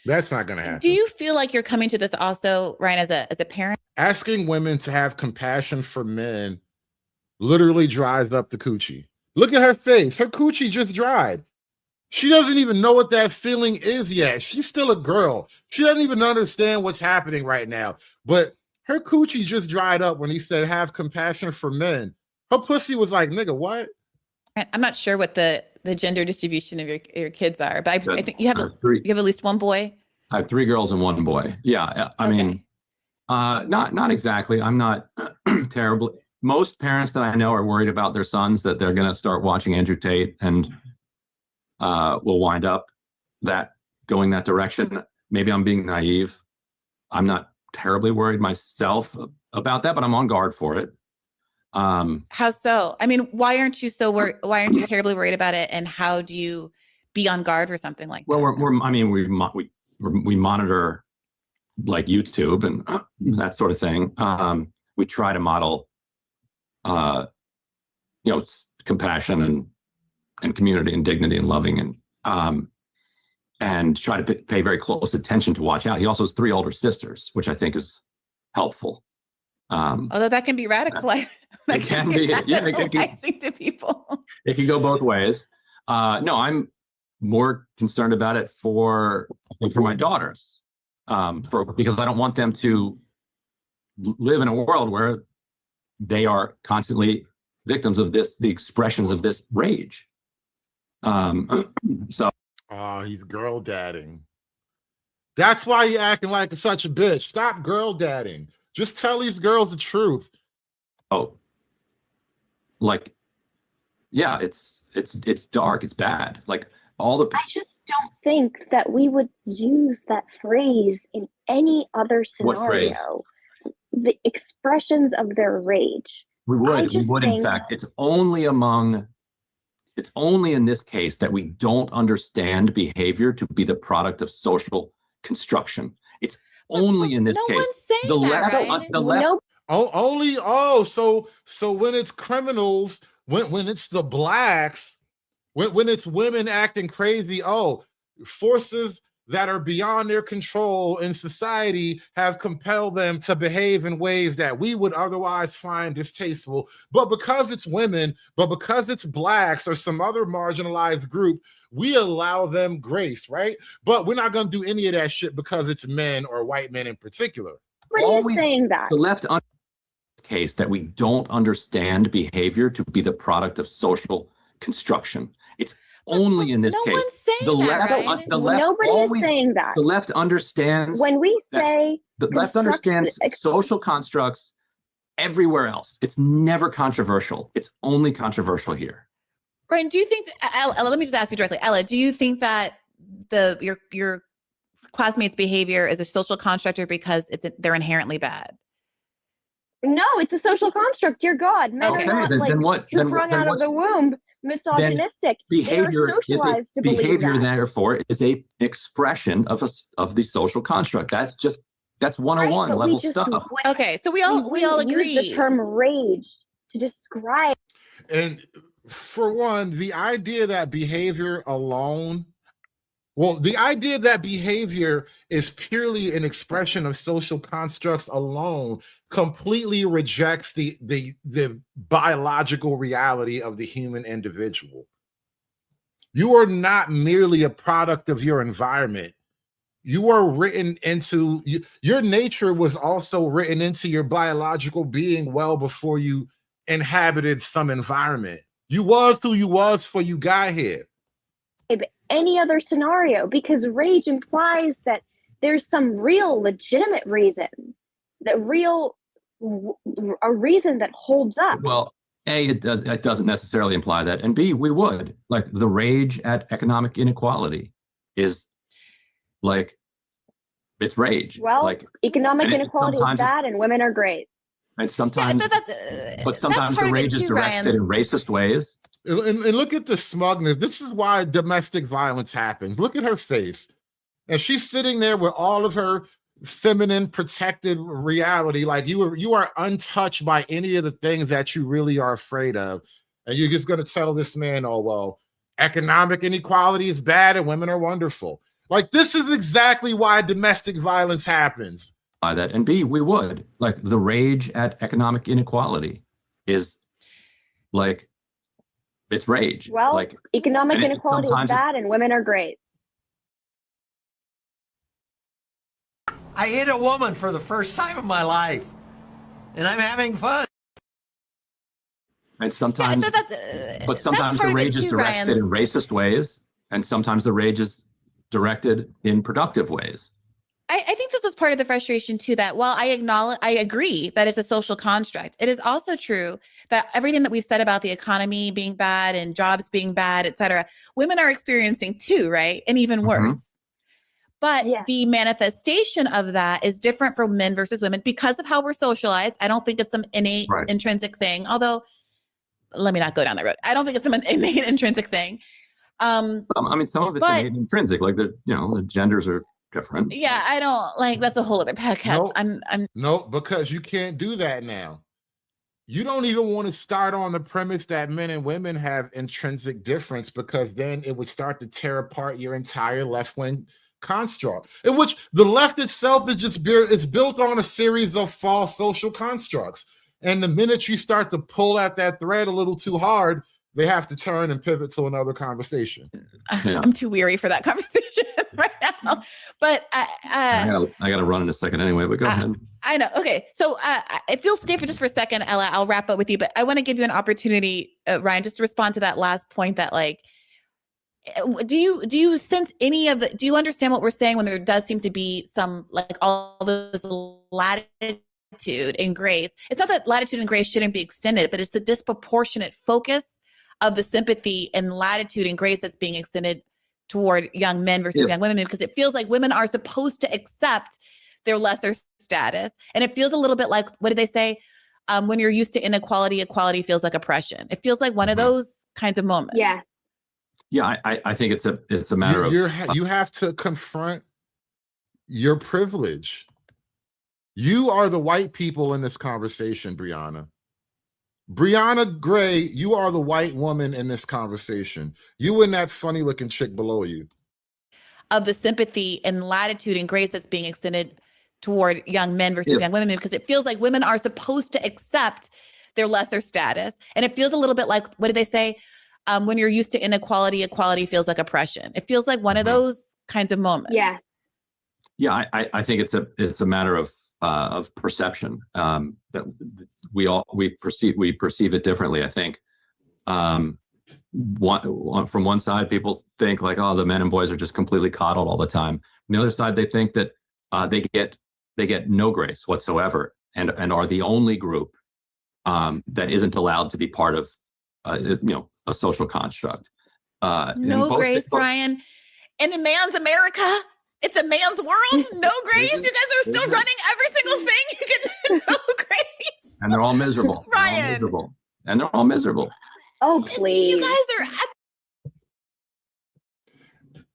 That's not going to happen. Do you feel like you're coming to this also, Ryan, as a parent? Asking women to have compassion for men literally dries up the coochie. Look at her face. Her coochie just dried. She doesn't even know what that feeling is yet. She's still a girl. She doesn't even understand what's happening right now. But her coochie just dried up when he said, have compassion for men. Her pussy was like, nigga, what? I'm not sure what the gender distribution of your kids are, but I think you have three. You have at least one boy. I have 3 girls and 1 boy. Yeah, I mean, not exactly. I'm not terribly. Most parents that I know are worried about their sons, that they're going to start watching Andrew Tate and will wind up going that direction. Maybe I'm being naive. I'm not terribly worried myself about that, but I'm on guard for it. How so? I mean, why aren't you why aren't you terribly worried about it? And how do you be on guard for something like that? Well, we monitor like YouTube and that sort of thing. We try to model, compassion and community and dignity and loving and try to pay very close attention to watch out. He also has 3 older sisters, which I think is helpful. Although that can be radicalizing. It can be radicalizing to people. It can go both ways. No, I'm more concerned about it for my daughters, because I don't want them to live in a world where they are constantly victims of the expressions of this rage. So. Oh, he's girl dadding. That's why you're acting like such a bitch. Stop girl dadding. Just tell these girls the truth. Oh, like, yeah, it's dark. It's bad. Like I just don't think that we would use that phrase in any other What phrase? scenario. The expressions of their rage. We would in think- fact. It's only in this case that we don't understand behavior to be the product of social construction. It's only in this no case. one's saying The that, left, right? the left. So when it's criminals, when it's the blacks, when it's women acting crazy, forces that are beyond their control in society have compelled them to behave in ways that we would otherwise find distasteful. But because it's women, but because it's blacks or some other marginalized group, we allow them grace, right? But we're not going to do any of that shit because it's men or white men in particular. What are you saying that? The left case that we don't understand behavior to be the product of social construction. It's only in this no case. one's saying The that, left, right? the left Nobody always, is saying that. The left understands. When we that- say the left understands social constructs everywhere else. It's never controversial. It's only controversial here. Ryan, do you think Ella, let me just ask you directly, Ella, do you think that your classmates' behavior is a social construct or because they're inherently bad? No, it's a social construct. Dear God, men Okay, are not then what- then sprung what- out of the womb misogynistic. Behavior they are socialized to believe behavior that. therefore is a expression of the social construct. That's 101 Right, but we level just stuff. Okay, so we all agree. Use the term rage to describe. And for one, the idea that behavior is purely an expression of social constructs alone completely rejects the biological reality of the human individual. You are not merely a product of your environment. You are written into your nature was also written into your biological being well before you inhabited some environment. You was who you was before you got here. Any other scenario, because rage implies that there's some real legitimate reason, a reason that holds up. Well, A, it doesn't necessarily imply that, and B, we would. Like, the rage at economic inequality is like, it's rage. Well, like economic and inequality is sometimes bad and women are great. And sometimes, but sometimes the part of it rage is too, directed in racist ways. And look at the smugness. This is why domestic violence happens. Look at her face. And she's sitting there with all of her feminine protected reality. Like you are untouched by any of the things that you really are afraid of. And you're just going to tell this man, oh, well, economic inequality is bad and women are wonderful. Like, this is exactly why domestic violence happens. By that, and B, we would. Like, the rage at economic inequality is like, it's rage. Well, like economic inequality is bad and women are great. I hit a woman for the first time in my life, and I'm having fun. And sometimes, but sometimes the rage is directed in racist ways, and sometimes the rage is directed in productive ways. I think this is part of the frustration too, that while I agree that it's a social construct, it is also true that everything that we've said about the economy being bad and jobs being bad, et cetera, women are experiencing too, right? And even worse. But the manifestation of that is different for men versus women because of how we're socialized. I don't think it's some innate intrinsic thing, although let me not go down that road. I don't think it's some innate intrinsic thing. I mean, some of it's innate and intrinsic, like the genders are different. Yeah, I don't like, that's a whole other podcast. No, because you can't do that now. You don't even want to start on the premise that men and women have intrinsic difference, because then it would start to tear apart your entire left-wing construct, in which the left itself is just it's built on a series of false social constructs. And the minute you start to pull at that thread a little too hard, they have to turn and pivot to another conversation. I'm too weary for that conversation right now. But I got to run in a second anyway, but go ahead. I know. Okay. So if you'll stay for just for a second, Ella, I'll wrap up with you. But I want to give you an opportunity, Ryan, just to respond to that last point that, like, do you sense any of the, do you understand what we're saying when there does seem to be some, like, all this latitude and grace? It's not that latitude and grace shouldn't be extended, but it's the disproportionate focus of the sympathy and latitude and grace that's being extended toward young men versus young women, because it feels like women are supposed to accept their lesser status. And it feels a little bit like, what did they say? When you're used to inequality, equality feels like oppression. It feels like one of those kinds of moments. Yes. Yeah, I think it's a matter of you have to confront your privilege. You are the white people in this conversation, Brianna. Brianna Gray, you are the white woman in this conversation. You and that funny looking chick below you. Of the sympathy and latitude and grace that's being extended toward young men versus young women, because it feels like women are supposed to accept their lesser status. And it feels a little bit like, what did they say? When you're used to inequality, equality feels like oppression. It feels like one of those kinds of moments. Yes. Yeah, I think it's a matter of perception, that we perceive it differently. I think from one side, people think like, oh, the men and boys are just completely coddled all the time. On the other side, they think that they get no grace whatsoever, and are the only group that isn't allowed to be part of a social construct. No grace, Ryan. In a man's America, it's a man's world. No grace. You guys are still running every single thing. You get no grace. And they're all miserable. Ryan. And they're all miserable. Oh, please. You guys are.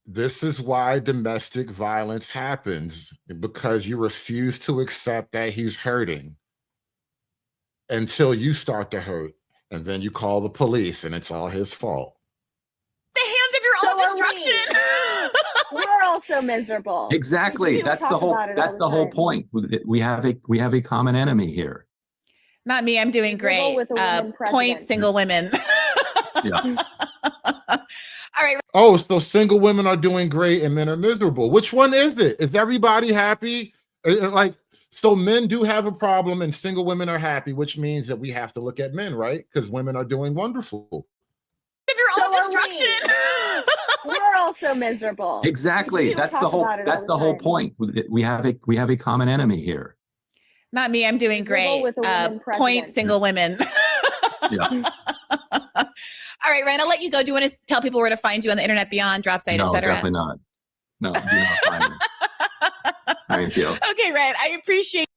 This is why domestic violence happens, because you refuse to accept that he's hurting until you start to hurt. And then you call the police and it's all his fault. The hands of your own destruction. We're also miserable. Exactly. That's the whole point. We have a common enemy here. Not me. I'm doing great. Point single women. Yeah. All right. Oh, so single women are doing great and men are miserable. Which one is it? Is everybody happy? Like, so men do have a problem and single women are happy, which means that we have to look at men, right? Because women are doing wonderful. Of your own destruction. We're also miserable. Exactly. That's the whole point. We have a common enemy here. Not me. I'm doing great. Point single women. Yeah. All right, Ryan, I'll let you go. Do you want to tell people where to find you on the internet beyond drop site, No, etc.? definitely not. No, do not find me. Thank you. Okay, Ryan, I appreciate.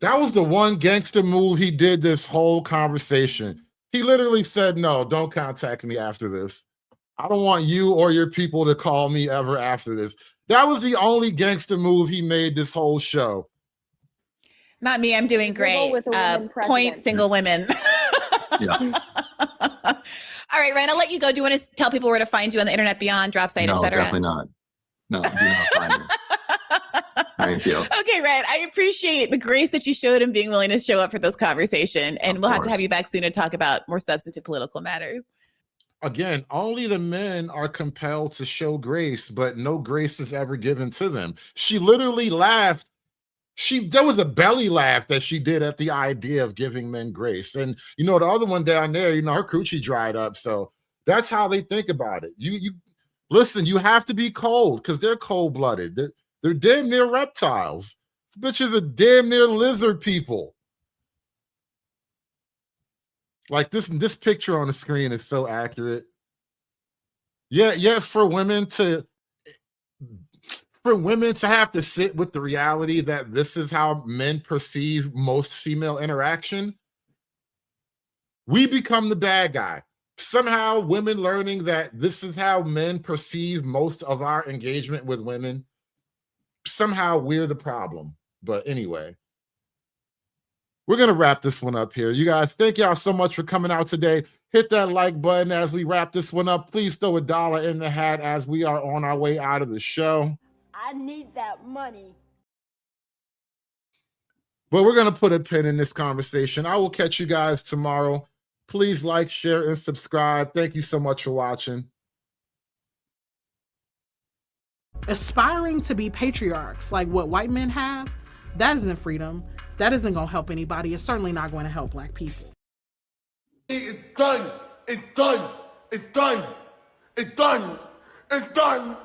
That was the one gangster move he did this whole conversation. He literally said, no, don't contact me after this. I don't want you or your people to call me ever after this. That was the only gangster move he made this whole show. Not me. I'm doing great. with a woman Point president. single women. Yeah. All right, Ryan, I'll let you go. Do you want to tell people where to find you on the internet beyond drop site, No, etc.? definitely not. No, do not find me. Thank you. Okay, Ryan, I appreciate the grace that you showed in being willing to show up for this conversation. And we'll have to have you back soon to talk about more substantive political matters. Again, only the men are compelled to show grace, but no grace is ever given to them. She literally laughed. There was a belly laugh that she did at the idea of giving men grace. And the other one down there, her coochie dried up. So that's how they think about it. You listen, you have to be cold because they're cold-blooded. They're damn near reptiles. These bitches are damn near lizard people. Like this picture on the screen is so accurate. Yeah, for women to have to sit with the reality that this is how men perceive most female interaction, we become the bad guy. Somehow women learning that this is how men perceive most of our engagement with women, somehow we're the problem. But anyway, we're going to wrap this one up here. You guys, thank y'all so much for coming out today. Hit that like button as we wrap this one up. Please throw $1 in the hat as we are on our way out of the show. I need that money. But we're going to put a pin in this conversation. I will catch you guys tomorrow. Please like, share, and subscribe. Thank you so much for watching. Aspiring to be patriarchs like what white men have, that isn't freedom. That isn't going to help anybody. It's certainly not going to help Black people. It's done. It's done. It's done. It's done. It's done.